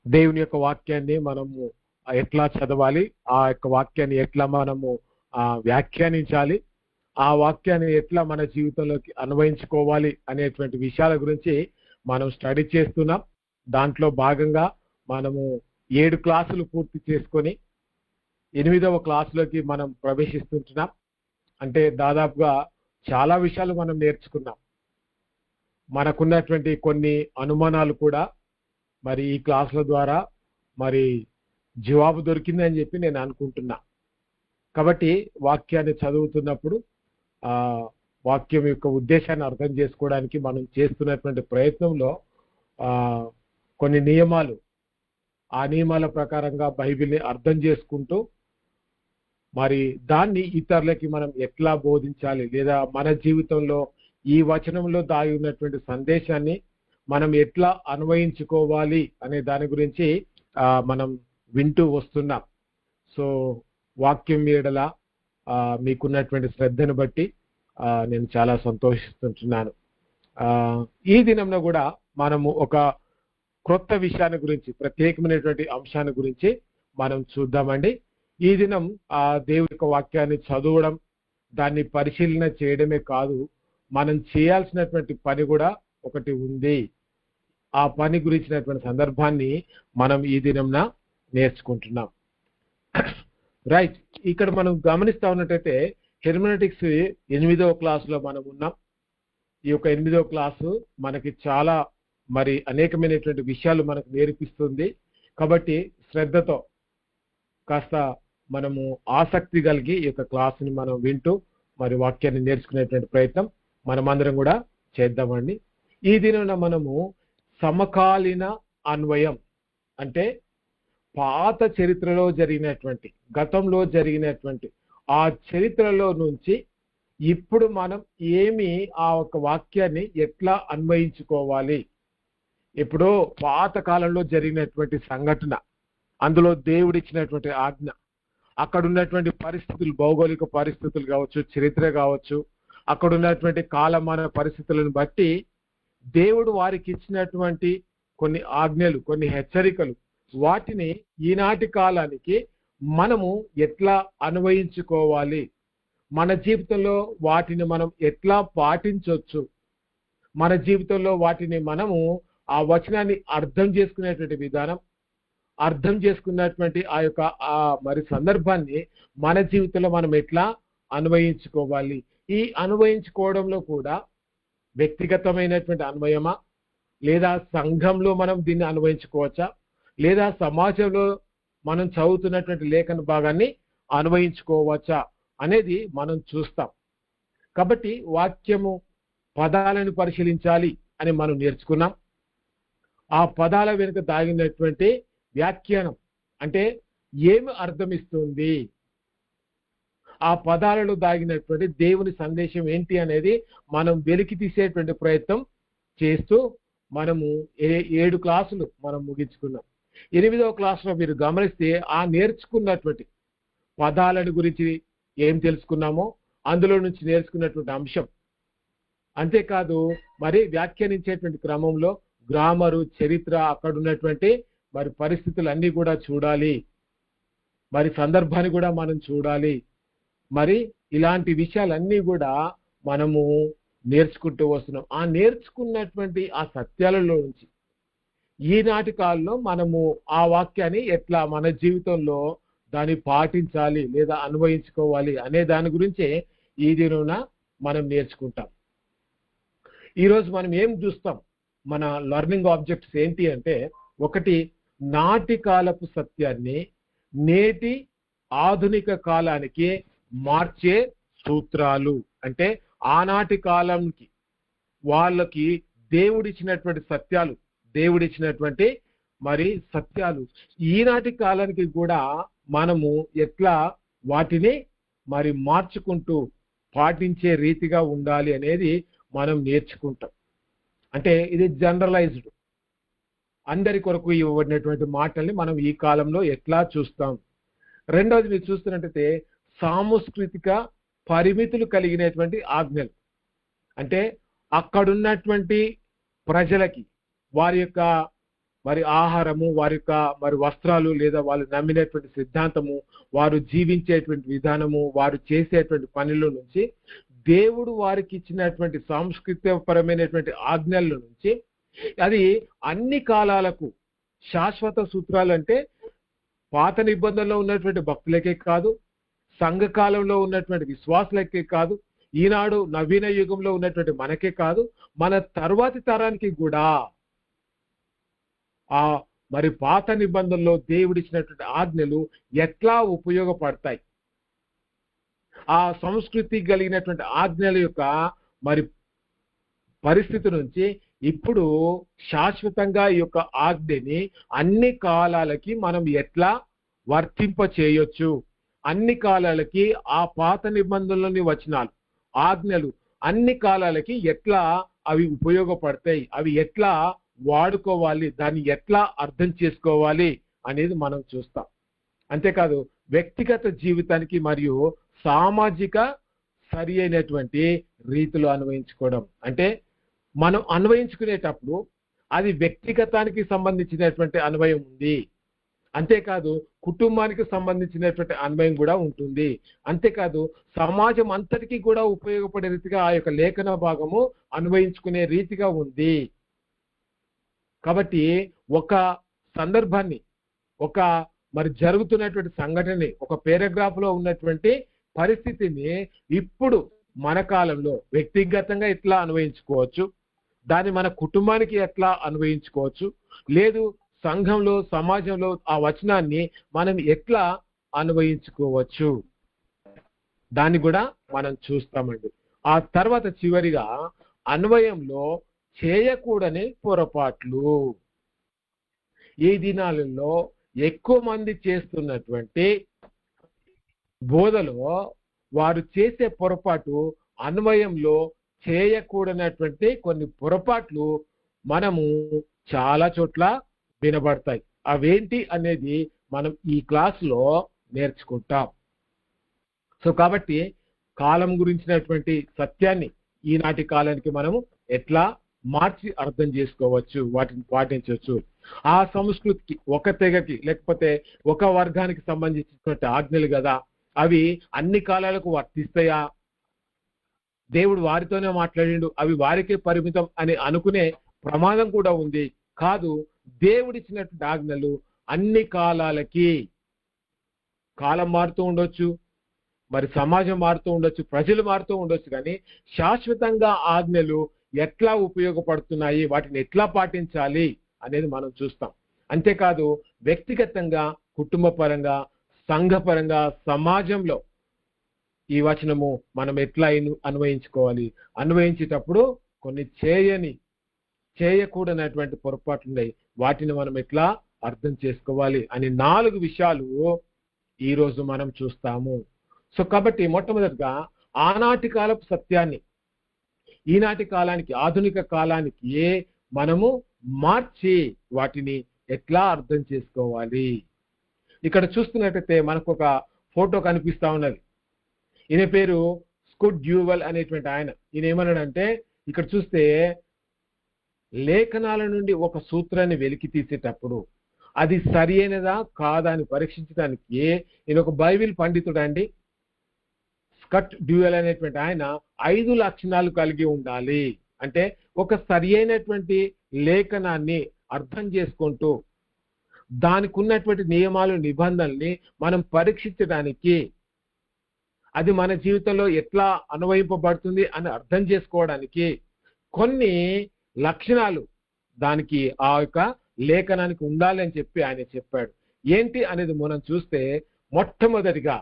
దేవుని యొక్క వాక్యాన్ని మనము ఎట్లా చదవాలి, ఆ యొక్క వాక్యాన్ని ఎట్లా మనము వ్యాఖ్యానించాలి, ఆ వాక్యాన్ని ఎట్లా మన జీవితంలోకి అన్వయించుకోవాలి అనేటువంటి విషయాల గురించి మనం స్టడీ చేస్తున్నాం. దాంట్లో భాగంగా మనము 7 క్లాసులు పూర్తి చేసుకొని 8వ క్లాసులోకి మనం ప్రవేశిస్తుంటున్నాం. అంటే దాదాపుగా చాలా విషయాలు మనం నేర్చుకున్నాం. మనకున్నటువంటి కొన్ని అనుమానాలు కూడా మరి ఈ క్లాసుల ద్వారా మరి జవాబు దొరికింది అని చెప్పి నేను అనుకుంటున్నా. కాబట్టి వాక్యాన్ని చదువుతున్నప్పుడు ఆ వాక్యం యొక్క ఉద్దేశాన్ని అర్థం చేసుకోవడానికి మనం చేస్తున్నటువంటి ప్రయత్నంలో కొన్ని నియమాలు, ఆ నియమాల ప్రకారంగా బైబిల్ని అర్థం చేసుకుంటూ మరి దాన్ని ఇతరులకి మనం ఎట్లా బోధించాలి, లేదా మన జీవితంలో ఈ వచనంలో దాగి ఉన్నటువంటి సందేశాన్ని మనం ఎట్లా అన్వయించుకోవాలి అనే దాని గురించి మనం వింటూ వస్తున్నాం. సో వాక్యం మీడల మీకున్నటువంటి శ్రద్ధను బట్టి నేను చాలా సంతోషిస్తుంటున్నాను. ఈ దినంలో కూడా మనము ఒక క్రొత్త విషయాన్ని గురించి, ప్రత్యేకమైనటువంటి అంశాన్ని గురించి మనం చూద్దామండి. ఈ దినం దేవుని యొక్క వాక్యాన్ని చదవడం, దాన్ని పరిశీలన చేయడమే కాదు, మనం చేయాల్సినటువంటి పని కూడా ఒకటి ఉంది. ఆ పని గురించినటువంటి సందర్భాన్ని మనం ఈ దినంన నేర్చుకుంటున్నాం. రైట్, ఇక్కడ మనం గమనిస్తా ఉన్నట్టయితే హెర్మెనెటిక్స్ 8వ క్లాసులో మనం ఉన్నాం. ఈ యొక్క 8వ క్లాసు మనకి చాలా మరి అనేకమైనటువంటి విషయాలు మనకు నేర్పిస్తుంది. కాబట్టి శ్రద్ధతో కాస్త మనము ఆసక్తి కలిగి ఈ యొక్క క్లాసుని మనం వింటూ మరి వాక్యాన్ని నేర్చుకునేటువంటి ప్రయత్నం మనమందరం కూడా చేద్దామండి. ఈ దినంలో మనము సమకాలీన అన్వయం, అంటే పాత చరిత్రలో జరిగినటువంటి, గతంలో జరిగినటువంటి ఆ చరిత్రలో నుంచి ఇప్పుడు మనం ఆ ఒక వాక్యాన్ని ఎట్లా అన్వయించుకోవాలి. ఇప్పుడు పాత కాలంలో జరిగినటువంటి సంఘటన, అందులో దేవుడిచ్చినటువంటి ఆజ్ఞ, అక్కడ ఉన్నటువంటి పరిస్థితులు, భౌగోళిక పరిస్థితులు కావచ్చు, చరిత్ర కావచ్చు, అక్కడ ఉన్నటువంటి కాలమాన పరిస్థితులను బట్టి దేవుడు వారికి ఇచ్చినటువంటి కొన్ని ఆజ్ఞలు, కొన్ని హెచ్చరికలు, వాటిని ఈనాటి కాలానికి మనము ఎట్లా అన్వయించుకోవాలి, మన జీవితంలో వాటిని మనం ఎట్లా పాటించవచ్చు, మన జీవితంలో వాటిని మనము ఆ వచనాన్ని అర్థం చేసుకునేటువంటి విధానం, అర్థం చేసుకున్నటువంటి ఆ యొక్క మరి సందర్భాన్ని మన జీవితంలో మనం ఎట్లా అన్వయించుకోవాలి. ఈ అన్వయించుకోవడంలో కూడా వ్యక్తిగతమైనటువంటి అన్వయమా, లేదా సంఘంలో మనం దీన్ని అన్వయించుకోవచ్చా, లేదా సమాజంలో మనం చదువుతున్నటువంటి లేఖన భాగాన్ని అన్వయించుకోవచ్చా అనేది మనం చూస్తాం. కాబట్టి వాక్యము పదాలను పరిశీలించాలి అని మనం నేర్చుకున్నాం. ఆ పదాల వెనుక దాగినటువంటి వ్యాఖ్యానం, అంటే ఏమి అర్థమిస్తుంది, ఆ పదాలలో దాగినటువంటి దేవుని సందేశం ఏంటి అనేది మనం వెలికి తీసేటువంటి ప్రయత్నం చేస్తూ మనము 7 క్లాసులు మనం ముగించుకున్నాం. 8వ క్లాసులో మీరు గమనిస్తే ఆ నేర్చుకున్నటువంటి పదాలను గురించి ఏం తెలుసుకున్నామో అందులో నుంచి నేర్చుకున్నటువంటి అంశం, అంతేకాదు మరి వ్యాఖ్యానించేటువంటి క్రమంలో గ్రామరు, చరిత్ర, అక్కడ ఉన్నటువంటి మరి పరిస్థితులు అన్నీ కూడా చూడాలి, మరి సందర్భాన్ని కూడా మనం చూడాలి. మరి ఇలాంటి విషయాలన్నీ కూడా మనము నేర్చుకుంటూ వస్తున్నాం. ఆ నేర్చుకున్నటువంటి ఆ సత్యాలలో నుంచి ఈనాటి కాలంలో మనము ఆ వాక్యాన్ని ఎట్లా మన జీవితంలో దాన్ని పాటించాలి లేదా అన్వయించుకోవాలి అనే దాని గురించే ఈ దినాన మనం నేర్చుకుంటాం. ఈరోజు మనం ఏం చూస్తాం, మన లెర్నింగ్ ఆబ్జెక్ట్స్ ఏంటి అంటే, ఒకటి నాటి కాలపు సత్యాన్ని నేటి ఆధునిక కాలానికి మార్చే సూత్రాలు. అంటే ఆనాటి కాలంకి వాళ్ళకి దేవుడిచ్చినటువంటి సత్యాలు, దేవుడిచ్చినటువంటి మరి సత్యాలు ఈనాటి కాలానికి కూడా మనము ఎట్లా వాటిని మరి మార్చుకుంటూ పాటించే రీతిగా ఉండాలి అనేది మనం నేర్చుకుంటాం. అంటే ఇది జనరలైజ్డ్, అందరి కొరకు ఇవ్వబడినటువంటి మాటల్ని మనం ఈ కాలంలో ఎట్లా చూస్తాం. రెండవది మీరు చూస్తున్నట్టయితే సాంస్కృతిక పరిమితులు కలిగినటువంటి ఆజ్ఞలు, అంటే అక్కడున్నటువంటి ప్రజలకి వారి యొక్క మరి ఆహారము, వారి యొక్క మరి వస్త్రాలు, లేదా వాళ్ళు నమ్మినటువంటి సిద్ధాంతము, వారు జీవించేటువంటి విధానము, వారు చేసేటువంటి పనుల నుంచి, దేవుడు వారికి ఇచ్చినటువంటి సాంస్కృతికపరమైనటువంటి ఆజ్ఞల నుంచి, అది అన్ని కాలాలకు శాశ్వత సూత్రాలు. అంటే పాత నిబంధనలో ఉన్నటువంటి భక్తులకే కాదు, సంఘకాలంలో ఉన్నటువంటి విశ్వాసులకే కాదు, ఈనాడు నవీన యుగంలో ఉన్నటువంటి మనకే కాదు, మన తర్వాతి తరానికి కూడా ఆ మరి పాత నిబంధనలో దేవుడిచ్చినటువంటి ఆజ్ఞలు ఎట్లా ఉపయోగపడతాయి, ఆ సంస్కృతి కలిగినటువంటి ఆజ్ఞల యొక్క మరి పరిస్థితి నుంచి ఇప్పుడు శాశ్వతంగా ఈ యొక్క ఆజ్ఞని అన్ని కాలాలకి మనం ఎట్లా వర్తింప చేయొచ్చు, అన్ని కాలాలకి ఆ పాత నిబంధనలోని వచనాలు, ఆజ్ఞలు అన్ని కాలాలకి ఎట్లా అవి ఉపయోగపడతాయి, అవి ఎట్లా వాడుకోవాలి, దాన్ని ఎట్లా అర్థం చేసుకోవాలి అనేది మనం చూస్తాం. అంతేకాదు వ్యక్తిగత జీవితానికి మరియు సామాజిక సరి అయినటువంటి రీతిలో అన్వయించుకోవడం. అంటే మనం అన్వయించుకునేటప్పుడు అది వ్యక్తిగతానికి సంబంధించినటువంటి అన్వయం ఉంది, అంతేకాదు కుటుంబానికి సంబంధించినటువంటి అన్వయం కూడా ఉంటుంది, అంతేకాదు సమాజం అంతటికీ కూడా ఉపయోగపడే రీతిగా ఆ యొక్క లేఖన భాగము అన్వయించుకునే రీతిగా ఉంది. కాబట్టి ఒక సందర్భాన్ని, ఒక మరి జరుగుతున్నటువంటి సంఘటనని, ఒక పారాగ్రాఫ్ లో ఉన్నటువంటి పరిస్థితిని ఇప్పుడు మన కాలంలో వ్యక్తిగతంగా ఎట్లా అన్వయించుకోవచ్చు, దాన్ని మన కుటుంబానికి ఎట్లా అన్వయించుకోవచ్చు, లేదు సంఘంలో సమాజంలో ఆ వచనాన్ని మనం ఎట్లా అన్వయించుకోవచ్చు, దాన్ని కూడా మనం చూస్తామండి. ఆ తర్వాత చివరిగా అన్వయంలో చేయకూడని పొరపాట్లు. ఈ దినాలలో ఎక్కువ మంది చేస్తున్నటువంటి బోధలో వారు చేసే పొరపాటు, అన్వయంలో చేయకూడనటువంటి కొన్ని పొరపాట్లు మనము చాలా చోట్ల వినబడతాయి. అవేంటి అనేది మనం ఈ క్లాస్లో నేర్చుకుంటాం. సో కాబట్టి కాలం గురించినటువంటి సత్యాన్ని ఈనాటి కాలానికి మనము ఎట్లా మార్చి అర్థం చేసుకోవచ్చు, వాటిని పాటించవచ్చు. ఆ సంస్కృతికి, ఒక తెగకి లేకపోతే ఒక వర్గానికి సంబంధించినటువంటి ఆజ్ఞలు కదా, అవి అన్ని కాలాలకు వర్తిస్తాయా, దేవుడు వారితోనే మాట్లాడిండు, అవి వారికే పరిమితం అని అనుకునే ప్రమాదం కూడా ఉంది. కాదు, దేవుడిచ్చినటువంటి ఆజ్ఞలు అన్ని కాలాలకి, కాలం మారుతూ ఉండొచ్చు, మరి సమాజం మారుతూ ఉండొచ్చు, ప్రజలు మారుతూ ఉండొచ్చు, కానీ శాశ్వతంగా ఆజ్ఞలు ఎట్లా ఉపయోగపడుతున్నాయి, వాటిని ఎట్లా పాటించాలి అనేది మనం చూస్తాం. అంతేకాదు వ్యక్తిగతంగా, కుటుంబ పరంగా, సంఘపరంగా, సమాజంలో ఈ వచనము మనం ఎట్లా అన్వయించుకోవాలి, అన్వయించేటప్పుడు కొన్ని చేయకూడనటువంటి పొరపాట్లు ఉన్నాయి, వాటిని మనం ఎట్లా అర్థం చేసుకోవాలి అని 4 విషయాలు ఈరోజు మనం చూస్తాము. సో కాబట్టి మొట్టమొదటిగా ఆనాటి కాలపు సత్యాన్ని ఈనాటి కాలానికి, ఆధునిక కాలానికి మనము మార్చి వాటిని ఎట్లా అర్థం చేసుకోవాలి. ఇక్కడ చూస్తున్నట్టయితే మనకు ఒక ఫోటో కనిపిస్తా ఉన్నది. ఈయన పేరు స్కుడ్ డ్యూవెల్ అనేటువంటి ఆయన. ఈయన ఏమన్నాడంటే, ఇక్కడ చూస్తే లేఖనాల నుండి ఒక సూత్రాన్ని వెలికి తీసేటప్పుడు అది సరి అయినదా కాదా అని పరీక్షించడానికి ఈయన ఒక బైబిల్ పండితుడు అండి. స్కట్ డ్యూయల్ అనేటువంటి ఆయన 5 లక్షణాలు కలిగి ఉండాలి. అంటే ఒక సరి అయినటువంటి లేఖనాన్ని అర్థం చేసుకుంటూ దానికి ఉన్నటువంటి నియమాలు, నిబంధనల్ని మనం పరీక్షించడానికి, అది మన జీవితంలో ఎట్లా అన్వయింపబడుతుంది అని అర్థం చేసుకోవడానికి కొన్ని లక్షణాలు దానికి, ఆ యొక్క లేఖనానికి ఉండాలి అని చెప్పి ఆయన చెప్పాడు. ఏంటి అనేది మనం చూస్తే, మొట్టమొదటిగా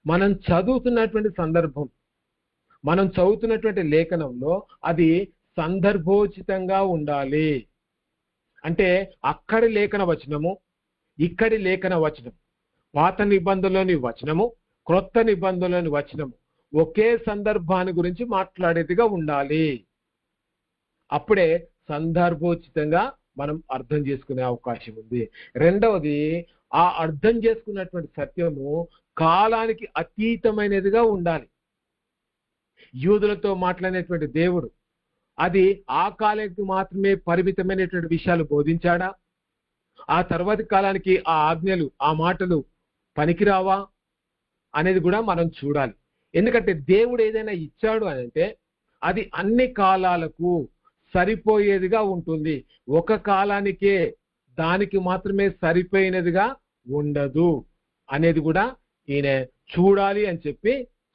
మనం చదువుతున్నటువంటి సందర్భం, మనం చదువుతున్నటువంటి లేఖనంలో అది సందర్భోచితంగా ఉండాలి. అంటే అక్కడి లేఖన వచనము, ఇక్కడి లేఖన వచనం, పాత నిబంధనలోని వచనము, క్రొత్త నిబంధనలోని వచనము ఒకే సందర్భాన్ని గురించి మాట్లాడేదిగా ఉండాలి. అప్పుడే సందర్భోచితంగా మనం అర్థం చేసుకునే అవకాశం ఉంది. రెండవది, ఆ అర్థం చేసుకున్నటువంటి సత్యము కాలానికి అతీతమైనదిగా ఉండాలి. యూదులతో మాట్లాడినటువంటి దేవుడు అది ఆ కాలానికి మాత్రమే పరిమితమైనటువంటి విషయాలు బోధించాడా? ఆ తర్వాతి కాలానికి ఆ ఆజ్ఞలు, ఆ మాటలు పనికిరావా అనేది కూడా మనం చూడాలి. ఎందుకంటే దేవుడు ఏదైనా ఇచ్చాడు అని అంటే అది అన్ని కాలాలకు సరిపోయేదిగా ఉంటుంది. ఒక కాలానికే దానికి మాత్రమే సరిపోయినదిగా ఉండదు అనేది కూడా ఈయన చూడాలి అని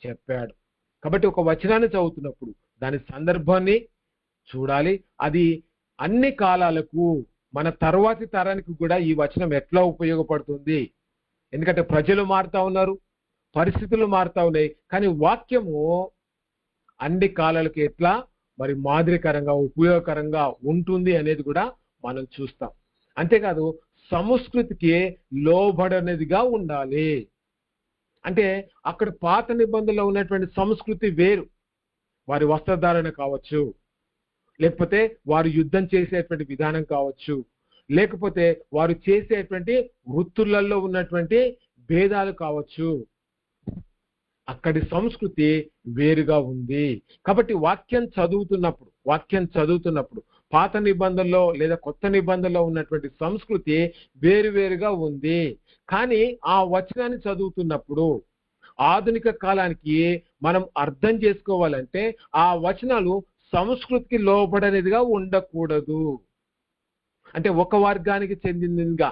చెప్పాడు. కాబట్టి ఒక వచనాన్ని చదువుతున్నప్పుడు దాని సందర్భాన్ని చూడాలి. అది అన్ని కాలాలకు, మన తర్వాతి తరానికి కూడా ఈ వచనం ఎట్లా ఉపయోగపడుతుంది. ఎందుకంటే ప్రజలు మారుతా ఉన్నారు, పరిస్థితులు మారుతా ఉన్నాయి, కానీ వాక్యము అన్ని కాలాలకు ఎట్లా మరి మాదిరికరంగా, ఉపయోగకరంగా ఉంటుంది అనేది కూడా మనం చూస్తాం. అంతేకాదు సంస్కృతికి లోబడనేదిగా ఉండాలి. అంటే అక్కడ పాత నిబంధనలో ఉన్నటువంటి సంస్కృతి వేరు. వారి వస్త్రధారణ కావచ్చు, లేకపోతే వారు యుద్ధం చేసేటువంటి విధానం కావచ్చు, లేకపోతే వారు చేసేటువంటి వృత్తులలో ఉన్నటువంటి భేదాలు కావచ్చు. అక్కడి సంస్కృతి వేరుగా ఉంది. కాబట్టి వాక్యం చదువుతున్నప్పుడు పాత నిబంధనలో లేదా కొత్త నిబంధనలో ఉన్నటువంటి సంస్కృతి వేరువేరుగా ఉంది. కానీ ఆ వచనాన్ని చదువుతున్నప్పుడు ఆధునిక కాలానికి మనం అర్థం చేసుకోవాలంటే ఆ వచనాలు సంస్కృతికి లోబడనేదిగా ఉండకూడదు. అంటే ఒక వర్గానికి చెందినదిగా,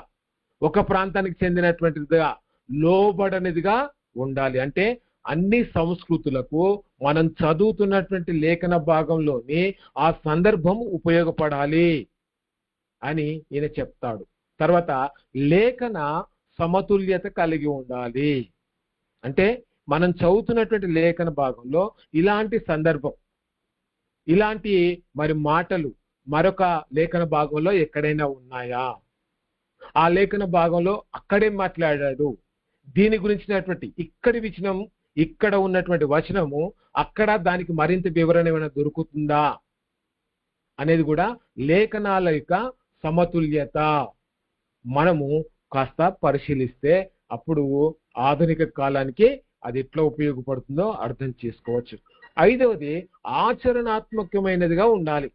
ఒక ప్రాంతానికి చెందినటువంటిదిగా లోబడనేదిగా ఉండాలి. అంటే అన్ని సంస్కృతులకు మనం చదువుతున్నటువంటి లేఖన భాగంలోని ఆ సందర్భం ఉపయోగపడాలి అని ఈయన చెప్తాడు. తర్వాత లేఖన సమతుల్యత కలిగి ఉండాలి. అంటే మనం చదువుతున్నటువంటి లేఖన భాగంలో ఇలాంటి సందర్భం, ఇలాంటి మరి మాటలు మరొక లేఖన భాగంలో ఎక్కడైనా ఉన్నాయా? ఆ లేఖన భాగంలో అక్కడే మాట్లాడాడు, దీని గురించినటువంటి ఇక్కడ ఉన్నటువంటి వచనము అక్కడ దానికి మరింత వివరణ ఏమైనా దొరుకుతుందా అనేది కూడా లేఖనాల యొక్క సమతుల్యత మనము కాస్త పరిశీలిస్తే అప్పుడు ఆధునిక కాలానికి అది ఎట్లా ఉపయోగపడుతుందో అర్థం చేసుకోవచ్చు. ఐదవది ఆచరణాత్మకమైనదిగా ఉండాలి.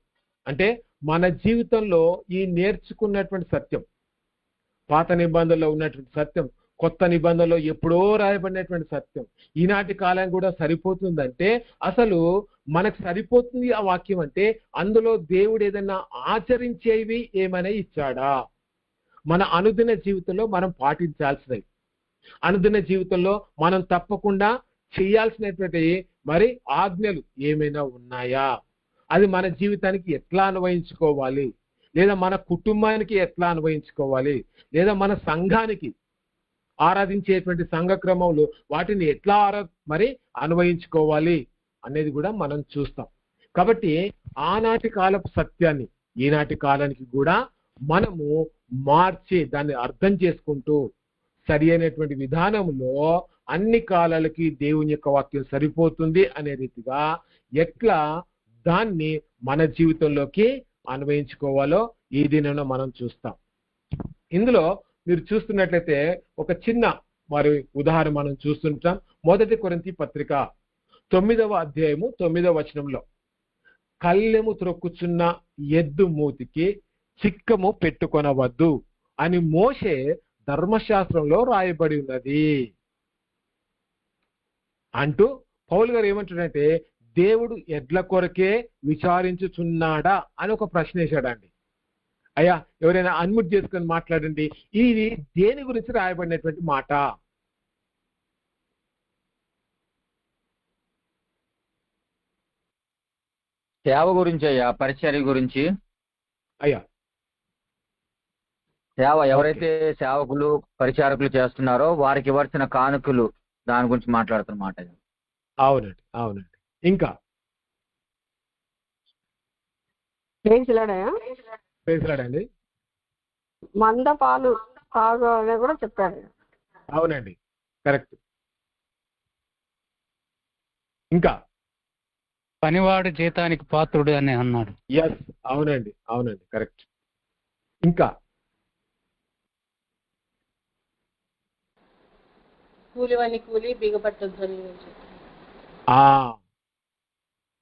అంటే మన జీవితంలో ఈ నేర్చుకున్నటువంటి సత్యం, పాత నిబంధనలో ఉన్నటువంటి సత్యం, కొత్త నిబంధనలో ఎప్పుడో రాయబడినటువంటి సత్యం ఈనాటి కాలం కూడా సరిపోతుందంటే అసలు మనకు సరిపోతుంది ఆ వాక్యం అంటే అందులో దేవుడు ఏదైనా ఆచరించేవి ఏమైనా ఇచ్చాడా? మన అనుదిన జీవితంలో మనం పాటించాల్సినవి, అనుదిన జీవితంలో మనం తప్పకుండా చేయాల్సినటువంటి మరి ఆజ్ఞలు ఏమైనా ఉన్నాయా? అది మన జీవితానికి ఎట్లా అన్వయించుకోవాలి, లేదా మన కుటుంబానికి ఎట్లా అన్వయించుకోవాలి, లేదా మన సంఘానికి ఆరాధించేటువంటి సంఘ క్రమంలో వాటిని ఎట్లా మరి అన్వయించుకోవాలి అనేది కూడా మనం చూస్తాం. కాబట్టి ఆనాటి కాలపు సత్యాన్ని ఈనాటి కాలానికి కూడా మనము మార్చి దాన్ని అర్థం చేసుకుంటూ సరి అయినటువంటి విధానంలో అన్ని కాలాలకి దేవుని యొక్క వాక్యం సరిపోతుంది అనే రీతిగా ఎట్లా దాన్ని మన జీవితంలోకి అన్వయించుకోవాలో ఈ దినంలో మనం చూస్తాం. ఇందులో మీరు చూస్తున్నట్లయితే ఒక చిన్న మరి ఉదాహరణ మనం చూస్తుంటాం. 1 కొరింథీ పత్రిక 9వ అధ్యాయము 9వ వచనంలో కళ్ళెము త్రొక్కుచున్న ఎద్దు మూతికి చిక్కము పెట్టుకొనవద్దు అని మోషే ధర్మశాస్త్రంలో రాయబడి ఉన్నది అంటూ పౌలు గారు ఏమంటాడంటే దేవుడు ఎడ్ల కొరకే విచారించుచున్నాడా అని ఒక ప్రశ్న వేశాడండి. అయ్యా ఎవరైనా అన్మ్యూట్ చేసుకొని మాట్లాడండి, ఇది దేని గురించి రాయబడినటువంటి మాట? సేవ గురించి అయ్యా, పరిచర్య గురించి. అయ్యా సేవ ఎవరైతే సేవకులు పరిచారకులు చేస్తున్నారో వారికి ఇవ్వాల్సిన కానుకలు దాని గురించి మాట్లాడుతున్నమాట. అవునండి, అవునండి. ఇంకా పేసలాడండి మంద పాలు తాగు అని కూడా చెప్పాడు. అవునండి, కరెక్ట్. ఇంకా పనివాడు జీతానికి పాత్రుడు అని అన్నాడు. ఎస్, అవునండి, అవునండి, కరెక్ట్. ఇంకా కూలివని కూలి బిగపట్టొద్దు అని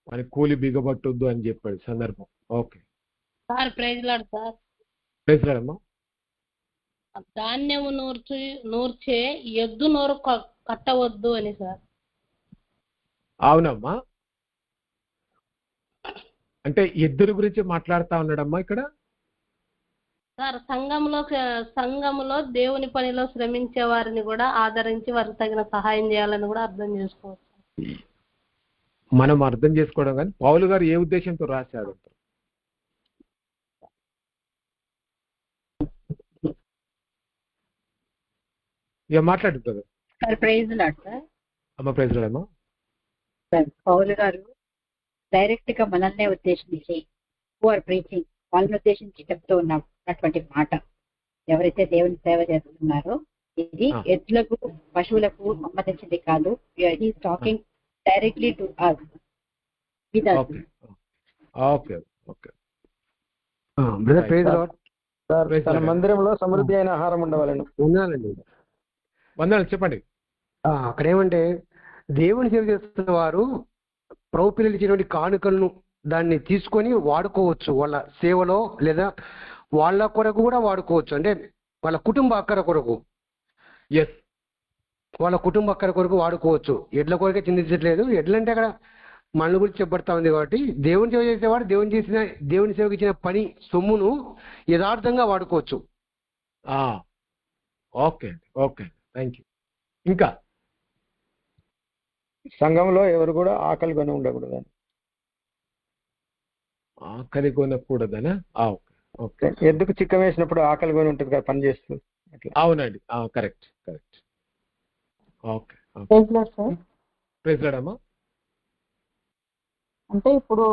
వాని కూలి బిగబట్టొద్దు అని చెప్పాడు సందర్భం. Okay, sir praise Lord sir. ప్రైజ్లాడమ్మా. ధాన్యము నూర్చే ఎద్దు నోరు కట్టవద్దు అని సార్. అవునమ్మా, అంటే ఎద్దుల గురించి మాట్లాడుతా ఉన్నాడమ్మా ఇక్కడ. సార్ సంఘములో దేవుని పనిలో శ్రమించే వారిని కూడా ఆదరించి వారికి తగిన సహాయం చేయాలని కూడా అర్థం చేసుకోవచ్చు. మనం అర్థం చేసుకోవడం, కానీ పౌలు గారు ఏ ఉద్దేశంతో రాశాడు? ఇక మాట్లాడుతుంది సార్ ప్రైజ్ లాడ్ సార్. అమ్మ ప్రైజ్లాడమ్మా. పౌలు గారు డైరెక్ట్ గా మనల్నే ఉద్దేశించి ప్రీచింగ్ వాళ్ళని ఉద్దేశించి చెప్తూ ఉన్నటువంటి మాట, ఎవరైతే దేవుని సేవ చేస్తున్నారో ఇది ఎద్దులకు పశువులకు సంబంధించింది కాదు. He's talking directly to us. Okay okay. Brother praise lord. తన మందిరంలో సమృద్ధి అయిన ఆహారం ఉండవాలని ఉన్నానండి. వందనాలు, చెప్పండి. అక్కడ ఏమంటే దేవుని సేవ చేస్తున్న వారు ప్రభు పిల్లలు ఇచ్చినటువంటి కానుకలను దాన్ని తీసుకొని వాడుకోవచ్చు వాళ్ళ సేవలో, లేదా వాళ్ళ కొరకు కూడా వాడుకోవచ్చు. అంటే వాళ్ళ కుటుంబ అక్కర కొరకు, ఎస్, వాళ్ళ కుటుంబ అక్కర కొరకు వాడుకోవచ్చు. ఎడ్ల కొరకే చింతించట్లేదు. ఎడ్లంటే అక్కడ మన గురించి చెప్పబడతా ఉంది కాబట్టి దేవుని సేవ చేసేవాడు దేవుని సేవకి ఇచ్చిన పని సొమ్మును యథార్థంగా వాడుకోవచ్చు. Okay okay, thank you. ఇంకా సంఘంలో ఎవరు కూడా ఆకలి కొని ఉండకూడదు. ఆకలి కొనకూడదనా? Okay okay. ఎద్దుకు చిక్క వేసినప్పుడు ఆకలి కొని ఉంటుంది కదా పని చేస్తూ. అవునండి, కరెక్ట్ కరెక్ట్. ఓకే, ప్రైజ్లాడమ్మా. అంటే ఇప్పుడు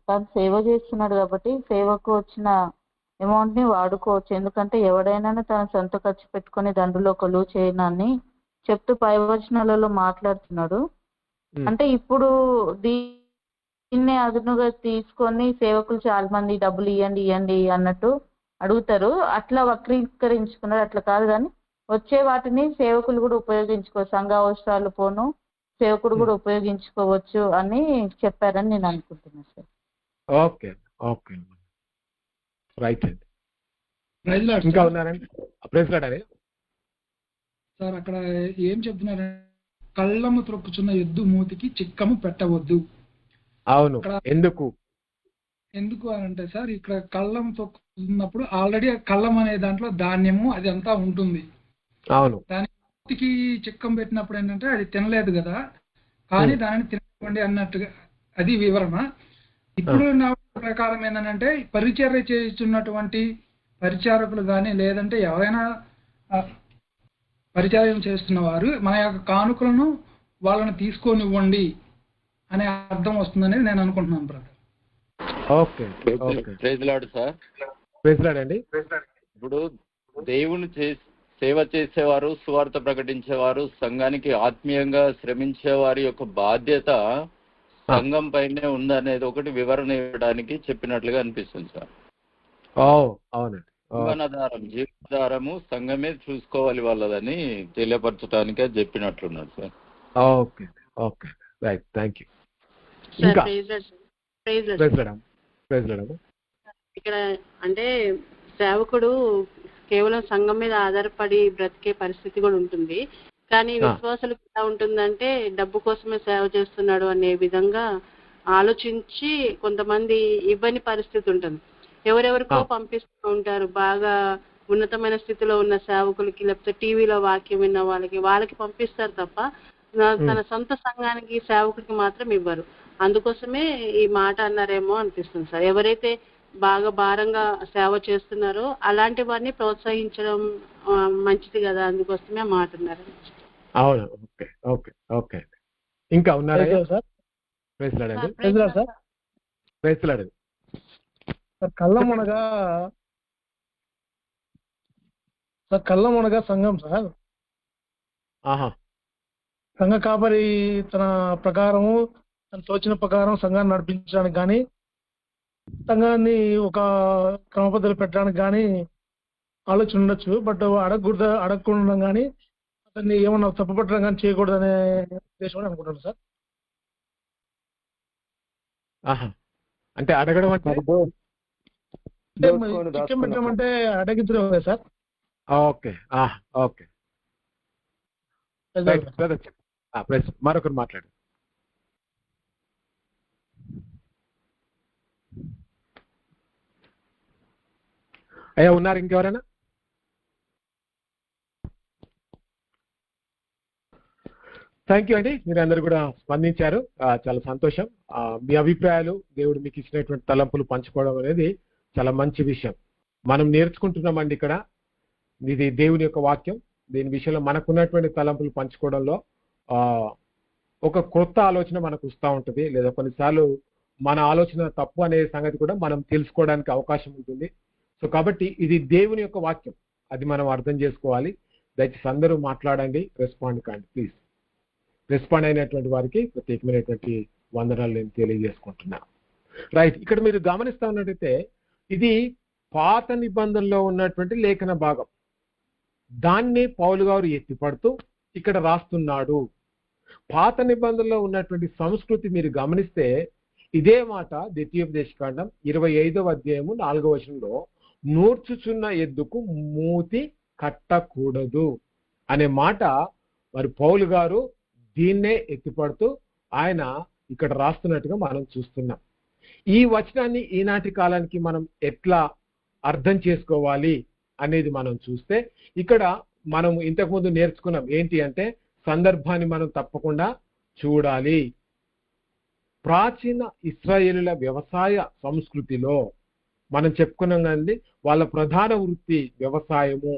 తను సేవ చేస్తున్నాడు కాబట్టి సేవకు వచ్చిన అమౌంట్ ని వాడుకోవచ్చు. ఎందుకంటే ఎవడైనా తన సొంత ఖర్చు పెట్టుకుని దండులో కొలువు చేయనని చెప్తూ పై వచనాలలో మాట్లాడుతున్నాడు. అంటే ఇప్పుడు దీన్నే అదునుగా తీసుకొని సేవకులు చాలా మంది డబ్బులు ఇవ్వండి ఇవ్వండి అన్నట్టు అడుగుతారు. అట్లా వక్రీకరించుకున్నారు. అట్లా కాదు, కానీ వచ్చే వాటిని సేవకులు కూడా ఉపయోగించుకోవచ్చు. సంఘ అవసరాలు పోను సేవకుడు కూడా ఉపయోగించుకోవచ్చు అని చెప్పారని నేను అనుకుంటున్నాను సార్. ఓకే ఓకే, రైట్ అండి. ఇంకా ఉన్నారండి? ప్రైజ్లాడండి సార్. అక్కడ ఏం చెప్తున్నారు? కళ్ళము త్రొక్కుచున్న ఎద్దు మూతికి చిక్కము పెట్టవద్దు. అవును, ఎందుకు అని అంటే సార్, ఇక్కడ కళ్ళం తొక్కుతున్నప్పుడు ఆల్రెడీ కళ్ళం అనే దాంట్లో ధాన్యము అది అంతా ఉంటుంది. అవును, దాని మూతికి చిక్కం పెట్టినప్పుడు ఏంటంటే అది తినలేదు కదా, కానీ దానిని తినకండి అన్నట్టుగా అది వివరణ. ఇప్పుడు నా ప్రకారం ఏంటంటే పరిచర్య చేస్తున్నటువంటి పరిచారకులు కానీ లేదంటే ఎవరైనా పరిచర్యం చేస్తున్న వారు మన యొక్క కానుకలను వాళ్ళని తీసుకొనివ్వండి అనే అర్థం వస్తుందనేది నేను అనుకుంటున్నాను brother. Okay okay, praise Lord sir. ప్రైజ్లాడండి. ఇప్పుడు దేవుని సేవ చేసేవారు, సువార్త ప్రకటించేవారు, సంఘానికి ఆత్మీయంగా శ్రమించే వారి యొక్క బాధ్యత సంఘం పైనే ఉందనేది ఒకటి వివరణ ఇవ్వడానికి చెప్పినట్లుగా అనిపిస్తుంది సార్. అవునండి, జీవనాధారము సంఘమే చూసుకోవాలి వాళ్ళదని తెలియపరచడానికే చెప్పినట్లున్నారు sir. Okay okay, right, thank you. ఇంకా ఇక్కడ అంటే సేవకుడు కేవలం సంఘం మీద ఆధారపడి బ్రతికే పరిస్థితి కూడా ఉంటుంది. కానీ విశ్వాసులకు ఎలా ఉంటుందంటే డబ్బు కోసమే సేవ చేస్తున్నాడు అనే విధంగా ఆలోచించి కొంతమంది ఇవ్వని పరిస్థితి ఉంటుంది. ఎవరెవరికో పంపిస్తూ ఉంటారు. బాగా ఉన్నతమైన స్థితిలో ఉన్న సేవకులకి, లేకపోతే టీవీలో వాక్యం విన్న వాళ్ళకి పంపిస్తారు తప్ప తన సొంత సంఘానికి సేవకుడికి మాత్రం ఇవ్వరు. అందుకోసమే ఈ మాట అన్నారేమో అనిపిస్తుంది సార్. ఎవరైతే బాగా భారంగా సేవ చేస్తున్నారో అలాంటి వారిని ప్రోత్సహించడం మంచిది కదా, అందుకోసమే మాట అన్నారు. అవును, ఓకే ఓకే ఓకే. ఇంకా ఉన్నారా సార్? ప్రైజ్లాడండి. ప్రైజ్లాడండి. కళ్ళం అనగా సంఘం సార్. సంఘ కాపరి తన ప్రకారము తన తోచిన ప్రకారం సంఘాన్ని నడిపించడానికి కానీ సంఘాన్ని ఒక క్రమ పద్ధతిలో పెట్టడానికి కానీ ఆలోచన ఉండొచ్చు. బట్ అడగకుండా కానీ అతన్ని ఏమన్నా తప్పుపట్టడం కానీ చేయకూడదనే ఉద్దేశం అని అనుకుంటున్నాను సార్. ఆహా, అంటే అడగడం అంటే చికెన్ పెట్టామంటే అడగించడం కదా సార్. ఓకే ఓకే మరొకరు మాట్లాడు. అయ్యా ఉన్నారు ఇంకెవరైనా? థ్యాంక్ యూ అండి, మీరు అందరు కూడా స్పందించారు, చాలా సంతోషం. మీ అభిప్రాయాలు, దేవుడు మీకు ఇచ్చినటువంటి తలంపులు పంచుకోవడం అనేది చాలా మంచి విషయం. మనం నేర్చుకుంటున్నామండి ఇక్కడ, ఇది దేవుని యొక్క వాక్యం. దీని విషయంలో మనకున్నటువంటి తలంపులు పంచుకోవడంలో ఒక కొత్త ఆలోచన మనకు వస్తూ ఉంటుంది, లేదా కొన్నిసార్లు మన ఆలోచన తప్పు అనే సంగతి కూడా మనం తెలుసుకోవడానికి అవకాశం ఉంటుంది. సో కాబట్టి ఇది దేవుని యొక్క వాక్యం, అది మనం అర్థం చేసుకోవాలి. దయచేసి అందరూ మాట్లాడండి, రెస్పాండ్ కాండి ప్లీజ్. రెస్పాండ్ అయినటువంటి వారికి ప్రత్యేకమైనటువంటి వందనాలు నేను తెలియజేసుకుంటున్నాను. రైట్, ఇక్కడ మీరు గమనిస్తా ఉన్నట్టయితే ఇది పాత నిబంధనలో ఉన్నటువంటి లేఖన భాగం, దాన్ని పౌలు గారు ఎత్తిపడుతూ ఇక్కడ రాస్తున్నాడు. పాత నిబంధనలో ఉన్నటువంటి సంస్కృతి మీరు గమనిస్తే ఇదే మాట ద్వితీయోపదేశకాండం 25వ అధ్యాయము 4వ వచనంలో, నూర్చుచున్న ఎద్దుకు మూతి కట్టకూడదు అనే మాట మరి పౌలు గారు దీన్నే ఎత్తిపడుతూ ఆయన ఇక్కడ రాస్తున్నట్టుగా మనం చూస్తున్నాం. ఈ వచనాన్ని ఈనాటి కాలానికి మనం ఎట్లా అర్థం చేసుకోవాలి అనేది మనం చూస్తే, ఇక్కడ మనం ఇంతకుముందు నేర్చుకున్నాం ఏంటి అంటే సందర్భాన్ని మనం తప్పకుండా చూడాలి. ప్రాచీన ఇశ్రాయేలుల వ్యవసాయ సంస్కృతిలో మనం చెప్పుకున్నాం కదండి, వాళ్ళ ప్రధాన వృత్తి వ్యవసాయము,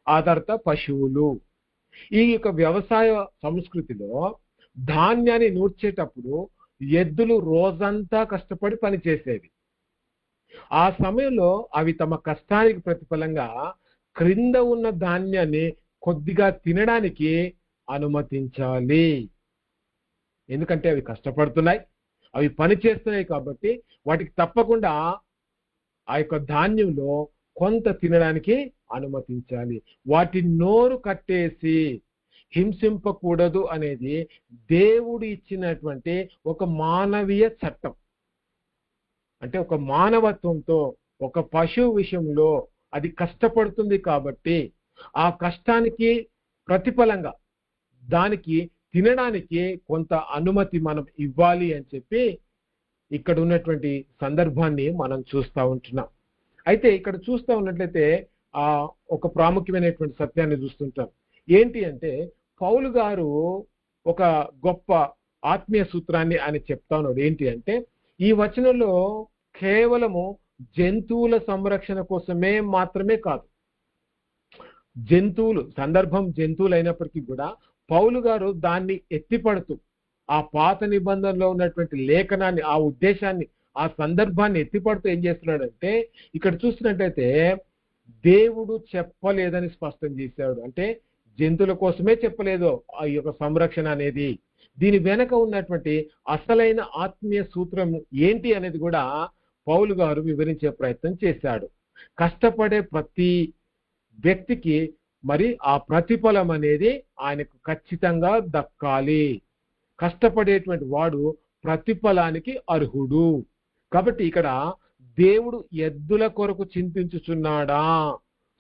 ఆ తర్వాత పశువులు. ఈ యొక్క వ్యవసాయ సంస్కృతిలో ధాన్యాన్ని నూర్చేటప్పుడు ఎద్దులు రోజంతా కష్టపడి పనిచేసేవి. ఆ సమయంలో అవి తమ కష్టానికి ప్రతిఫలంగా క్రింద ఉన్న ధాన్యాన్ని కొద్దిగా తినడానికి అనుమతించాలి. ఎందుకంటే అవి కష్టపడుతున్నాయి, అవి పని చేస్తున్నాయి కాబట్టి వాటికి తప్పకుండా ఆ యొక్క ధాన్యంలో కొంత తినడానికి అనుమతించాలి. వాటి నోరు కట్టేసి హింసింపకూడదు అనేది దేవుడు ఇచ్చినటువంటి ఒక మానవీయ చట్టం. అంటే ఒక మానవత్వంతో ఒక పశువు విషయంలో అది కష్టపడుతుంది కాబట్టి ఆ కష్టానికి ప్రతిఫలంగా దానికి తినడానికి కొంత అనుమతి మనం ఇవ్వాలి అని చెప్పి ఇక్కడ ఉన్నటువంటి సందర్భాన్ని మనం చూస్తూ ఉంటున్నాం. అయితే ఇక్కడ చూస్తూ ఉన్నట్లయితే ఒక ప్రాముఖ్యమైనటువంటి సత్యాన్ని చూస్తుంటాం. ఏంటి అంటే పౌలు గారు ఒక గొప్ప ఆత్మీయ సూత్రాన్ని ఆయన చెప్తా ఉన్నాడు. ఏంటి అంటే ఈ వచనంలో కేవలము జంతువుల సంరక్షణ కోసమే మాత్రమే కాదు, సందర్భం జంతువులు అయినప్పటికీ కూడా పౌలు గారు దాన్ని ఎత్తిపడుతూ ఆ పాత నిబంధనలో ఉన్నటువంటి లేఖనాన్ని, ఆ ఉద్దేశాన్ని, ఆ సందర్భాన్ని ఎత్తిపడుతూ ఏం చేస్తున్నాడంటే ఇక్కడ చూస్తున్నట్టయితే దేవుడు చెప్పలేదని స్పష్టం చేశాడు. అంటే జంతువుల కోసమే చెప్పలేదు ఆ యొక్క సంరక్షణ అనేది. దీని వెనక ఉన్నటువంటి అసలైన ఆత్మీయ సూత్రం ఏంటి అనేది కూడా పౌలు గారు వివరించే ప్రయత్నం చేశాడు. కష్టపడే ప్రతి వ్యక్తికి మరి ఆ ప్రతిఫలం అనేది ఆయనకు ఖచ్చితంగా దక్కాలి. కష్టపడేటువంటి వాడు ప్రతిఫలానికి అర్హుడు. కాబట్టి ఇక్కడ దేవుడు ఎద్దుల కొరకు చింతించుచున్నాడా,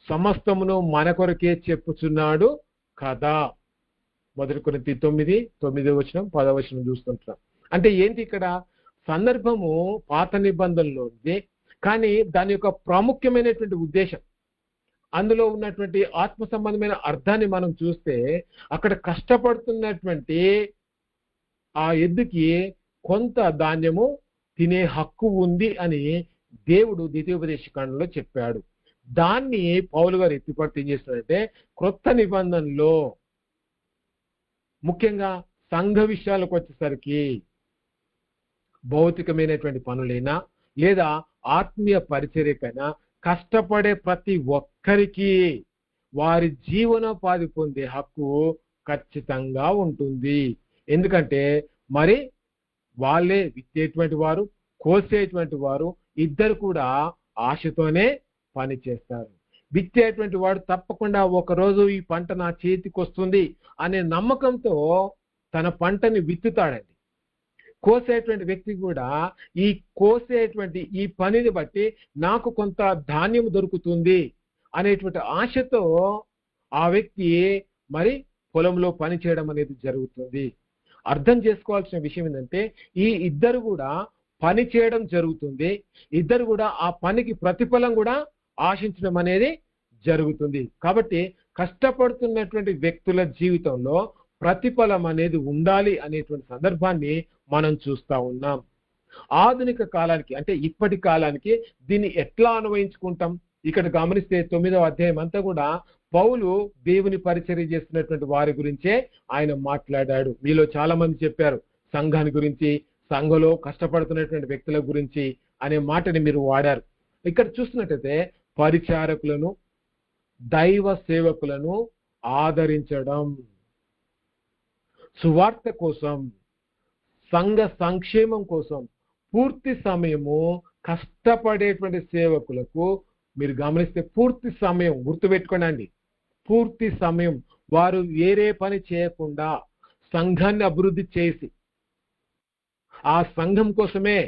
సమస్తమును మన కొరకే చెప్పుచున్నాడు కదా. 1 కొరింథీ 9:9 వచనం 10వ వచనం చూస్తుంటాం. అంటే ఏంటి ఇక్కడ సందర్భము పాత నిబంధనలో ఉంది, కానీ దాని యొక్క ప్రాముఖ్యమైనటువంటి ఉద్దేశం, అందులో ఉన్నటువంటి ఆత్మ సంబంధమైన అర్థాన్ని మనం చూస్తే అక్కడ కష్టపడుతున్నటువంటి ఆ ఎద్దుకి కొంత ధాన్యము తినే హక్కు ఉంది అని దేవుడు ద్వితీయోపదేశకాండంలో చెప్పాడు. దాన్ని పౌలు గారు ఎత్తిపడుతూ ఏం చేస్తున్నాడంటే క్రొత్త నిబంధనలో ముఖ్యంగా సంఘ విషయాలకు వచ్చేసరికి భౌతికమైనటువంటి పనులైనా లేదా ఆత్మీయ పరిచర్యకైనా కష్టపడే ప్రతి ఒక్కరికి వారి జీవనోపాధి పొందే హక్కు ఖచ్చితంగా ఉంటుంది. ఎందుకంటే మరి వాళ్ళే విత్తేటువంటి వారు, కోసేటువంటి వారు ఇద్దరు కూడా ఆశతోనే పని చేస్తారు. విత్తేటువంటి వాడు తప్పకుండా ఒకరోజు ఈ పంట నా చేతికి వస్తుంది అనే నమ్మకంతో తన పంటని విత్తుతాడండి. కోసేటువంటి వ్యక్తి కూడా ఈ కోసేటువంటి ఈ పనిని బట్టి నాకు కొంత ధాన్యం దొరుకుతుంది అనేటువంటి ఆశతో ఆ వ్యక్తి మరి పొలంలో పని చేయడం అనేది జరుగుతుంది. అర్థం చేసుకోవాల్సిన విషయం ఏంటంటే ఈ ఇద్దరు కూడా పని చేయడం జరుగుతుంది, ఇద్దరు కూడా ఆ పనికి ప్రతిఫలం కూడా ఆశించడం అనేది జరుగుతుంది. కాబట్టి కష్టపడుతున్నటువంటి వ్యక్తుల జీవితంలో ప్రతిఫలం అనేది ఉండాలి అనేటువంటి సందర్భాన్ని మనం చూస్తా ఉన్నాం. ఆధునిక కాలానికి అంటే ఇప్పటి కాలానికి దీన్ని ఎట్లా అన్వయించుకుంటాం? ఇక్కడ గమనిస్తే 9వ అధ్యాయం అంతా కూడా పౌలు దేవుని పరిచర్య చేస్తున్నటువంటి వారి గురించే ఆయన మాట్లాడాడు. మీలో చాలా మంది చెప్పారు సంఘాన్ని గురించి, సంఘంలో కష్టపడుతున్నటువంటి వ్యక్తుల గురించి అనే మాటని మీరు వాడారు. ఇక్కడ చూస్తున్నట్టయితే పరిచారకులను, దైవ సేవకులను ఆదరించడం, సువార్త కోసం, సంఘ సంక్షేమం కోసం పూర్తి సమయము కష్టపడేటువంటి సేవకులకు మీరు గమనిస్తే పూర్తి సమయం గుర్తుపెట్టుకోండి, పూర్తి సమయం వారు వేరే పని చేయకుండా సంఘాన్ని అభివృద్ధి చేసి ఆ సంఘం కోసమే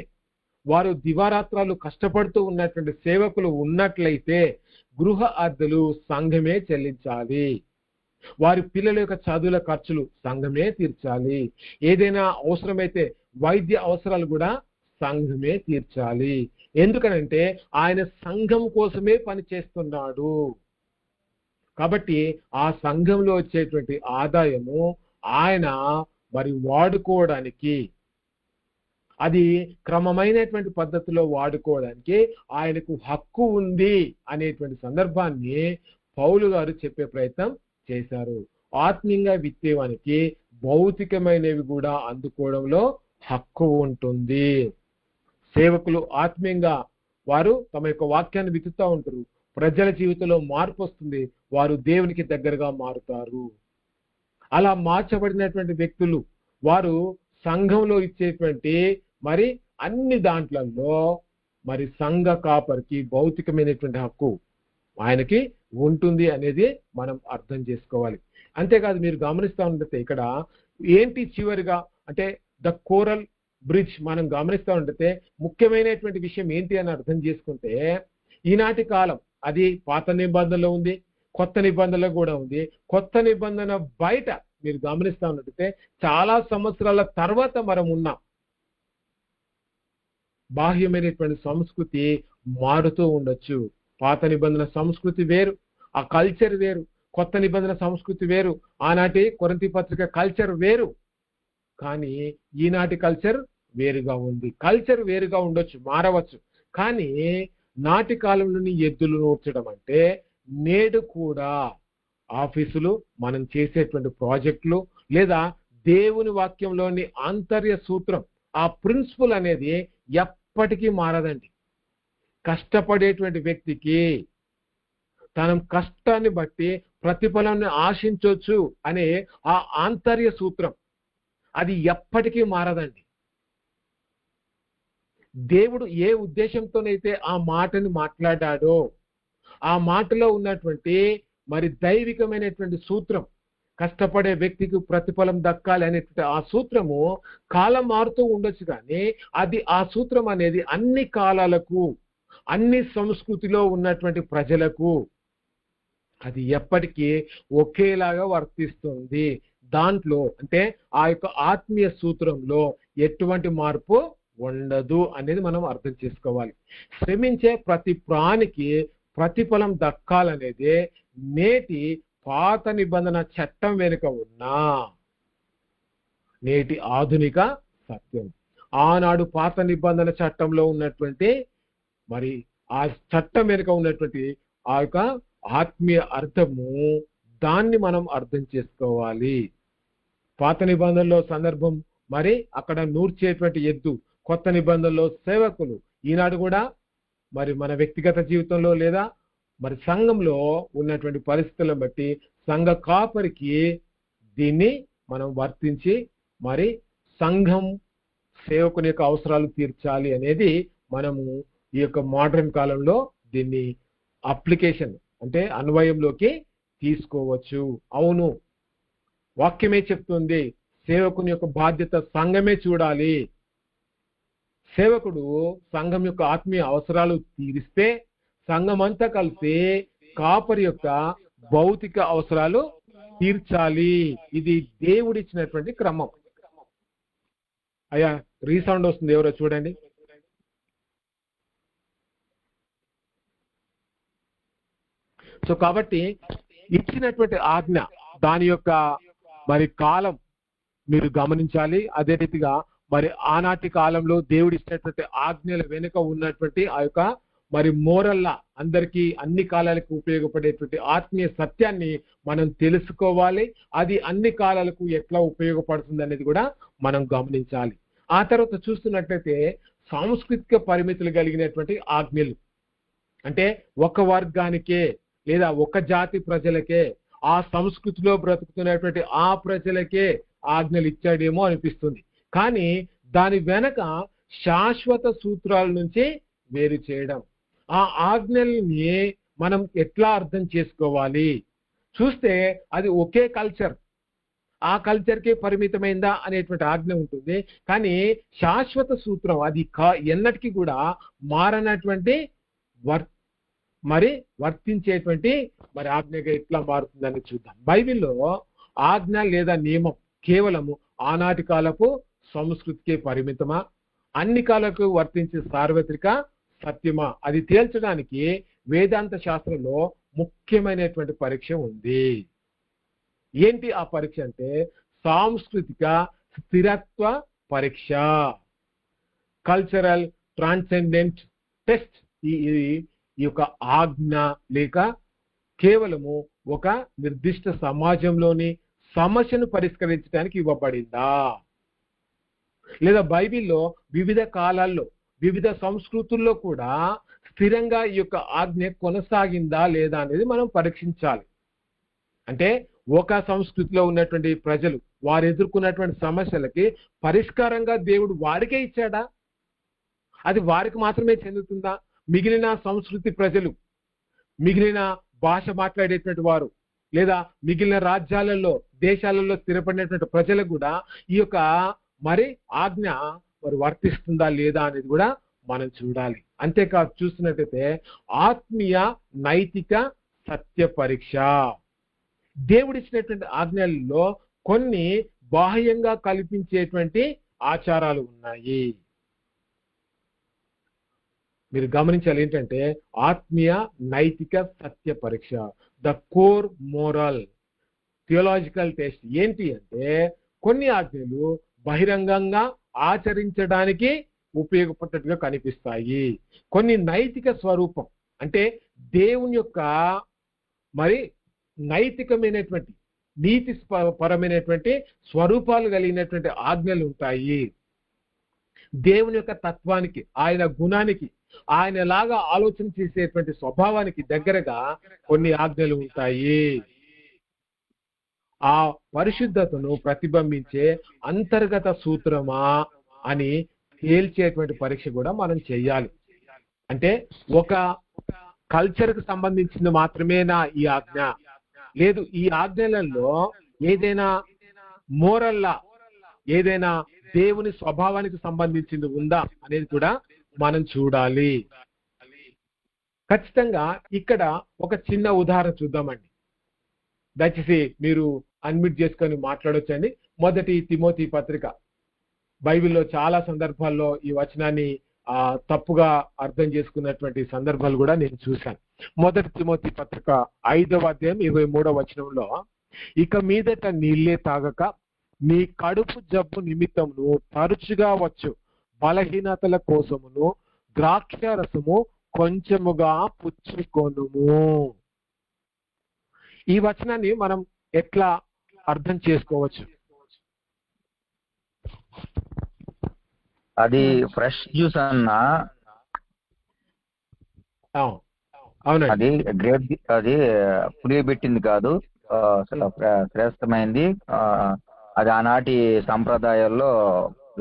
వారు దివారాత్రాలు కష్టపడుతూ ఉన్నటువంటి సేవకులు ఉన్నట్లయితే గృహ అద్దెలు సంఘమే చెల్లించాలి, వారి పిల్లల యొక్క చదువుల ఖర్చులు సంఘమే తీర్చాలి, ఏదైనా అవసరమైతే వైద్య అవసరాలు కూడా సంఘమే తీర్చాలి. ఎందుకనంటే ఆయన సంఘం కోసమే పని చేస్తున్నాడు. కాబట్టి ఆ సంఘంలో వచ్చేటువంటి ఆదాయము ఆయన మరి వాడుకోవడానికి, అది క్రమమైనటువంటి పద్ధతిలో వాడుకోవడానికి ఆయనకు హక్కు ఉంది అనేటువంటి సందర్భాన్ని పౌలు గారు చెప్పే ప్రయత్నం చేశారు. ఆత్మీయంగా విత్తేవానికి భౌతికమైనవి కూడా అందుకోవడంలో హక్కు ఉంటుంది. సేవకులు ఆత్మీయంగా వారు తమ యొక్క వాక్యాన్ని విత్తుతూ ఉంటారు, ప్రజల జీవితంలో మార్పు వస్తుంది, వారు దేవునికి దగ్గరగా మారుతారు. అలా మార్చబడినటువంటి వ్యక్తులు వారు సంఘంలో ఇచ్చేటువంటి మరి అన్ని దాంట్లలో మరి సంఘ కాపరికి భౌతికమైనటువంటి హక్కు ఆయనకి ఉంటుంది అనేది మనం అర్థం చేసుకోవాలి. అంతేకాదు మీరు గమనిస్తూ ఉంటే ఇక్కడ ఏంటి చివరిగా అంటే ద కోరల్ బ్రిడ్జ్ మనం గమనిస్తూ ఉంటే ముఖ్యమైనటువంటి విషయం ఏంటి అని అర్థం చేసుకుంటే ఈనాటి కాలం అది పాత నిబంధనలో ఉంది, కొత్త నిబంధనలో కూడా ఉంది. కొత్త నిబంధన బయట మీరు గమనిస్తూ ఉన్నట్టయితే చాలా సంవత్సరాల తర్వాత మనం ఉన్నాం. బాహ్యమైనటువంటి సంస్కృతి మారుతూ ఉండొచ్చు. పాత నిబంధన సంస్కృతి వేరు, ఆ కల్చర్ వేరు, కొత్త నిబంధన సంస్కృతి వేరు, ఆనాటి కొరింథీ పత్రిక కల్చర్ వేరు, కానీ ఈనాటి కల్చర్ వేరుగా ఉంది. కల్చర్ వేరుగా ఉండొచ్చు, మారవచ్చు, కానీ నాటి కాలంలోని ఎద్దులు నూర్చడం అంటే నేడు కూడా ఆఫీసులు మనం చేసేటువంటి ప్రాజెక్టులు లేదా దేవుని వాక్యంలోని ఆంతర్య సూత్రం ఆ ప్రిన్సిపల్ అనేది ఎప్పటికీ మారదండి. కష్టపడేటువంటి వ్యక్తికి తన కష్టాన్ని బట్టి ప్రతిఫలాన్ని ఆశించవచ్చు అనే ఆ ఆంతర్య సూత్రం అది ఎప్పటికీ మారదండి. దేవుడు ఏ ఉద్దేశంతోనైతే ఆ మాటని మాట్లాడాడో ఆ మాటలో ఉన్నటువంటి మరి దైవికమైనటువంటి సూత్రం, కష్టపడే వ్యక్తికి ప్రతిఫలం దక్కాలి అనేటువంటి ఆ సూత్రము కాలం మారుతూ ఉండొచ్చు, కానీ అది ఆ సూత్రం అనేది అన్ని కాలాలకు అన్ని సంస్కృతిలో ఉన్నటువంటి ప్రజలకు అది ఎప్పటికీ ఒకేలాగా వర్తిస్తుంది. దాంట్లో అంటే ఆ యొక్క ఆత్మీయ సూత్రంలో ఎటువంటి మార్పు ఉండదు అనేది మనం అర్థం చేసుకోవాలి. శ్రమించే ప్రతి ప్రాణికి ప్రతిఫలం దక్కాలనేది నేటి పాత నిబంధన చట్టం వెనుక ఉన్న నేటి ఆధునిక సత్యం. ఆనాడు పాత నిబంధన చట్టంలో ఉన్నటువంటి మరి ఆ చట్టం వెనుక ఉన్నటువంటి ఆ యొక్క ఆత్మీయ అర్థము దాన్ని మనం అర్థం చేసుకోవాలి. పాత నిబంధనలో సందర్భం మరి అక్కడ నూర్చేటువంటి ఎద్దు, కొత్త నిబంధనలో సేవకులు. ఈనాడు కూడా మరి మన వ్యక్తిగత జీవితంలో లేదా మరి సంఘంలో ఉన్నటువంటి పరిస్థితులను బట్టి సంఘ కాపరికి దీన్ని మనం వర్తించి మరి సంఘం సేవకుని యొక్క అవసరాలు తీర్చాలి అనేది మనము ఈ యొక్క మోడర్న్ కాలంలో దీన్ని అప్లికేషన్ అంటే అన్వయంలోకి తీసుకోవచ్చు. అవును, వాక్యమే చెప్తుంది సేవకుని యొక్క బాధ్యత సంఘమే చూడాలి, సేవకుడు సంఘం యొక్క ఆత్మీయ అవసరాలు తీరిస్తే సంఘం అంతా కలిసి కాపరి యొక్క భౌతిక అవసరాలు తీర్చాలి. ఇది దేవుడిచ్చినటువంటి క్రమం. అయ్యా రీసౌండ్ వస్తుంది, ఎవరో చూడండి. సో కాబట్టి ఇచ్చినటువంటి ఆజ్ఞ దాని యొక్క మరి కాలం మీరు గమనించాలి. అదే రీతిగా మరి ఆనాటి కాలంలో దేవుడు ఇచ్చినటువంటి ఆజ్ఞల వెనుక ఉన్నటువంటి ఆ యొక్క మరి మోరల్లా అందరికీ అన్ని కాలాలకు ఉపయోగపడేటువంటి ఆత్మీయ సత్యాన్ని మనం తెలుసుకోవాలి. అది అన్ని కాలాలకు ఎట్లా ఉపయోగపడుతుంది అనేది కూడా మనం గమనించాలి. ఆ తర్వాత చూస్తున్నట్లయితే సాంస్కృతిక పరిమితులు కలిగినటువంటి ఆజ్ఞలు, అంటే ఒక వర్గానికే లేదా ఒక జాతి ప్రజలకే, ఆ సంస్కృతిలో బ్రతుకుతున్నటువంటి ఆ ప్రజలకే ఆజ్ఞలు ఇచ్చాడేమో అనిపిస్తుంది. కానీ దాని వెనక శాశ్వత సూత్రాల నుంచి వేరు చేయడం, ఆ ఆజ్ఞల్ని మనం ఎట్లా అర్థం చేసుకోవాలి చూస్తే అది ఒకే కల్చర్, ఆ కల్చర్కే పరిమితమైందా అనేటువంటి ఆజ్ఞ ఉంటుంది. కానీ శాశ్వత సూత్రం అది ఎన్నటికీ కూడా మారనటువంటి మరి వర్తించేటువంటి మరి ఆజ్ఞగా ఎట్లా మారుతుందని చూద్దాం. బైబిల్లో ఆజ్ఞ లేదా నియమం కేవలము ఆనాటి కాలపు సంస్కృతికే పరిమితమా, అన్ని కాలకు వర్తించే సార్వత్రిక సత్యమా, అది తేల్చడానికి వేదాంత శాస్త్రంలో ముఖ్యమైనటువంటి పరీక్ష ఉంది. ఏంటి ఆ పరీక్ష అంటే సాంస్కృతిక స్థిరత్వ పరీక్ష, కల్చరల్ ట్రాన్సెండెంట్ టెస్ట్. ఈ యొక్క ఆజ్ఞ లేక కేవలము ఒక నిర్దిష్ట సమాజంలోని సమస్యను పరిష్కరించడానికి ఇవ్వబడిందా, లేదా బైబిల్లో వివిధ కాలాల్లో వివిధ సంస్కృతుల్లో కూడా స్థిరంగా ఈ యొక్క ఆజ్ఞ కొనసాగిందా లేదా అనేది మనం పరీక్షించాలి. అంటే ఒక సంస్కృతిలో ఉన్నటువంటి ప్రజలు వారు ఎదుర్కొన్నటువంటి సమస్యలకి పరిష్కారంగా దేవుడు వారికే ఇచ్చాడా, అది వారికి మాత్రమే చెందుతుందా, మిగిలిన సంస్కృతి ప్రజలు, మిగిలిన భాష మాట్లాడేటువంటి వారు లేదా మిగిలిన రాజ్యాలలో దేశాలలో స్థిరపడినటువంటి ప్రజలకు కూడా ఈ యొక్క మరి ఆజ్ఞ మరి వర్తిస్తుందా లేదా అనేది కూడా మనం చూడాలి. అంతేకాదు చూస్తున్నట్టయితే ఆత్మీయ నైతిక సత్య పరీక్ష. దేవుడిచ్చినటువంటి ఆజ్ఞలలో కొన్ని బాహ్యంగా కల్పించేటువంటి ఆచారాలు ఉన్నాయి. మీరు గమనించాలి ఏంటంటే ఆత్మీయ నైతిక సత్య పరీక్ష, the core moral theological test. ఏంటి అంటే కొన్ని ఆజ్ఞలు బహిరంగంగా ఆచరించడానికి ఉపయోగపడ్డట్టుగా కనిపిస్తాయి, కొన్ని నైతిక స్వరూపం అంటే దేవుని యొక్క మరి నైతికమైనటువంటి నీతి పరమైనటువంటి స్వరూపాలు కలిగినటువంటి ఆజ్ఞలు ఉంటాయి. దేవుని యొక్క తత్వానికి, ఆయన గుణానికి, ఆయన లాగా ఆలోచన చేసేటువంటి స్వభావానికి దగ్గరగా కొన్ని ఆజ్ఞలు ఉంటాయి. ఆ పరిశుద్ధతను ప్రతిబింబించే అంతర్గత సూత్రమా అని తేల్చేటువంటి పరీక్ష కూడా మనం చెయ్యాలి. అంటే ఒక కల్చర్కి సంబంధించింది మాత్రమేనా ఈ ఆజ్ఞ, లేదు ఈ ఆజ్ఞలలో ఏదైనా మోరల్లా ఏదైనా దేవుని స్వభావానికి సంబంధించింది ఉందా అనేది కూడా మనం చూడాలి. ఖచ్చితంగా ఇక్కడ ఒక చిన్న ఉదాహరణ చూద్దామండి. దయచేసి మీరు అన్మ్యూట్ చేసుకొని మాట్లాడొచ్చండి. మొదటి తిమోతి పత్రిక, బైబిల్లో చాలా సందర్భాల్లో ఈ వచనాన్ని తప్పుగా అర్థం చేసుకున్నటువంటి సందర్భాలు కూడా నేను చూశాను. మొదటి తిమోతి పత్రిక 5వ అధ్యాయం 23వ వచనంలో, ఇక మీదట నీళ్ళే తాగక నీ కడుపు జబ్బు నిమిత్తమును తరచుగా వచ్చు బలహీనతల కోసమును ద్రాక్ష రసము కొంచెముగా పుచ్చుకొనుము. ఈ వచనాన్ని మనం ఎట్లా అర్థం చేసుకోవచ్చు? అది ఫ్రెష్ జ్యూస్ అన్నా, అవునండి, అది గ్రేప్, అది పులియబెట్టింది కాదు, శ్రేష్టమైంది. అది ఆనాటి సంప్రదాయాల్లో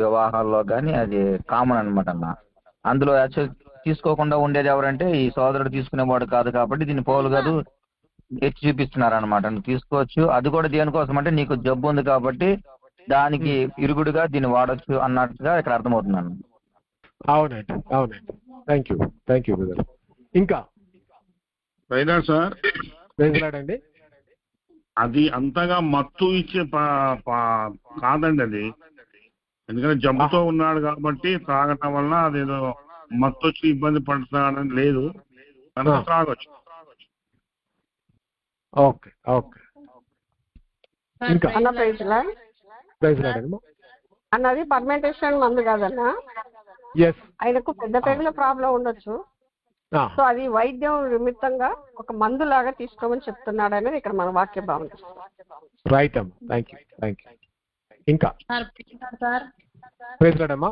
వివాహాల్లో కానీ అది కామన్ అనమాట అన్న. అందులో యాక్చువల్ తీసుకోకుండా ఉండేది ఎవరంటే ఈ సోదరుడు తీసుకునేవాడు కాదు. కాబట్టి దీన్ని పౌలు గారు ఎత్తి చూపిస్తున్నారు అనమాట. నువ్వు తీసుకోవచ్చు, అది కూడా దేనికోసం అంటే నీకు జబ్బు ఉంది కాబట్టి దానికి ఇరుగుడుగా దీన్ని వాడచ్చు అన్నట్టుగా ఇక్కడ అర్థమవుతున్నాను. అవునండి అవునండి. Thank you brother. ఇంకా సార్ ప్రైజ్లాడండి. అది అంతగా మత్తు ఇచ్చే కాదండి అది. ఎందుకంటే జబ్బుతో ఉన్నాడు కాబట్టి తాగటం వల్ల అదేదో మత్తు వచ్చి ఇబ్బంది పడుతున్నాడని లేదు, కనుక త్రాగొచ్చు. Okay okay. ఇంకా ప్రైజ్లాడండి. అన్నది పర్మెంటేషన్ మందు కాదన్నా, ఎస్ ఆయనకు పెద్ద పెద్ద ప్రాబ్లం ఉండొచ్చు. సో అది వైద్యం నిమిత్తంగా ఒక మందు లాగా తీసుకోమని చెప్తున్నాడు అనేది ఇక్కడ మన వాక్య భావన. రైట్ అమ్మా. Thank you. ఇంకా సార్ ప్రైజ్లాడమ్మా.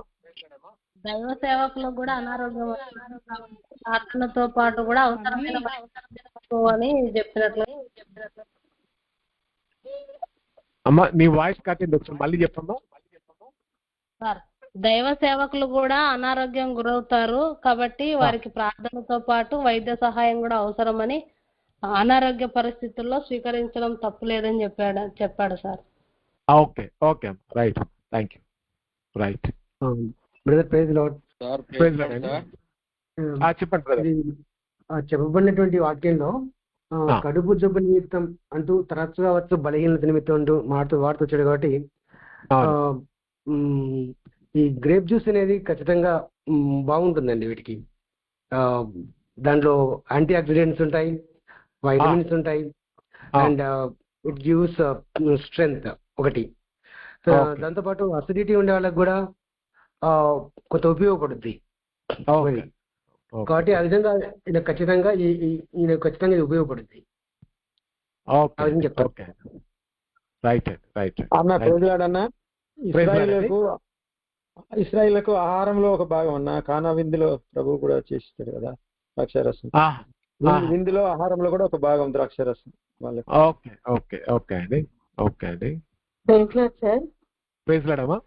దైవ సేవకులకు కూడా అనారోగ్యం ప్రార్థనతో పాటు కూడా అవసరమైన అని చెప్పినట్లు. అమ్మా నీ వాయిస్ కట్టింది, ఒకసారి మళ్ళీ చెప్పమ్మా. సార్ దైవ సేవకులు కూడా అనారోగ్యం గురవుతారు కాబట్టి వారికి ప్రార్థనతో పాటు వైద్య సహాయం కూడా అవసరమని, అనారోగ్య పరిస్థితుల్లో స్వీకరించడం తప్పు లేదని చెప్పాడు సార్. ఓకే ఓకే అమ్మా. Right. Thank you. Right brother praise lord. చెప్పండి బ్రదర్. చెప్పబడినటువంటి వాక్యంలో కడుపు జబ్బు నిమిత్తం అంటూ తరచుగా వచ్చు బలహీనత నిమిత్తం అంటూ వాడుతూ వచ్చాడు కాబట్టి ఈ గ్రేప్ జ్యూస్ అనేది ఖచ్చితంగా బాగుంటుందండి. వీటికి దాంట్లో యాంటీ ఆక్సిడెంట్స్ ఉంటాయి, వైటమిన్స్ ఉంటాయి, అండ్ ఇట్ గివ్స్ స్ట్రెంగ్త్ ఒకటి. దాంతోపాటు అసిడిటీ ఉండే వాళ్ళకి కూడా కొంత ఉపయోగపడుద్ది కాబట్టి ఆ విధంగా ఈయన ఖచ్చితంగా ఇది ఉపయోగపడుద్ది. ఇస్రాయిలకు ఆహారంలో ఒక భాగం అన్న కానా విందులో ప్రభు కూడా చేసిస్తాడు కదా ద్రాక్షారసం. విందులో ఆహారంలో కూడా ఒక భాగం ద్రాక్షారసం వాళ్ళకి. ఓకే అండి. సార్ ప్రైజ్లాడమ్మా.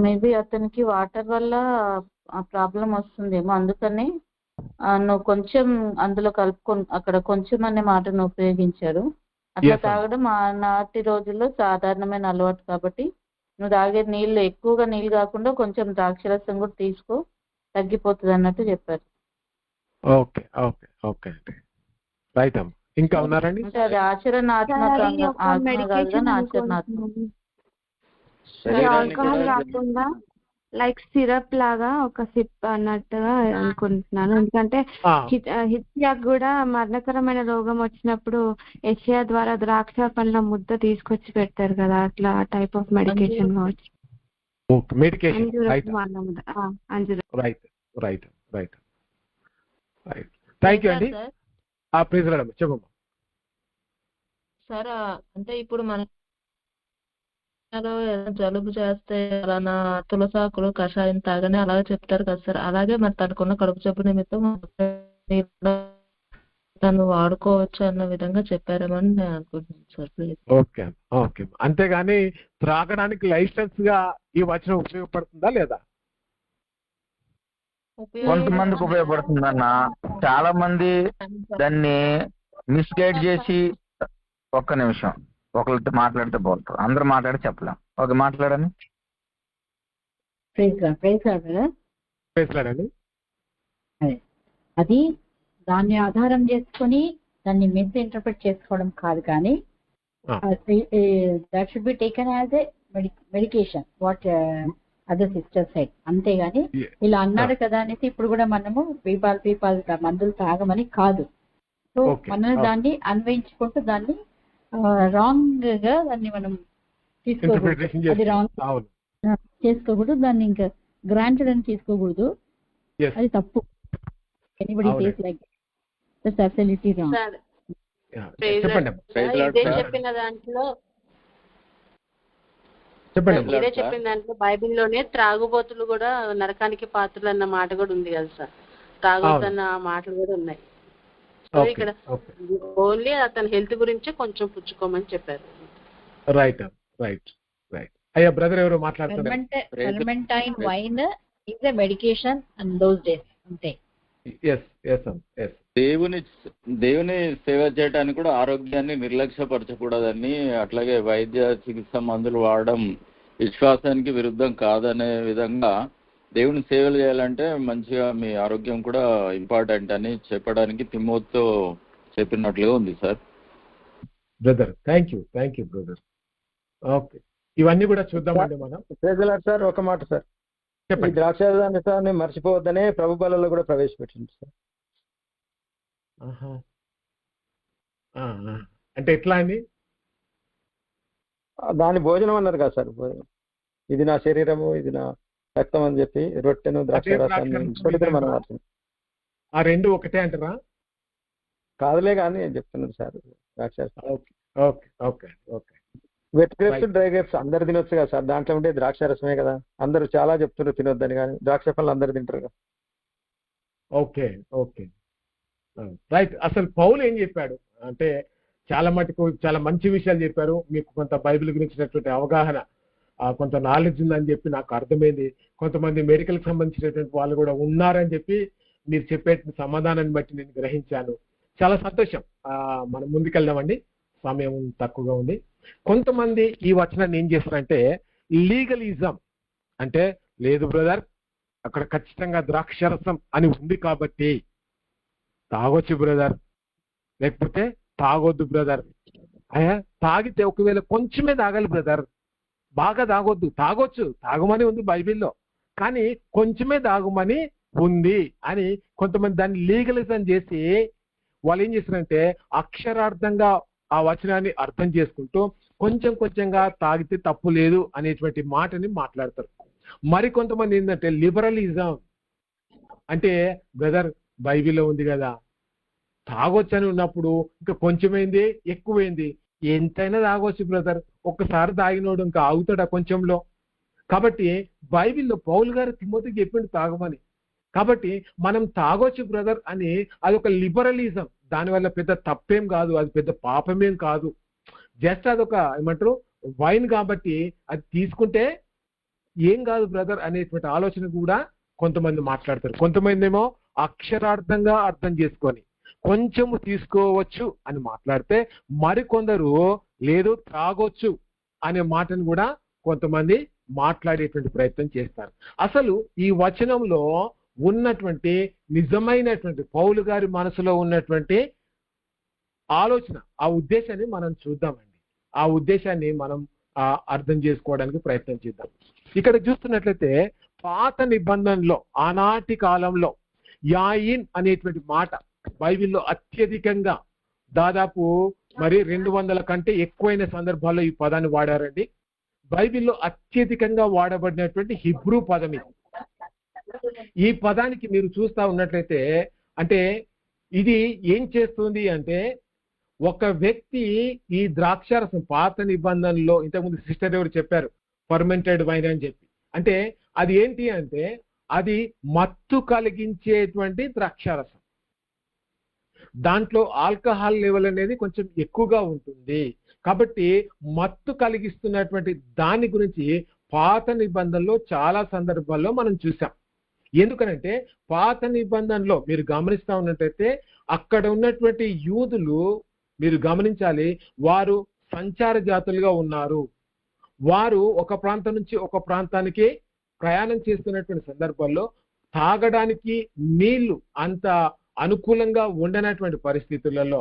మేబీ అతనికి వాటర్ వల్ల ఆ ప్రాబ్లం వస్తుందేమో, అందుకని నువ్వు కొంచెం అందులో కలుపుకొని అక్కడ కొంచెం అనే మాటను ఉపయోగించాడు. అట్లా తాగడం నాటి రోజుల్లో సాధారణమైన అలవాటు కాబట్టి నువ్వు తాగే నీళ్ళు ఎక్కువగా నీళ్ళు కాకుండా కొంచెం ద్రాక్షరసం కూడా తీసుకో, తగ్గిపోతుంది అన్నట్టు చెప్పారు. ఓకే అండి. రైట్ అమ్మా. ఇంకా ఉన్నారండి? అంటే అది ఆచరణాత్మకంగా ఆచరణాత్మక ఆల్కహాల్ కాకుండా లైక్ సిరప్ లాగా ఒక సిప్ అన్నట్టుగా అనుకుంటున్నాను. ఎందుకంటే హిత్యాకు కూడా మరణకరమైన రోగం వచ్చినప్పుడు యెషయా ద్వారా ద్రాక్ష పండ్ల ముద్ద తీసుకొచ్చి పెడతారు కదా, అట్లా టైప్ ఆఫ్ మెడికేషన్ కావచ్చు. థ్యాంక్ యూ అండి. చెప్పమ్మా. సార్ అంటే ఇప్పుడు మన జలుబు చేస్తే అలానా తులసాకులు కషాయం తాగని అలాగే చెప్తారు కదా సార్. అలాగే మరి తనకున్న కడుపు జబ్బు నిమిత్తం తను వాడుకోవచ్చు అన్న విధంగా చెప్పారేమని నేను అనుకుంటున్నాను సార్. ప్లీజ్. ఓకే. అంతేగాని త్రాగడానికి లైసెన్స్ గా ఈ వచనం ఉపయోగపడుతుందా లేదా? కొంతమందికి ఉపయోగపడుతుందన్న, చాలా మంది దాన్ని మిస్గైడ్ చేసి. ఒక్క నిమిషం, ఒకరితో మాట్లాడితే పోతారు, అందరూ మాట్లాడి చెప్పలేం. ఓకే మాట్లాడండి. అది దాన్ని ఆధారం చేసుకొని దాన్ని మిస్ ఇంటర్ప్రిట్ చేసుకోవడం కాదు, కానీ that should be taken as a medication what other sister side. అంతేగాని ఇలా అన్నాడు కదా అనేసి ఇప్పుడు కూడా మనము పీపాల్ మందులు తాగమని కాదు. సో మనం దాన్ని అన్వయించుకుంటూ దాన్ని రాంగ్ గా దాన్ని మనం తీసుకోకూడదు, అది రాంగ్ చేసుకోకూడదు, దాన్ని ఇంకా గ్రాంటెడ్ అని తీసుకోకూడదు, అది తప్పు. Anybody says like that's absolutely wrong. మీరే చెప్పిన దాంట్లో బైబిల్లోనే త్రాగుబోతులు కూడా నరకానికి పాత్రలు అన్న మాట కూడా ఉంది కదా సార్. త్రాగొద్దు అన్న మాటలు కూడా ఉన్నాయి. సో ఇక్కడ ఓన్లీ అతని హెల్త్ గురించే కొంచెం పుచ్చుకోమని చెప్పారు. రైట్. అయ్యా బ్రదర్ ఎవరు మాట్లాడుతున్నారు? Fermented wine is a medication in those days. అంతే. దేవుని సేవ చేయడానికి కూడా ఆరోగ్యాన్ని నిర్లక్ష్యపరచకూడదని, అట్లాగే వైద్య చికిత్స మందులు వాడడం విశ్వాసానికి విరుద్ధం కాదనే విధంగా దేవుని సేవలు చేయాలంటే మంచిగా మీ ఆరోగ్యం కూడా ఇంపార్టెంట్ అని చెప్పడానికి తిమోతితో చెప్పినట్లుగా ఉంది sir. Brother thank you brother. Okay, ఇవన్నీ కూడా చూద్దామండి మనం. సార్ ఒక మాట సార్, ఈ ద్రాక్షారసాన్ని మర్చిపోవద్దనే ప్రభు బలలో కూడా ప్రవేశపెట్టింది సార్. అంటే ఎట్లా అండి? దాని భోజనం అన్నారు కదా సార్, ఇది నా శరీరము ఇది నా రక్తం అని చెప్పి రొట్టెను ద్రాక్షారసాన్ని మనం ఆ రెండు ఒకటే అంటారా? కాదులే కానీ చెప్తున్నాను సార్. ద్రాక్షారసం వెట్ గ్రేప్స్ డ్రై గ్రేప్స్ అందరు తినొచ్చు కదా సార్, దాంట్లో ఉంటే ద్రాక్షారసమే కదా. అందరూ చాలా చెప్తున్నారు తినొద్దని, కానీ ద్రాక్ష పళ్ళు అందరు తింటారు కదా. Okay right. అసలు పౌలు ఏం చెప్పాడు అంటే చాలా మటుకు చాలా మంచి విషయాలు చెప్పారు. మీకు కొంత బైబిల్ గురించినటువంటి అవగాహన, కొంత నాలెడ్జ్ ఉందని చెప్పి నాకు అర్థమైంది. కొంతమంది మెడికల్కి సంబంధించినటువంటి వాళ్ళు కూడా ఉన్నారని చెప్పి మీరు చెప్పే సమాధానాన్ని బట్టి నేను గ్రహించాను. చాలా సంతోషం. మనం ముందుకెళ్దామండి, సమయం తక్కువగా ఉంది. కొంతమంది ఈ వచనాన్ని ఏం చేస్తారంటే లీగలిజం అంటే, లేదు బ్రదర్ అక్కడ ఖచ్చితంగా ద్రాక్షరసం అని ఉంది కాబట్టి తాగొచ్చు బ్రదర్, లేకపోతే తాగొద్దు బ్రదర్. తాగితే ఒకవేళ కొంచెమే తాగాలి బ్రదర్, బాగా తాగొద్దు. తాగొచ్చు, తాగమని ఉంది బైబిల్లో, కానీ కొంచెమే తాగమని ఉంది అని కొంతమంది దాన్ని లీగలిజం చేసి వాళ్ళు ఏం చేస్తారంటే అక్షరార్థంగా ఆ వచనాన్ని అర్థం చేసుకుంటూ కొంచెంగా తాగితే తప్పు లేదు అనేటువంటి మాటని మాట్లాడతారు. మరి కొంతమంది ఏంటంటే లిబరలిజం అంటే, బ్రదర్ బైబిల్లో ఉంది కదా తాగొచ్చని ఉన్నప్పుడు ఇంకా కొంచెమైంది ఎక్కువైంది, ఎంతైనా తాగొచ్చు బ్రదర్, ఒక్కసారి తాగినోడు ఇంకా ఆగుతాడా కొంచెంలో? కాబట్టి బైబిల్లో పౌలు గారు తిమోతికి చెప్పిండు తాగమని. కాబట్టి మనం తాగొచ్చు బ్రదర్ అని అదొక లిబరలిజం. దానివల్ల పెద్ద తప్పేం కాదు, అది పెద్ద పాపమేం కాదు. జస్ట్ అదొక ఏమంటారు వైన్ కాబట్టి అది తీసుకుంటే ఏం కాదు బ్రదర్ అనేటువంటి ఆలోచన కూడా కొంతమంది మాట్లాడతారు. కొంతమంది ఏమో అక్షరార్థంగా అర్థం చేసుకొని కొంచెము తీసుకోవచ్చు అని మాట్లాడితే, మరికొందరు లేదు త్రాగొచ్చు అనే మాటను కూడా కొంతమంది మాట్లాడేటువంటి ప్రయత్నం చేస్తారు. అసలు ఈ వచనంలో ఉన్నటువంటి నిజమైనటువంటి పౌలు గారి మనసులో ఉన్నటువంటి ఆలోచన, ఆ ఉద్దేశాన్ని మనం చూద్దామండి. ఆ ఉద్దేశాన్ని మనం అర్థం చేసుకోవడానికి ప్రయత్నం చేద్దాం. ఇక్కడ చూస్తున్నట్లయితే పాత నిబంధనలో ఆనాటి కాలంలో యాయిన్ అనేటువంటి మాట బైబిల్లో అత్యధికంగా దాదాపు 200 కంటే ఎక్కువైన సందర్భాల్లో ఈ పదాన్ని వాడారండి. బైబిల్లో అత్యధికంగా వాడబడినటువంటి హిబ్రూ పదం ఇది. ఈ పదానికి మీరు చూస్తా ఉన్నట్లయితే అంటే ఇది ఏం చేస్తుంది అంటే, ఒక వ్యక్తి ఈ ద్రాక్షారసం పాత నిబంధనలో ఇంతకుముందు సిస్టర్ ఎవరు చెప్పారు ఫర్మెంటెడ్ వైన్ అని చెప్పి, అంటే అది ఏంటి అంటే అది మత్తు కలిగించేటువంటి ద్రాక్షారసం. దాంట్లో ఆల్కహాల్ లెవెల్ అనేది కొంచెం ఎక్కువగా ఉంటుంది. కాబట్టి మత్తు కలిగిస్తున్నటువంటి దాని గురించి పాత నిబంధనలో చాలా సందర్భాల్లో మనం చూసాం. ఎందుకనంటే పాత నిబంధనలో మీరు గమనిస్తా ఉన్నట్టయితే అక్కడ ఉన్నటువంటి యూదులు మీరు గమనించాలి, వారు సంచార జాతులుగా ఉన్నారు. వారు ఒక ప్రాంతం నుంచి ఒక ప్రాంతానికి ప్రయాణం చేస్తున్నటువంటి సందర్భాల్లో తాగడానికి నీళ్లు అంత అనుకూలంగా ఉండనటువంటి పరిస్థితులలో,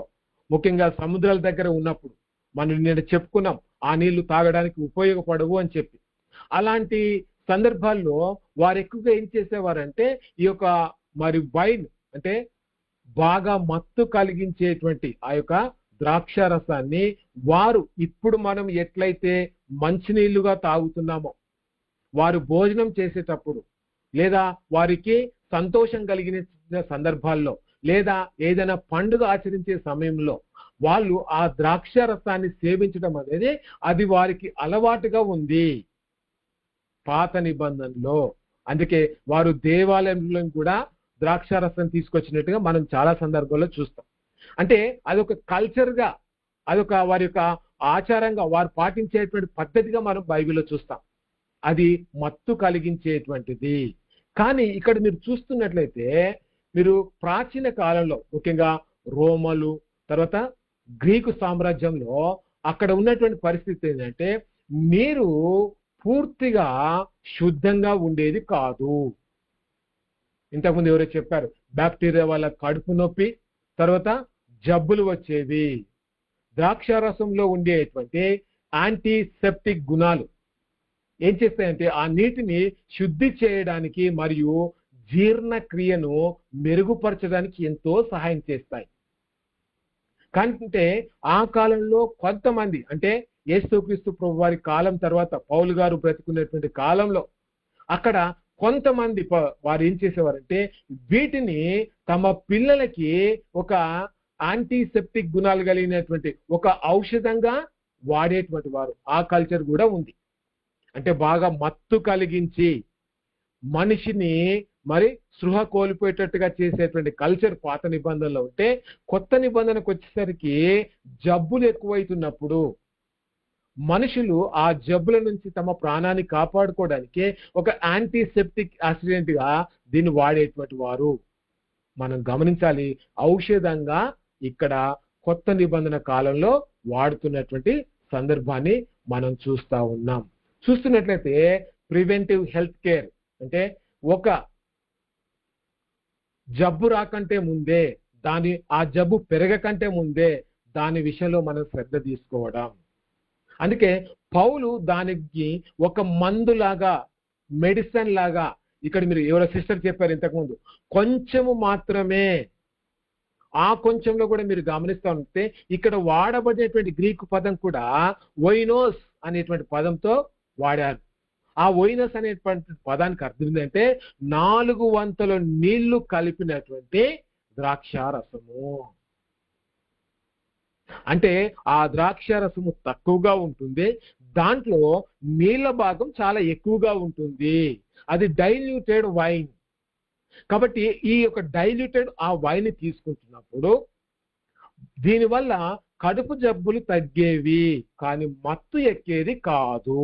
ముఖ్యంగా సముద్రాల దగ్గర ఉన్నప్పుడు మనం నేను చెప్పుకున్నాం ఆ నీళ్లు తాగడానికి ఉపయోగపడవు అని చెప్పి. అలాంటి సందర్భాల్లో వారు ఎక్కువగా ఏం చేసేవారంటే ఈ యొక్క వైన్ అంటే బాగా మత్తు కలిగించేటువంటి ఆ యొక్క ద్రాక్షారసాన్ని వారు ఇప్పుడు మనం ఎట్లయితే మంచినీళ్లుగా తాగుతున్నామో, వారు భోజనం చేసేటప్పుడు లేదా వారికి సంతోషం కలిగిన సందర్భాల్లో లేదా ఏదైనా పండుగ ఆచరించే సమయంలో వాళ్ళు ఆ ద్రాక్షారసాన్ని సేవించడం అనేది అది వారికి అలవాటుగా ఉంది పాత నిబంధనలో. అందుకే వారు దేవాలయంలో కూడా ద్రాక్షారసం తీసుకొచ్చినట్టుగా మనం చాలా సందర్భాల్లో చూస్తాం. అంటే అదొక కల్చర్గా, అదొక వారి యొక్క ఆచారంగా వారు పాటించేటువంటి పద్ధతిగా మనం బైబిల్లో చూస్తాం. అది మత్తు కలిగించేటువంటిది. కానీ ఇక్కడ మీరు చూస్తున్నట్లయితే మీరు ప్రాచీన కాలంలో ముఖ్యంగా రోమలు తర్వాత గ్రీకు సామ్రాజ్యంలో అక్కడ ఉన్నటువంటి పరిస్థితి ఏంటంటే, మీరు పూర్తిగా శుద్ధంగా ఉండేది కాదు. ఇంతకుముందు ఎవరో చెప్పారు, బ్యాక్టీరియా వల్ల కడుపు నొప్పి, తర్వాత జబ్బులు వచ్చేవి. ద్రాక్షారసంలో ఉండేటువంటి యాంటీసెప్టిక్ గుణాలు ఏం చేస్తాయంటే ఆ నీటిని శుద్ధి చేయడానికి మరియు జీర్ణక్రియను మెరుగుపరచడానికి ఎంతో సహాయం చేస్తాయి. కంటే ఆ కాలంలో కొంతమంది, అంటే యేసుక్రీస్తు ప్రభు వారి కాలం తర్వాత పౌలు గారు బ్రతుకున్నటువంటి కాలంలో అక్కడ కొంతమంది వారు ఏం చేసేవారంటే వీటిని తమ పిల్లలకి ఒక యాంటీసెప్టిక్ గుణాలు కలిగినటువంటి ఒక ఔషధంగా వాడేటువంటి వారు. ఆ కల్చర్ కూడా ఉంది. అంటే బాగా మత్తు కలిగించి మనిషిని మరి స్పృహ కోల్పోయేటట్టుగా చేసేటువంటి కల్చర్ పాత నిబంధనలో ఉంటే, కొత్త నిబంధనకు వచ్చేసరికి జబ్బులు ఎక్కువైతున్నప్పుడు మనుషులు ఆ జబ్బుల నుంచి తమ ప్రాణాన్ని కాపాడుకోవడానికి ఒక యాంటీసెప్టిక్ యాసిడెంట్ గా దీన్ని వాడేటువంటి వారు. మనం గమనించాలి, ఔషధంగా ఇక్కడ కొత్త నిబంధన కాలంలో వాడుతున్నటువంటి సందర్భాన్ని మనం చూస్తా ఉన్నాం. చూస్తున్నట్లయితే ప్రివెంటివ్ హెల్త్ కేర్ అంటే ఒక జబ్బు రాకంటే ముందే, ఆ జబ్బు పెరగకంటే ముందే దాని విషయంలో మనం శ్రద్ధ తీసుకోవడం. అందుకే పౌలు దానికి ఒక మందులాగా, మెడిసిన్ లాగా, ఇక్కడ మీరు ఎవరో సిస్టర్ చెప్పారు ఇంతకుముందు, కొంచెము మాత్రమే. ఆ కొంచెంలో కూడా మీరు గమనిస్తూ ఉంటే ఇక్కడ వాడబడేటువంటి గ్రీకు పదం కూడా ఓయినోస్ అనేటువంటి పదంతో వాడారు. ఆ ఓయినస్ అనేటువంటి పదానికి అర్థం ఏంటంటే 4 వంతుల నీళ్లు కలిపినటువంటి ద్రాక్షారసము. అంటే ఆ ద్రాక్షారసము తక్కువగా ఉంటుంది, దాంట్లో నీళ్ల భాగం చాలా ఎక్కువగా ఉంటుంది. అది డైల్యూటెడ్ వైన్. కాబట్టి ఈ యొక్క డైల్యూటెడ్ ఆ వైన్ తీసుకుంటున్నప్పుడు దీనివల్ల కడుపు జబ్బులు తగ్గేవి, కానీ మత్తు ఎక్కేది కాదు.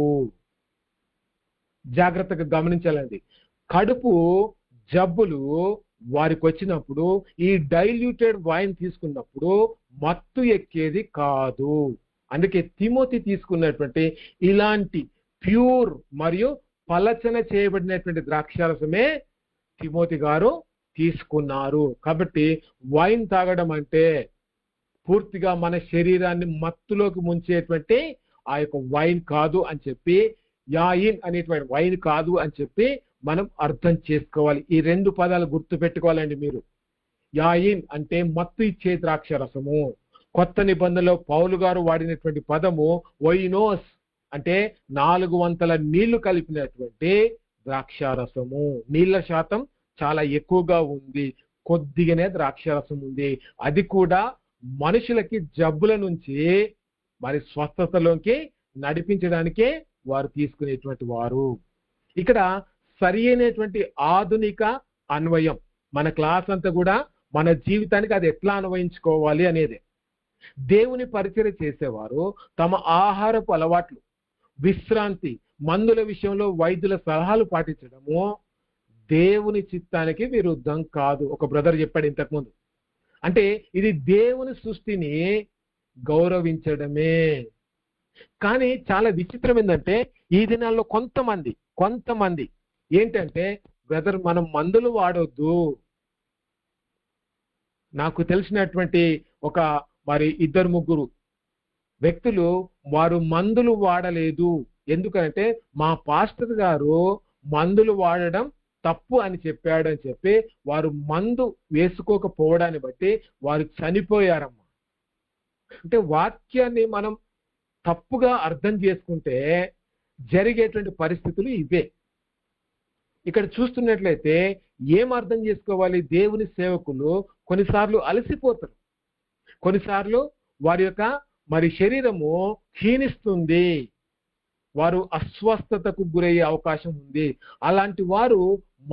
జాగ్రత్తగా గమనించాలండి. కడుపు జబ్బులు వారికి వచ్చినప్పుడు ఈ డైల్యూటెడ్ వైన్ తీసుకున్నప్పుడు మత్తు ఎక్కేది కాదు. అందుకే తిమోతి తీసుకున్నటువంటి ఇలాంటి ప్యూర్ మరియు పలచన చేయబడినటువంటి ద్రాక్షారసమే తిమోతి గారు తీసుకున్నారు. కాబట్టి వైన్ తాగడం అంటే పూర్తిగా మన శరీరాన్ని మత్తులోకి ముంచేటువంటి ఆ యొక్క వైన్ కాదు అని చెప్పి, యాయిన్ అనేటువంటి వైన్ కాదు అని చెప్పి మనం అర్థం చేసుకోవాలి. ఈ 2 పదాలు గుర్తు పెట్టుకోవాలండి మీరు. యాయిన్ అంటే మత్తు ఇచ్చే ద్రాక్షరసము. కొత్త నిబంధనలో పౌలు గారు వాడినటువంటి పదము ఓయినోస్ అంటే 4 వంతుల నీళ్లు కలిపినటువంటి ద్రాక్షారసము. నీళ్ల శాతం చాలా ఎక్కువగా ఉంది, కొద్దిగానే ద్రాక్షారసం ఉంది. అది కూడా మనుషులకి జబ్బుల నుంచి మరి స్వస్థతలోకి నడిపించడానికే వారు తీసుకునేటువంటి వారు. ఇక్కడ సరి అయినటువంటి ఆధునిక అన్వయం, మన క్లాస్ అంతా కూడా మన జీవితానికి అది ఎట్లా అన్వయించుకోవాలి అనేది. దేవుని పరిచర్య చేసేవారు తమ ఆహారపు అలవాట్లు, విశ్రాంతి, మందుల విషయంలో వైద్యుల సలహాలు పాటించడము దేవుని చిత్తానికి విరుద్ధం కాదు. ఒక బ్రదర్ చెప్పాడు ఇంతకుముందు. అంటే ఇది దేవుని సృష్టిని గౌరవించడమే. కానీ చాలా విచిత్రం ఏంటంటే ఈ దినాల్లో కొంతమంది ఏంటంటే, బ్రదర్ మనం మందులు వాడొద్దు. నాకు తెలిసినటువంటి ఒక మరి 2-3 వ్యక్తులు వారు మందులు వాడలేదు, ఎందుకంటే మా పాస్టర్ గారు మందులు వాడడం తప్పు అని చెప్పాడు అని చెప్పి వారు మందు వేసుకోకపోవడాన్ని బట్టి వారు చనిపోయారమ్మా. అంటే వాక్యాన్ని మనం తప్పుగా అర్థం చేసుకుంటే జరిగేటువంటి పరిస్థితులు ఇవే. ఇక్కడ చూస్తున్నట్లయితే ఏం అర్థం చేసుకోవాలి? దేవుని సేవకులు కొన్నిసార్లు అలసిపోతారు, కొన్నిసార్లు వారి యొక్క మరి శరీరము క్షీణిస్తుంది, వారు అస్వస్థతకు గురయ్యే అవకాశం ఉంది. అలాంటి వారు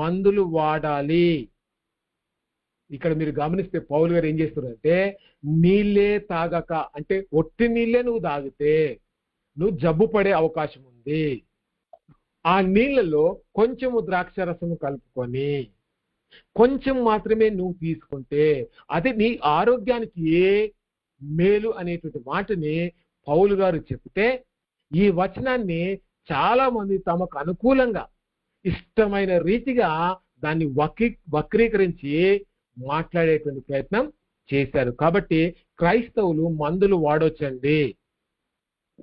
మందులు వాడాలి. ఇక్కడ మీరు గమనిస్తే పౌలు గారు ఏం చేస్తున్నారంటే, నీళ్ళే తాగక, అంటే ఒట్టి నీళ్ళే నువ్వు తాగితే నువ్వు జబ్బు పడే అవకాశం ఉంది. ఆ నీళ్ళలో కొంచెము ద్రాక్షరసము కలుపుకొని కొంచెం మాత్రమే నువ్వు తీసుకుంటే అది నీ ఆరోగ్యానికి మేలు అనేటువంటి మాటని పౌలు గారు చెప్తే, ఈ వచనాన్ని చాలా మంది తమకు అనుకూలంగా ఇష్టమైన రీతిగా దాన్ని వక్రీకరించి మాట్లాడేటువంటి ప్రయత్నం చేశారు. కాబట్టి క్రైస్తవులు మందులు వాడొచ్చండి,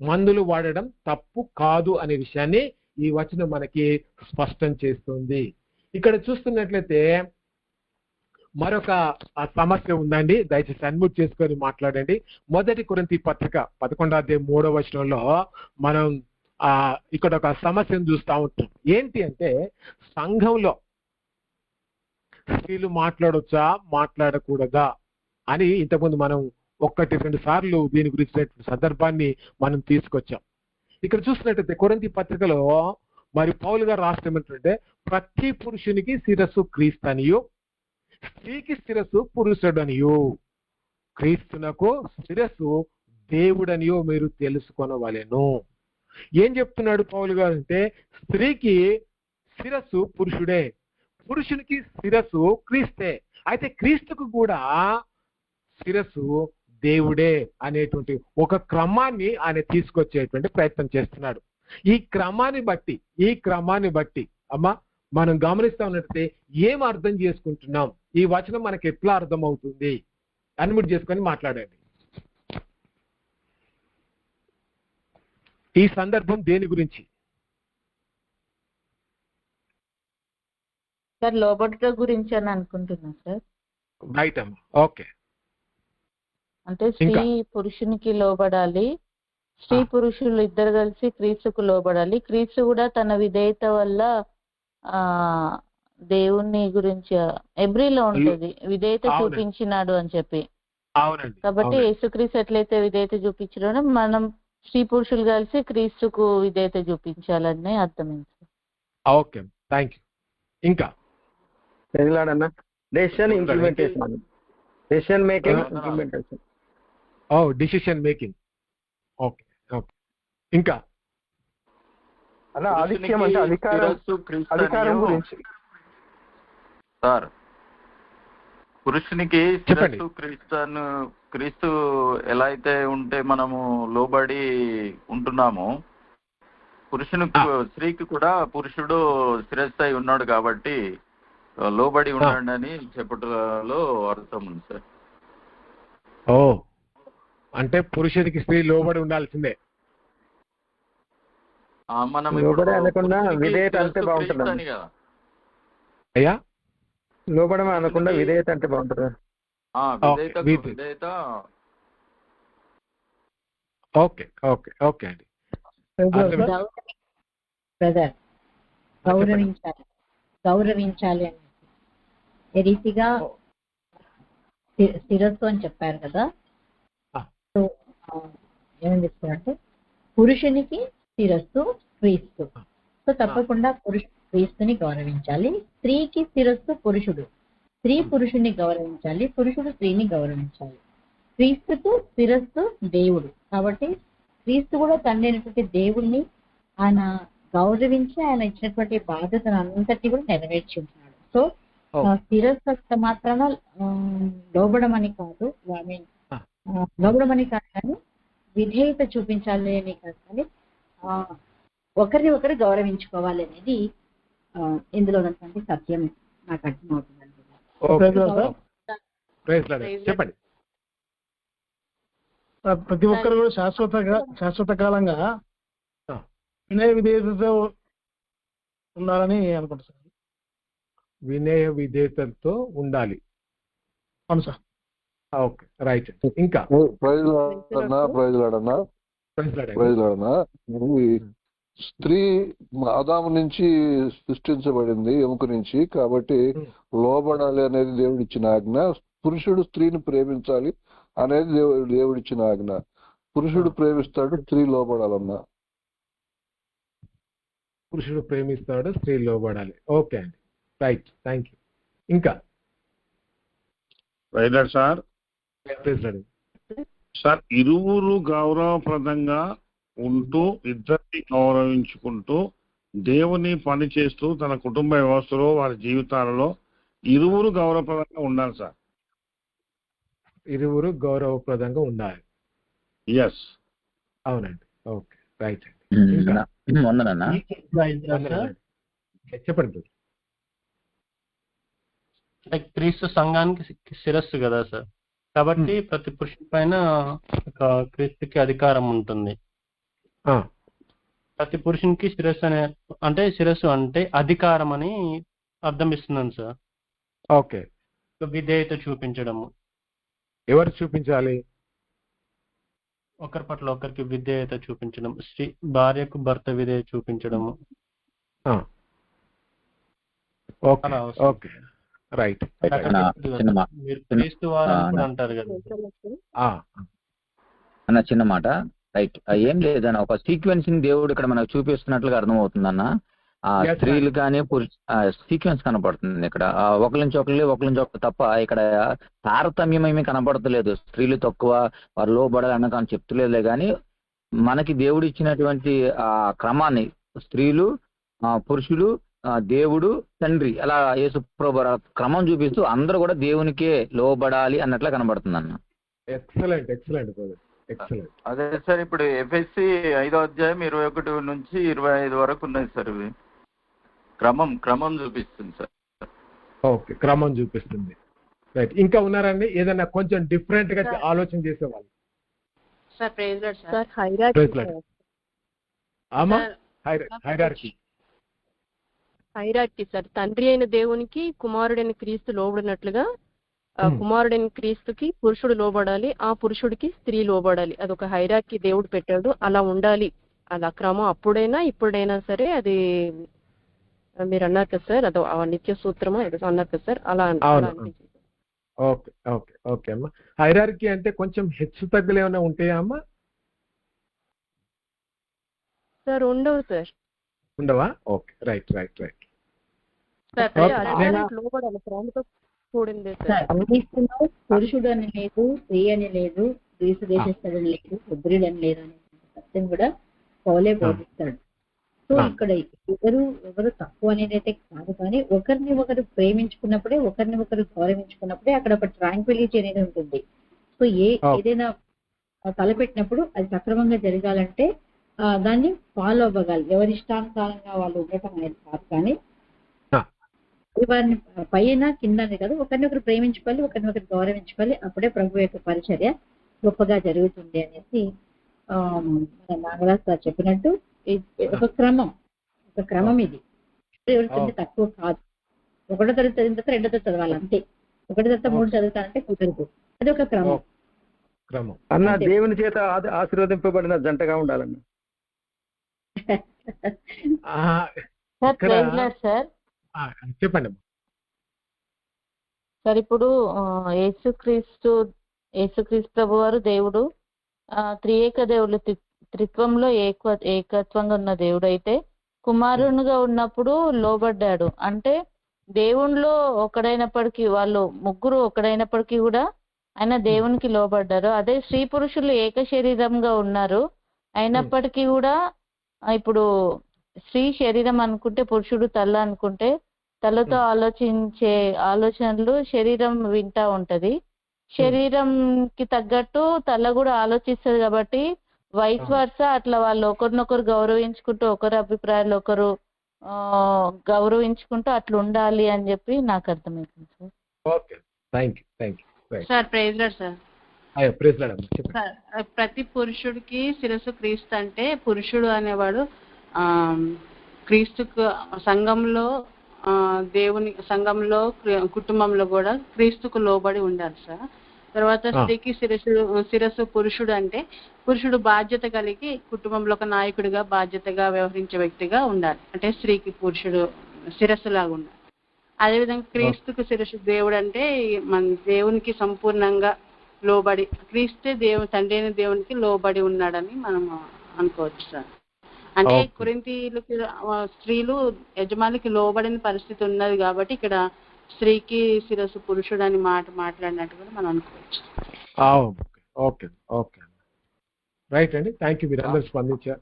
మందులు వాడడం తప్పు కాదు అనే విషయాన్ని ఈ వచనం మనకి స్పష్టం చేస్తుంది. ఇక్కడ చూస్తున్నట్లయితే మరొక సమస్య ఉందండి, దయచేసి అన్మ్యూట్ చేసుకొని మాట్లాడండి. 1 కొరింథీ పత్రిక 11:3 మనం ఇక్కడ ఒక సమస్యను చూస్తూ ఉంటాం. ఏంటి అంటే సంఘంలో స్త్రీలు మాట్లాడొచ్చా మాట్లాడకూడదా అని ఇంతకుముందు మనం 1-2 సార్లు దీని గురించి సందర్భాన్ని మనం తీసుకొచ్చాం. ఇక్కడ చూసినట్టయితే కొరింథీ పత్రికలో మరి పౌలు గారు రాష్ట్రం ఏంటంటే ప్రతి పురుషునికి శిరస్సు క్రీస్తనియు, స్త్రీకి శిరస్సు పురుషుడనియు, క్రీస్తునకు శిరస్సు దేవుడనియో మీరు తెలుసుకొనవలెను. ఏం చెప్తున్నాడు పౌలు గారు అంటే స్త్రీకి శిరస్సు పురుషుడే, పురుషునికి శిరస్సు క్రీస్తే, అయితే క్రీస్తుకు కూడా శిరస్సు దేవుడే అనేటువంటి ఒక క్రమాన్ని ఆయన తీసుకొచ్చేటువంటి ప్రయత్నం చేస్తున్నాడు. ఈ క్రమాన్ని బట్టి అమ్మా మనం గమనిస్తా ఉన్నట్లయితే ఏం అర్థం చేసుకుంటున్నాం, ఈ వచనం మనకి ఎట్లా అర్థం అవుతుంది, అన్మ్యూట్ చేసుకొని మాట్లాడండి. ఈ సందర్భం దేని గురించి? సార్ లోబడుట గురించి అని అనుకుంటున్నా సార్. రైట్ అమ్మా, ఓకే. అంటే స్త్రీ పురుషునికి లోబడాలి, స్త్రీ పురుషులు ఇద్దరు కలిసి క్రీస్తుకు లోబడాలి. క్రీస్తు కూడా తన విధేయత వల్ల దేవుని గురించి ఎబ్రిలో ఉంటది విధేయత చూపించినాడు అని చెప్పి. కాబట్టి యేసుక్రీస్తు ఎట్లయితే విధేయత చూపించడం మనం స్త్రీ పురుషులు కలిసి క్రీస్తుకు విధేయత చూపించాలని అర్థమైంది. Okay, thank you. ఇంకా decision implementation, decision making implementation. Decision making. Okay okay. ఇంకా అలా ఆధిక్యం అంటే అధికారం గురించి సార్. పురుషునికి శిరస్సు క్రీస్తు ఎలా అయితే ఉంటే మనము లోబడి ఉంటున్నామో, స్త్రీకి కూడా పురుషుడు శిరస్సు అయి ఉన్నాడు కాబట్టి లోబడి ఉండండి అని చెప్పటంలో అర్థం ఉంది సార్. అంటే పురుషుడికి స్త్రీ లోబడి ఉండాల్సిందే. మనం లోబడి అనకుండా విధేయత అంటే బాగుంటుంది అయ్యా, లోబడం అనకుండా విధేయత అంటే బాగుంటుంది. విధేయత. ఓకే ఓకే ఓకే అండి. బ్రదర్ గౌరవించాలి అని ఏ రీతిగా శిరస్సు అని చెప్పారు కదా. సో ఏమని చెప్తారంటే పురుషునికి శిరస్సు క్రీస్తు. సో తప్పకుండా క్రీస్తుని గౌరవించాలి. స్త్రీకి శిరస్సు పురుషుడు, స్త్రీ పురుషుని గౌరవించాలి, పురుషుడు స్త్రీని గౌరవించాలి. క్రీస్తుకు శిరస్సు దేవుడు కాబట్టి క్రీస్తు కూడా తండ్రి అయినటువంటి దేవుణ్ణి ఆయన గౌరవించి ఆయన ఇచ్చినటువంటి బాధ్యతను అంతటి కూడా నెరవేర్చి ఉంటున్నాడు. సో శిరస్సు మాత్రాన లోబడమని కాదు, లోబడమని కాదు కానీ విధేయత చూపించాలి అని కాదు కానీ ఒకరిని ఒకరు గౌరవించుకోవాలి అనేది ఇందులో ఉన్నటువంటి సత్యం నాకు అర్థమవుతుంది. చెప్పండి. ప్రతి ఒక్కరు కూడా శాశ్వత కాలంగా వినయ విధేయతతో ఉండాలని అనుకుంటున్నాను. వినయ విధేయతతో ఉండాలి. అవును సార్. Okay right. ఇంకా స్త్రీ ఆదాము నుంచి సృష్టించబడింది, ఎముక నుంచి. కాబట్టి లోబడాలి అనేది దేవుడిచ్చిన ఆజ్ఞ. పురుషుడు స్త్రీని ప్రేమించాలి అనేది దేవుడిచ్చిన ఆజ్ఞ. పురుషుడు ప్రేమిస్తాడు, స్త్రీ లోబడాలన్నా. పురుషుడు ప్రేమిస్తాడు, స్త్రీ లోబడాలి. ఓకే అండి, రైట్, థ్యాంక్ యూ. ఇంకా సార్ ఇరువురు గౌరవప్రదంగా ఉంటూ ఇద్దరిని గౌరవించుకుంటూ దేవుని పని చేస్తూ తన కుటుంబ వ్యవస్థలో వారి జీవితాలలో ఇరువురు గౌరవప్రదంగా ఉండాలి సార్. ఇరువురు గౌరవప్రదంగా ఉండాలి. ఎస్, అవునండి. ఓకే రైట్ అండి. వందనన్నా. చెప్పండి. లైక్ క్రీస్తు సంఘానికి శిరస్సు కదా సార్, కాబట్టి ప్రతి పురుషుని పైన ఒక క్రీస్తుకి అధికారం ఉంటుంది. ప్రతి పురుషునికి శిరస్సు అంటే అధికారం అని అర్థం ఇస్తున్నాను సార్. ఓకే. విధేయత చూపించడము. ఎవరు చూపించాలి? ఒకరి పట్ల ఒకరికి విధేయత చూపించడం, భార్యకు భర్త విధేయత చూపించడము. Okay, right. మీరు క్రీస్తు వారు అంటారు కదా అన్న, చిన్న మాట. రైట్, ఏం లేదన్న, ఒక సీక్వెన్స్ ని దేవుడు ఇక్కడ మనకు చూపిస్తున్నట్లుగా అర్థమవుతుందన్న. స్త్రీలు కానీ సీక్వెన్స్ కనపడుతుంది ఇక్కడ. ఒకరి నుంచి ఒకరు తప్ప ఇక్కడ తారతమ్యం ఏమీ కనపడతలేదు. స్త్రీలు తక్కువ, వారు లోబడాలన్న కానీ చెప్తలేదులే. కానీ మనకి దేవుడు ఇచ్చినటువంటి ఆ క్రమాన్ని స్త్రీలు, పురుషులు, దేవుడు, తండ్రి, అలా యేసుప్రభు క్రమం చూపిస్తూ అందరూ కూడా దేవునికే లోబడాలి అన్నట్లా కనబడుతుంది అన్న. Excellent, excellent, excellent. అదే సార్, ఇప్పుడు ఎఫ్ఎస్సి 5వ అధ్యాయం 21 నుంచి 25 వరకు ఉన్నాయి సార్. ఇవి క్రమం చూపిస్తుంది సార్. ఓకే, క్రమం చూపిస్తుంది. రైట్. ఇంకా ఉన్నారండి ఏదైనా కొంచెం డిఫరెంట్ గా ఆలోచన చేసేవాళ్ళు? Sir praise lord sir. Hierarchy sir. తండ్రి అయిన దేవునికి కుమారుడైన క్రీస్తు లోబడినట్లుగా కుమారుడైన క్రీస్తుకి పురుషుడు లోబడాలి, ఆ పురుషుడికి స్త్రీ లోబడాలి. అదొక హైరార్కీ దేవుడు పెట్టాడు, అలా ఉండాలి. అలా క్రమం అప్పుడైనా ఇప్పుడైనా సరే. అది మీరు అన్నారు కదా సార్, అదో నిత్య సూత్రమా ఏదో అన్నారు కదా సార్, అలా ఓకే, ఓకే, ఓకే అమ్మా. హైరార్కీ అంటే కొంచెం హెచ్చు తగ్గులు ఏమైనా ఉంటాయా అమ్మా? సార్ ఉండవు సార్. ఉండవా? Okay, right, right, right. లోబడాలి, ప్రేమతో కూడింది అందిస్తున్నావు. పురుషుడు అని లేదు, స్త్రీ అని లేదు, గ్రీసు దేశస్థుడు లేదు, ఉద్రుడు అని లేదు అనే సత్యం కూడా పౌలే బోధిస్తాడు. సో ఇక్కడ ఎవరు తక్కువ అనేది అయితే కాదు, కానీ ఒకరిని ఒకరు ప్రేమించుకున్నప్పుడే, ఒకరిని ఒకరు గౌరవించుకున్నప్పుడే అక్కడ ఒక ట్రాంక్విలిటీ అనేది ఉంటుంది. సో ఏదైనా తలపెట్టినప్పుడు అది సక్రమంగా జరగాలంటే దాన్ని ఫాలో అవ్వగాలి. ఎవరి ఇష్టానుసారంగా వాళ్ళు ఉండటం అనేది కాదు, కానీ వారిని పైన కింద కాదు, ఒకరిని ఒకరు ప్రేమించుకోవాలి, ఒకరిని ఒకరు గౌరవించుకోవాలి. అప్పుడే ప్రభు యొక్క పరిచర్య గొప్పగా జరుగుతుంది అనేసి మన నాగరాజ్ గారు చెప్పినట్టు ఒక క్రమం ఇది. ఎవరికి తక్కువ కాదు. 1వ తరగతి చదివిన తర్వాత 2వ తరగతి చదవాలి అంతే. 1వ తరగతి 3 చదువుతానంటే కుదరదు. అది ఒక క్రమం. అన్న, దేవుని చేత ఆశీర్వదింపబడిన జంటగా ఉండాలన్న. చెప్పండి సార్. ఇప్పుడు యేసుక్రీస్తు ప్రభు వారు దేవుడు, త్రియేక దేవుడు, త్రిత్వంలో ఏకత్వంగా ఉన్న దేవుడు అయితే కుమారునిగా ఉన్నప్పుడు లోబడ్డాడు. అంటే దేవునిలో ఒకడైనప్పటికీ, వాళ్ళు ముగ్గురు ఒకడైనప్పటికీ కూడా ఆయన దేవునికి లోబడ్డారు. అదే స్త్రీ పురుషులు ఏక శరీరంగా ఉన్నారు, అయినప్పటికీ కూడా ఇప్పుడు స్త్రీ శరీరం అనుకుంటే, పురుషుడు తల అనుకుంటే, తలతో ఆలోచించే ఆలోచనలు శరీరం వింటా ఉంటది. శరీరంకి తగ్గట్టు తల కూడా ఆలోచిస్తుంది. కాబట్టి వైస్ వర్సా అట్లా వాళ్ళు ఒకరినొకరు గౌరవించుకుంటూ, ఒకరి అభిప్రాయాలు ఒకరు గౌరవించుకుంటూ అట్లా ఉండాలి అని చెప్పి నాకు అర్థమవుతుంది sir. Okay, thank you sir. Praise lord sir. ప్రతి పురుషుడికి శిరస్సు క్రీస్తు అంటే, పురుషుడు అనేవాడు క్రీస్తుకు సంఘంలో, దేవుని సంఘంలో, కుటుంబంలో కూడా క్రీస్తుకు లోబడి ఉండాలి సార్. తర్వాత స్త్రీకి శిరస్సు పురుషుడు అంటే, పురుషుడు బాధ్యత కలిగి కుటుంబంలో ఒక నాయకుడిగా బాధ్యతగా వ్యవహరించే వ్యక్తిగా ఉండాలి. అంటే స్త్రీకి పురుషుడు శిరస్సు లాగా ఉండాలి. అదేవిధంగా క్రీస్తుకు శిరస్సు దేవుడు అంటే, మన దేవునికి సంపూర్ణంగా లోబడి, క్రీస్తే తండ్రి అయిన దేవునికి లోబడి ఉన్నాడని మనం అనుకోవచ్చు సార్. అంటే కొరింథీయులకి స్త్రీలు యజమానికి లోబడిన పరిస్థితి ఉన్నది కాబట్టి ఇక్కడ స్త్రీకి శిరస్సు పురుషుడు అని మాట్లాడినట్టు కూడా మనం అనుకోవచ్చు. ఓకే, ఓకే, రైట్ అండి. థ్యాంక్ యూ, మీరు అందరూ స్పందించారు.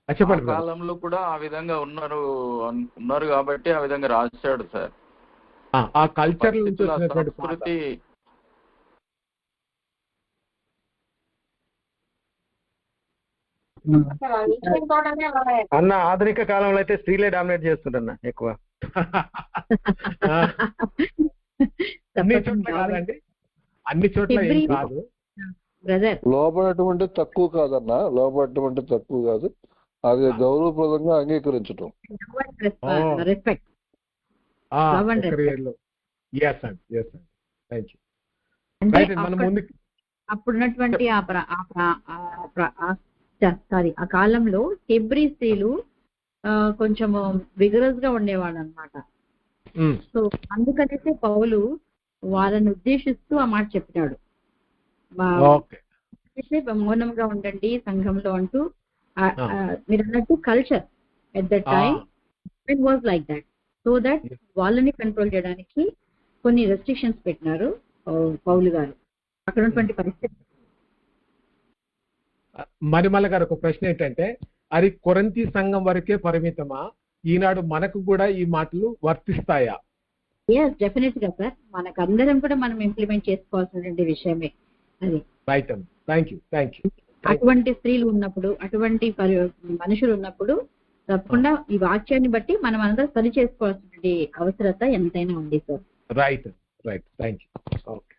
చెప్పండి. కాలంలో కూడా ఆ విధంగా ఉన్నారు కాబట్టి ఆ విధంగా రాశాడు సార్. ఆ కల్చర్ నుంచి సంస్కృతి అన్న ఆధునిక కాలంలో అయితే స్త్రీలే డామినేట్ చేస్తుంటన్నా ఎక్కువ. అన్ని చోట్ల కాదండి, అన్ని చోట్ల ఏం కాదు. లోపడటం అంటే తక్కువ కాదన్నా, లోపడటం అంటే తక్కువ కాదు, అది గౌరవప్రదంగా అంగీకరించటం. అప్పుడున్నటువంటి ఆ కాలంలో హెబ్రీ స్త్రీలు కొంచెం విగరస్ గా ఉండేవాళ్ళు అనమాట. సో అందుకనేసి పౌలు వాళ్ళని ఉద్దేశిస్తూ ఆ మాట చెప్పినాడు, మౌనంగా ఉండండి సంఘంలో అంటూ. మీరు అన్నట్టు culture at that time it was like that. So that వాళ్ళని కంట్రోల్ చేయడానికి కొన్ని రెస్ట్రిక్షన్స్ పెట్టినారు పౌలు గారు అక్కడ ఉన్నటువంటి పరిస్థితి. మరిమల్ల గారు ఒక ప్రశ్న ఏంటంటే, అది కొరింథీ సంఘం వరకే పరిమితమా? ఈనాడు మనకు కూడా ఈ మాటలు వర్తిస్తాయా? ఎస్, డెఫినెట్ గా సార్, మనకు అందరం కూడా మనం ఇంప్లిమెంట్ చేసుకోవాల్సినటువంటి విషయమే అది. రైట్ అండి, థ్యాంక్ యూ. అటువంటి స్త్రీలు ఉన్నప్పుడు, అటువంటి మనుషులు ఉన్నప్పుడు తప్పకుండా ఈ వాక్యాన్ని బట్టి మనం అందరం సరి చేసుకోవాల్సిన అవసరత ఎంతైనా ఉంది sir. Right, thank you. Okay,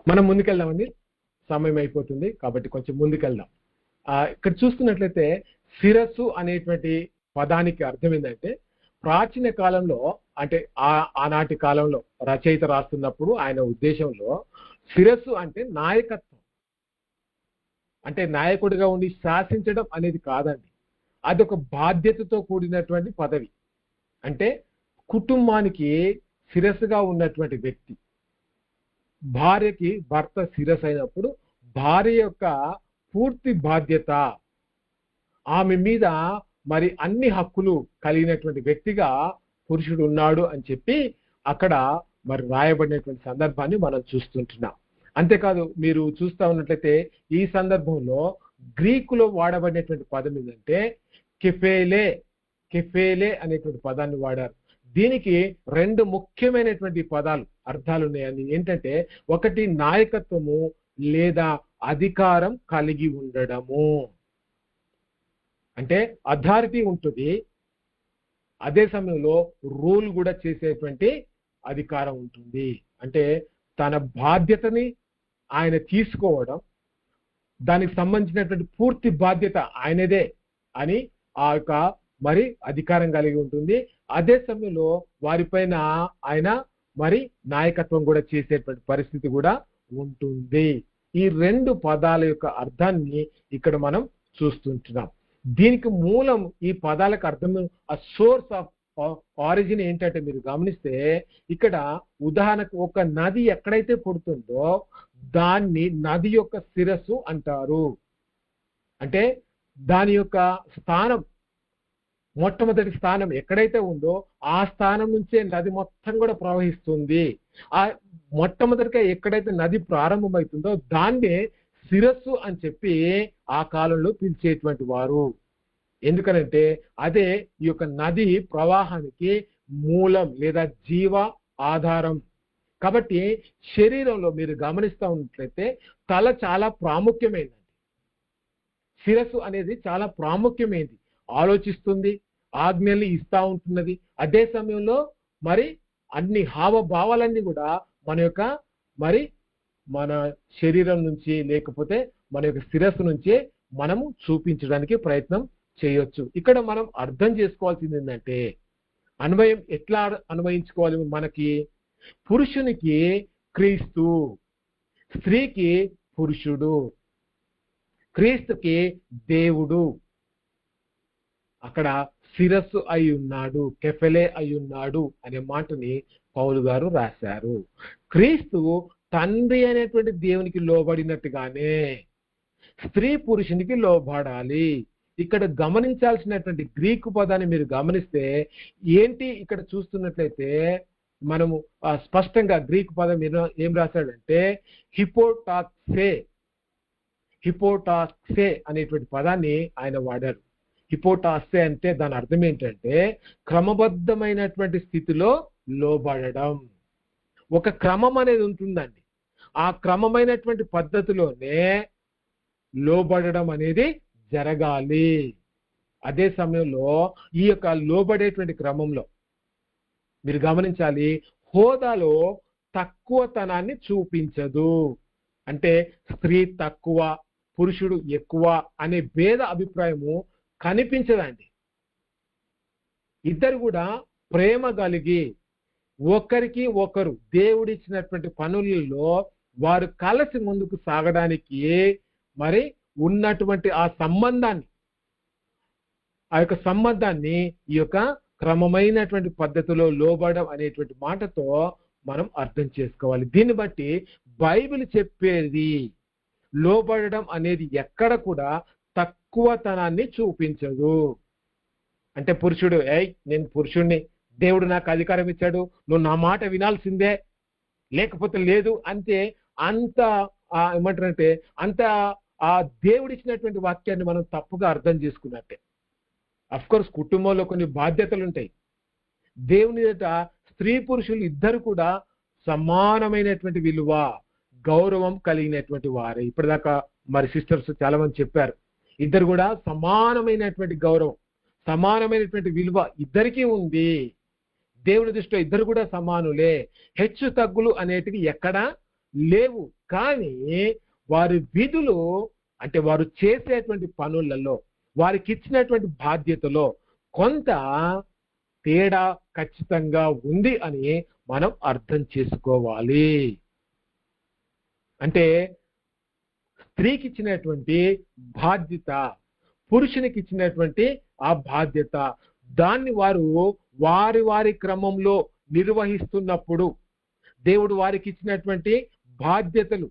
మనం ముందుకెళ్దామండి, సమయం అయిపోతుంది కాబట్టి కొంచెం ముందుకెళ్దాం. ఇక్కడ చూస్తున్నట్లయితే శిరస్సు అనేటువంటి పదానికి అర్థం ఏంటంటే, ప్రాచీన కాలంలో అంటే ఆనాటి కాలంలో రచయిత రాస్తున్నప్పుడు ఆయన ఉద్దేశంలో శిరస్సు అంటే నాయకత్వం, అంటే నాయకుడిగా ఉండి శాసించడం అనేది కాదండి. అదొక బాధ్యతతో కూడినటువంటి పదవి. అంటే కుటుంబానికి శిరస్సుగా ఉన్నటువంటి వ్యక్తి, భార్యకి భర్త శిరస్సు అయినప్పుడు భార్య యొక్క పూర్తి బాధ్యత, ఆమె మీద మరి అన్ని హక్కులు కలిగినటువంటి వ్యక్తిగా పురుషుడు ఉన్నాడు అని చెప్పి అక్కడ మరి రాయబడినటువంటి సందర్భాన్ని మనం చూస్తుంటున్నాం. అంతేకాదు, మీరు చూస్తా ఉన్నట్లయితే ఈ సందర్భంలో గ్రీకులో వాడబడినటువంటి పదం ఏంటంటే కెఫేలే అనేటువంటి పదాన్ని వాడారు. దీనికి రెండు ముఖ్యమైనటువంటి పదాలు అర్థాలు ఉన్నాయని. ఏంటంటే, ఒకటి నాయకత్వము లేదా అధికారం కలిగి ఉండడము, అంటే అథారిటీ ఉంటుంది, అదే సమయంలో రూల్ కూడా చేసేటువంటి అధికారం ఉంటుంది. అంటే తన బాధ్యతని ఆయన తీసుకోవడం, దానికి సంబంధించినటువంటి పూర్తి బాధ్యత ఆయనదే అని ఆ యొక్క మరి అధికారం కలిగి ఉంటుంది. అదే సమయంలో వారిపైన ఆయన మరి నాయకత్వం కూడా చేసేటువంటి పరిస్థితి కూడా ఉంటుంది. ఈ రెండు పదాల యొక్క అర్థాన్ని ఇక్కడ మనం చూస్తుంటున్నాం. దీనికి మూలం, ఈ పదాలకు అర్థం, ఆ సోర్స్ ఆఫ్ ఆరిజిన్ ఏంటంటే మీరు గమనిస్తే ఇక్కడ ఉదాహరణకు ఒక నది ఎక్కడైతే పుడుతుందో దాన్ని నది యొక్క శిరస్సు అంటారు. అంటే దాని యొక్క స్థానం, మొట్టమొదటి స్థానం ఎక్కడైతే ఉందో ఆ స్థానం నుంచే నది మొత్తం కూడా ప్రవహిస్తుంది. ఆ మొట్టమొదటిగా ఎక్కడైతే నది ప్రారంభమవుతుందో దాన్నే శిరస్సు అని చెప్పి ఆ కాలంలో పిలిచేటువంటి వారు. ఎందుకనంటే అదే ఈ యొక్క నది ప్రవాహానికి మూలం లేదా జీవ ఆధారం. కాబట్టి శరీరంలో మీరు గమనిస్తూ ఉన్నట్లయితే తల చాలా ప్రాముఖ్యమైనది, శిరస్సు అనేది చాలా ప్రాముఖ్యమైనది. ఆలోచిస్తుంది, ఆజ్ఞల్ని ఇస్తా ఉంటున్నది. అదే సమయంలో మరి అన్ని హావభావాలన్నీ కూడా మన శరీరం నుంచి లేకపోతే మన యొక్క శిరస్సు నుంచే మనము చూపించడానికి ప్రయత్నం చేయొచ్చు. ఇక్కడ మనం అర్థం చేసుకోవాల్సింది ఏంటంటే, అన్వయం ఎట్లా అన్వయించుకోవాలి? మనకి పురుషునికి క్రీస్తు, స్త్రీకి పురుషుడు, క్రీస్తుకి దేవుడు. అక్కడ శిరస్సు అయి ఉన్నాడు, కెఫెలే అయి ఉన్నాడు అనే మాటని పౌలు గారు రాశారు. క్రీస్తు తండ్రి అనేటువంటి దేవునికి లోబడినట్టుగానే స్త్రీ పురుషునికి లోబడాలి. ఇక్కడ గమనించాల్సినటువంటి గ్రీకు పదాన్ని మీరు గమనిస్తే ఏంటి, ఇక్కడ చూస్తున్నట్లయితే మనము స్పష్టంగా గ్రీకు పదం ఏం రాశాడంటే హిపోటాక్సే అనేటువంటి పదాన్ని ఆయన వాడారు. హిపోటాక్సే అంటే దాని అర్థం ఏంటంటే క్రమబద్ధమైనటువంటి స్థితిలో లోబడడం. ఒక క్రమం అనేది ఉంటుందండి, ఆ క్రమమైనటువంటి పద్ధతిలోనే లోబడడం అనేది జరగాలి. అదే సమయంలో ఈ యొక్క లోబడేటువంటి క్రమంలో మీరు గమనించాలి, హోదాలో తక్కువతనాన్ని చూపించదు. అంటే స్త్రీ తక్కువ, పురుషుడు ఎక్కువ అనే భేద అభిప్రాయము కనిపించదండి. ఇద్దరు కూడా ప్రేమ కలిగి ఒకరికి ఒకరు దేవుడిచ్చినటువంటి పనులలో వారు కలిసి ముందుకు సాగడానికి మరి ఉన్నటువంటి ఆ యొక్క సంబంధాన్ని ఈ యొక్క క్రమమైనటువంటి పద్ధతిలో లోబడడం అనేటువంటి మాటతో మనం అర్థం చేసుకోవాలి. దీన్ని బట్టి బైబిల్ చెప్పేది లోబడడం అనేది ఎక్కడ కూడా తక్కువతనాన్ని చూపించదు. అంటే పురుషుడు నేను పురుషుణ్ణి, దేవుడు నాకు అధికారం ఇచ్చాడు, నువ్వు నా మాట వినాల్సిందే, లేకపోతే లేదు అంతే, అంత ఏమంటారంటే అంత ఆ దేవుడు ఇచ్చినటువంటి వాక్యాన్ని మనం తప్పుగా అర్థం చేసుకున్నట్టే. అఫ్ కోర్స్ కుటుంబంలో కొన్ని బాధ్యతలు ఉంటాయి. దేవుని ఎదుట స్త్రీ పురుషులు ఇద్దరు కూడా సమానమైనటువంటి విలువ, గౌరవం కలిగినటువంటి వారే. ఇప్పటిదాకా మరి సిస్టర్స్ చాలా మంది చెప్పారు, ఇద్దరు కూడా సమానమైనటువంటి గౌరవం, సమానమైనటువంటి విలువ ఇద్దరికీ ఉంది. దేవుని దృష్టిలో ఇద్దరు కూడా సమానులే, హెచ్చు తగ్గులు అనేటివి ఎక్కడా లేవు. కానీ వారి విధులు అంటే వారు చేసేటువంటి పనులలో, వారికి ఇచ్చినటువంటి బాధ్యతలో కొంత తేడా ఖచ్చితంగా ఉంది అని మనం అర్థం చేసుకోవాలి. అంటే స్త్రీకి ఇచ్చినటువంటి బాధ్యత, పురుషునికి ఇచ్చినటువంటి ఆ బాధ్యత, దాన్ని వారు వారి వారి క్రమంలో నిర్వహిస్తున్నప్పుడు, దేవుడు వారికి ఇచ్చినటువంటి బాధ్యతలు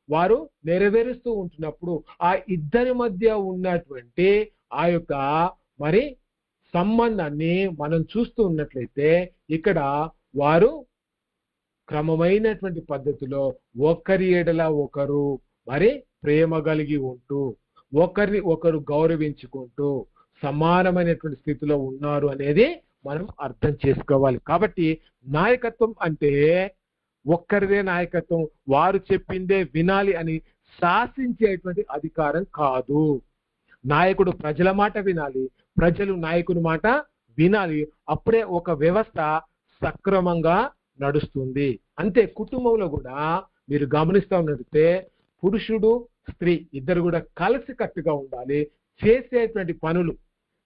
వారు నెరవేరుస్తూ ఉంటున్నప్పుడు ఆ ఇద్దరి మధ్య ఉన్నటువంటి ఆ యొక్క మరి సంబంధాన్ని మనం చూస్తూ ఉన్నట్లయితే ఇక్కడ వారు క్రమమైనటువంటి పద్ధతిలో ఒకరి ఎడల ఒకరు మరి ప్రేమ కలిగి ఉంటూ, ఒకరిని ఒకరు గౌరవించుకుంటూ సమానమైనటువంటి స్థితిలో ఉన్నారు అనేది మనం అర్థం చేసుకోవాలి. కాబట్టి నాయకత్వం అంటే ఒక్కరిదే నాయకత్వం, వారు చెప్పిందే వినాలి అని శాసించేటువంటి అధికారం కాదు. నాయకుడు ప్రజల మాట వినాలి, ప్రజలు నాయకుని మాట వినాలి. అప్పుడే ఒక వ్యవస్థ సక్రమంగా నడుస్తుంది. అంతే కుటుంబంలో కూడా మీరు గమనిస్తూ ఉన్నట్లయితే పురుషుడు స్త్రీ ఇద్దరు కూడా కలిసి కట్టుగా ఉండాలి. చేసేటువంటి పనులు,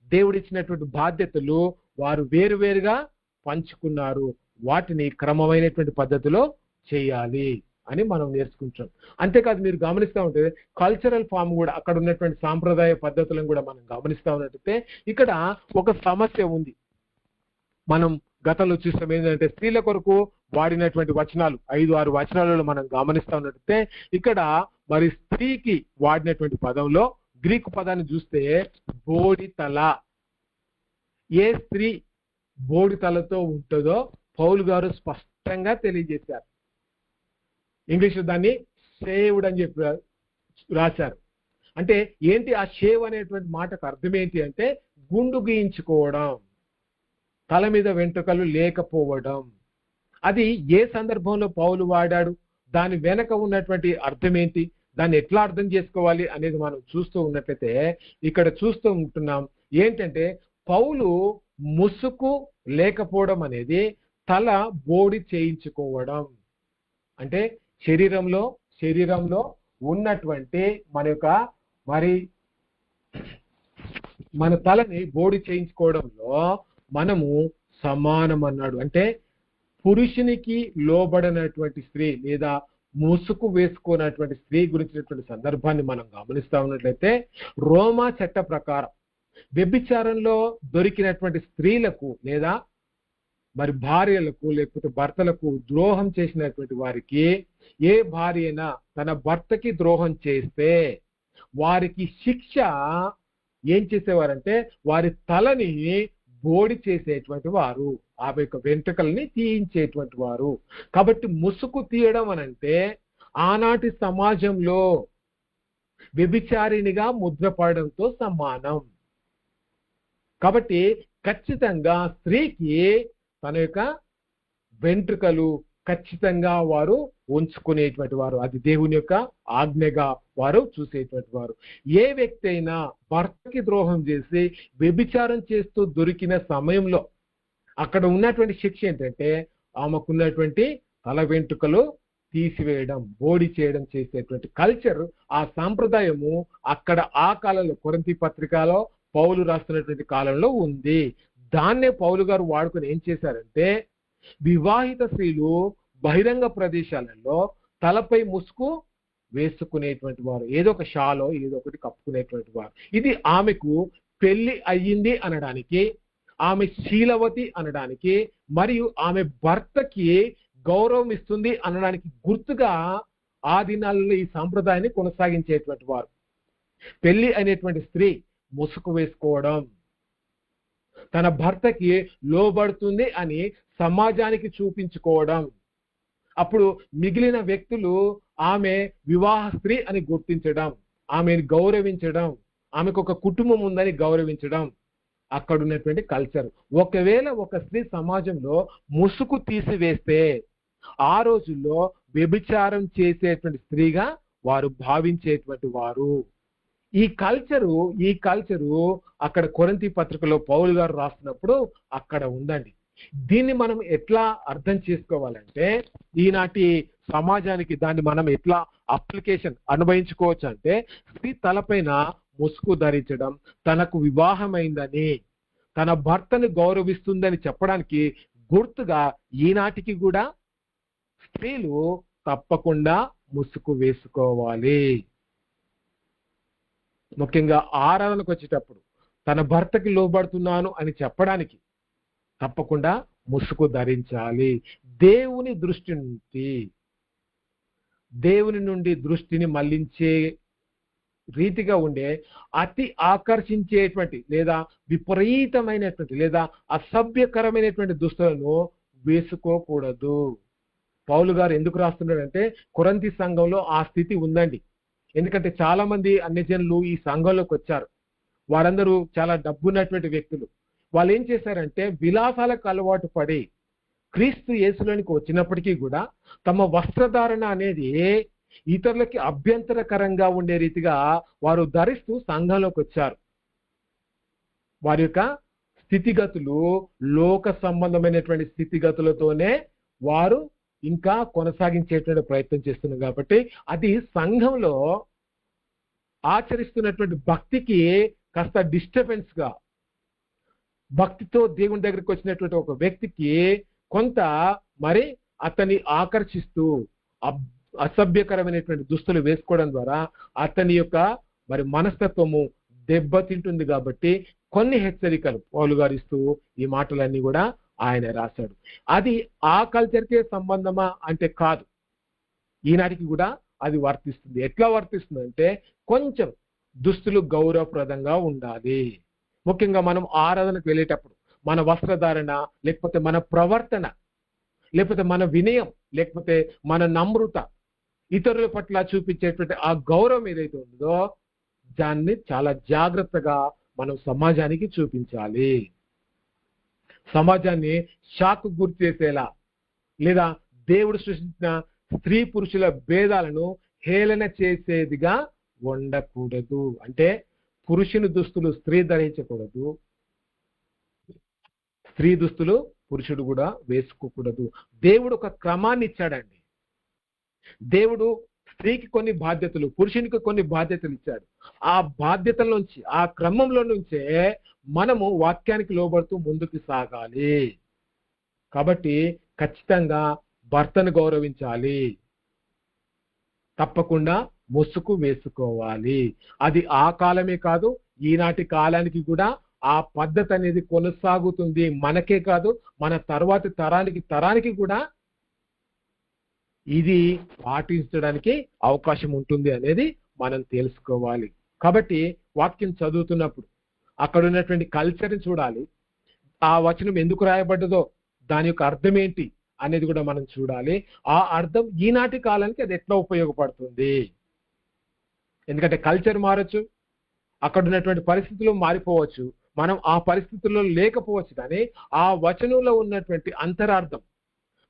దేవుడిచ్చినటువంటి బాధ్యతలు వారు వేరువేరుగా పంచుకున్నారు, వాటిని క్రమమైనటువంటి పద్ధతిలో చేయాలి అని మనం నేర్చుకుంటాం. అంతేకాదు మీరు గమనిస్తూ ఉంటే కల్చరల్ ఫామ్ కూడా, అక్కడ ఉన్నటువంటి సాంప్రదాయ పద్ధతులను కూడా మనం గమనిస్తూ ఉన్నట్టయితే ఇక్కడ ఒక సమస్య ఉంది. మనం గతంలో చూస్తాం ఏంటంటే స్త్రీల కొరకు వాడినటువంటి వచనాలు 5-6 వచనాలలో మనం గమనిస్తూ ఉన్నట్టయితే ఇక్కడ మరి స్త్రీకి వాడినటువంటి పదంలో గ్రీకు పదాన్ని చూస్తే బోడితల. ఏ స్త్రీ బోడితలతో ఉంటుందో పౌలు గారు స్పష్టంగా తెలియజేశారు. ఇంగ్లీష్ దాన్ని షేవ్డ్ అని చెప్పి రాశారు. అంటే ఏంటి ఆ షేవ్ అనేటువంటి మాటకు అర్థం ఏంటి అంటే గుండు గీయించుకోవడం, తల మీద వెంట్రుకలు లేకపోవడం. అది ఏ సందర్భంలో పౌలు వాడాడు, దాని వెనక ఉన్నటువంటి అర్థం ఏంటి, దాన్ని ఎట్లా అర్థం చేసుకోవాలి అనేది మనం చూస్తూ ఉన్నట్లయితే ఇక్కడ చూస్తూ ఉంటున్నాం. ఏంటంటే పౌలు ముసుగు లేకపోవడం అనేది తల బోడి చేయించుకోవడం, అంటే శరీరంలో ఉన్నటువంటి మన తలని బోడి చేయించుకోవడంలో మనము సమానం అన్నాడు. అంటే పురుషునికి లోబడినటువంటి స్త్రీ లేదా ముసుగు వేసుకున్నటువంటి స్త్రీ గురించినటువంటి సందర్భాన్ని మనం గమనిస్తూ ఉన్నట్లయితే రోమా చట్ట ప్రకారం వ్యభిచారంలో దొరికినటువంటి స్త్రీలకు లేదా మరి భార్యలకు లేకపోతే భర్తలకు ద్రోహం చేసినటువంటి వారికి, ఏ భార్య అయినా తన భర్తకి ద్రోహం చేస్తే వారికి శిక్ష ఏం చేసేవారంటే వారి తలని బోడి చేసేటువంటి వారు, ఆమె యొక్క వెంట్రుకల్ని తీయించేటువంటి వారు. కాబట్టి ముసుగు తీయడం అనంటే ఆనాటి సమాజంలో వ్యభిచారినిగా ముద్రపడడంతో సమానం. కాబట్టి ఖచ్చితంగా స్త్రీకి తన యొక్క వెంట్రుకలు ఖచ్చితంగా వారు ఉంచుకునేటువంటి వారు. అది దేవుని యొక్క ఆజ్ఞగా వారు చూసేటువంటి వారు. ఏ వ్యక్తి అయినా భర్తకి ద్రోహం చేసి వ్యభిచారం చేస్తూ దొరికిన సమయంలో అక్కడ ఉన్నటువంటి శిక్ష ఏంటంటే ఆమెకున్నటువంటి తల వెంట్రుకలు తీసివేయడం, బోడి చేయడం చేసేటువంటి కల్చర్, ఆ సాంప్రదాయము అక్కడ ఆ కాలంలో కొరింథీ పత్రికలో పౌలు రాస్తున్నటువంటి కాలంలో ఉంది. దాన్నే పౌలు గారు వాడుకొని ఏం చేశారంటే వివాహిత స్త్రీలు బహిరంగ ప్రదేశాలలో తలపై ముసుగు వేసుకునేటువంటి వారు, ఏదో ఒక షాలో ఏదో ఒకటి కప్పుకునేటువంటి వారు. ఇది ఆమెకు పెళ్లి అయ్యింది అనడానికి, ఆమె శీలవతి అనడానికి, మరియు ఆమె భర్తకి గౌరవం ఇస్తుంది అనడానికి గుర్తుగా ఆ దినాలలో ఈ సాంప్రదాయాన్ని కొనసాగించేటువంటి వారు. పెళ్లి అనేటువంటి స్త్రీ ముసుగు వేసుకోవడం, తన భర్తకి లోబడుతుంది అని సమాజానికి చూపించుకోవడం, అప్పుడు మిగిలిన వ్యక్తులు ఆమె వివాహ స్త్రీ అని గుర్తించడం, ఆమెను గౌరవించడం, ఆమెకు ఒక కుటుంబం ఉందని గౌరవించడం అక్కడ ఉన్నటువంటి కల్చర్. ఒకవేళ ఒక స్త్రీ సమాజంలో ముసుగు తీసివేస్తే ఆ రోజుల్లో వ్యభిచారం చేసేటువంటి స్త్రీగా వారు భావించేటువంటి వారు. ఈ కల్చరు అక్కడ కొరింథీ పత్రికలో పౌలు గారు రాస్తున్నప్పుడు అక్కడ ఉందండి. దీన్ని మనం ఎట్లా అర్థం చేసుకోవాలంటే ఈనాటి సమాజానికి దాన్ని మనం ఎట్లా అప్లికేషన్ అన్వయించుకోవచ్చు అంటే, స్త్రీ తలపైన ముసుగు ధరించడం తనకు వివాహమైందని, తన భర్తను గౌరవిస్తుందని చెప్పడానికి గుర్తుగా ఈనాటికి కూడా స్త్రీలు తప్పకుండా ముసుగు వేసుకోవాలి. ముఖ్యంగా ఆరాధనకు వచ్చేటప్పుడు తన భర్తకి లోబడుతున్నాను అని చెప్పడానికి తప్పకుండా ముసుగు ధరించాలి. దేవుని నుండి దృష్టిని మళ్లించే రీతిగా ఉండే అతి ఆకర్షించేటువంటి లేదా విపరీతమైనటువంటి లేదా అసభ్యకరమైనటువంటి దుస్తులను వేసుకోకూడదు. పౌలు గారు ఎందుకు రాస్తున్నాడంటే కొరింథీ సంఘంలో ఆ స్థితి ఉందండి. ఎందుకంటే చాలా మంది అన్యజనులు ఈ సంఘంలోకి వచ్చారు. వారందరూ చాలా డబ్బున్నటువంటి వ్యక్తులు. వాళ్ళు ఏం చేశారంటే విలాసాలకు అలవాటు పడి క్రీస్తు యేసులోనికి వచ్చినప్పటికీ కూడా తమ వస్త్రధారణ అనేది ఇతరులకి అభ్యంతరకరంగా ఉండే రీతిగా వారు ధరిస్తూ సంఘంలోకి వచ్చారు. వారి యొక్క స్థితిగతులు లోక సంబంధమైనటువంటి స్థితిగతులతోనే వారు ఇంకా కొనసాగించేటువంటి ప్రయత్నం చేస్తున్నారు. కాబట్టి అది సంఘంలో ఆచరిస్తున్నటువంటి భక్తికి కాస్త డిస్టర్బెన్స్ గా, భక్తితో దేవుని దగ్గరికి వచ్చినటువంటి ఒక వ్యక్తికి కొంత మరి అతన్ని ఆకర్షిస్తూ అసభ్యకరమైనటువంటి దుస్తులు వేసుకోవడం ద్వారా అతని యొక్క మరి మనస్తత్వము దెబ్బతింటుంది. కాబట్టి కొన్ని హెచ్చరికలు పౌలు గారు ఇస్తూ ఈ మాటలన్నీ కూడా ఆయన రాశాడు. అది ఆ కల్చర్కే సంబంధమా అంటే కాదు, ఈనాటికి కూడా అది వర్తిస్తుంది. ఎట్లా వర్తిస్తుంది అంటే కొంచెం దుస్తులు గౌరవప్రదంగా ఉండాలి. ముఖ్యంగా మనం ఆరాధనకు వెళ్ళేటప్పుడు మన వస్త్రధారణ, లేకపోతే మన ప్రవర్తన, లేకపోతే మన వినయం, లేకపోతే మన నమ్రత, ఇతరుల పట్ల చూపించేటువంటి ఆ గౌరవం ఏదైతే ఉందో దాన్ని చాలా జాగ్రత్తగా మనం సమాజానికి చూపించాలి. సమాజాన్ని షాక్ గురి చేసేలా లేదా దేవుడు సృష్టించిన స్త్రీ పురుషుల భేదాలను హేళన చేసేదిగా ఉండకూడదు. అంటే పురుషుని దుస్తులు స్త్రీ ధరించకూడదు, స్త్రీ దుస్తులు పురుషుడు కూడా వేసుకోకూడదు. దేవుడు ఒక క్రమాన్ని ఇచ్చాడండి. దేవుడు స్త్రీకి కొన్ని బాధ్యతలు, పురుషునికి కొన్ని బాధ్యతలు ఇచ్చాడు. ఆ బాధ్యతల నుంచి, ఆ క్రమంలో నుంచే మనము వాక్యానికి లోబడుతూ ముందుకు సాగాలి. కాబట్టి ఖచ్చితంగా భర్తను గౌరవించాలి, తప్పకుండా ముసుగు వేసుకోవాలి. అది ఆ కాలమే కాదు, ఈనాటి కాలానికి కూడా ఆ పద్ధతి అనేది కొనసాగుతుంది. మనకే కాదు, మన తర్వాతి తరానికి కూడా ఇది పాటించడానికి అవకాశం ఉంటుంది అనేది మనం తెలుసుకోవాలి. కాబట్టి వాక్యం చదువుతున్నప్పుడు అక్కడ ఉన్నటువంటి కల్చర్ని చూడాలి. ఆ వచనం ఎందుకు రాయబడ్డదో దాని యొక్క అర్థం ఏంటి అనేది కూడా మనం చూడాలి. ఆ అర్థం ఈనాటి కాలానికి అది ఎట్లా ఉపయోగపడుతుంది. ఎందుకంటే కల్చర్ మారచ్చు, అక్కడ ఉన్నటువంటి పరిస్థితులు మారిపోవచ్చు, మనం ఆ పరిస్థితుల్లో లేకపోవచ్చు. కానీ ఆ వచనంలో ఉన్నటువంటి అంతరార్థం,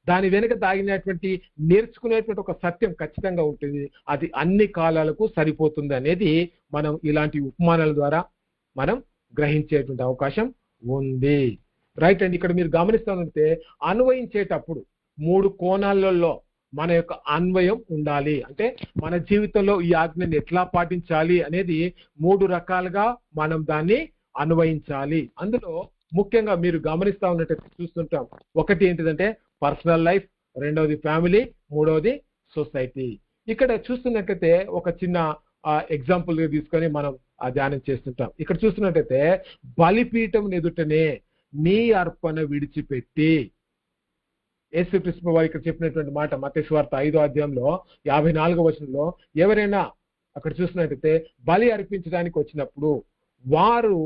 దాని వెనుక దాగినటువంటి నేర్చుకునేటువంటి ఒక సత్యం ఖచ్చితంగా ఉంటుంది. అది అన్ని కాలాలకు సరిపోతుంది అనేది మనం ఇలాంటి ఉపమానాల ద్వారా మనం గ్రహించేటువంటి అవకాశం ఉంది. రైట్ అండి. ఇక్కడ మీరు గమనిస్తానంటే అన్వయించేటప్పుడు 3 కోణాలలో మన యొక్క అన్వయం ఉండాలి. అంటే మన జీవితంలో ఈ ఆజ్ఞని ఎట్లా పాటించాలి అనేది 3 రకాలుగా మనం దాన్ని అన్వయించాలి. అందులో ముఖ్యంగా మీరు గమనిస్తా ఉన్నట్టు చూస్తుంటాం. ఒకటి ఏంటిదంటే పర్సనల్ లైఫ్, రెండవది ఫ్యామిలీ, మూడవది సొసైటీ. ఇక్కడ చూస్తున్నట్లయితే ఒక చిన్న ఎగ్జాంపుల్ తీసుకొని మనం ధ్యానం చేస్తుంటాం. ఇక్కడ చూస్తున్నట్టయితే బలిపీఠం ఎదుటనే నీ అర్పణ విడిచిపెట్టి, యేసుక్రీస్తు వారు ఇక్కడ చెప్పినటువంటి మాట మత్తయి సువార్త 5వ అధ్యాయంలో 54వ వచనంలో, ఎవరైనా అక్కడ చూసినట్టయితే బలి అర్పించడానికి వచ్చినప్పుడు వారు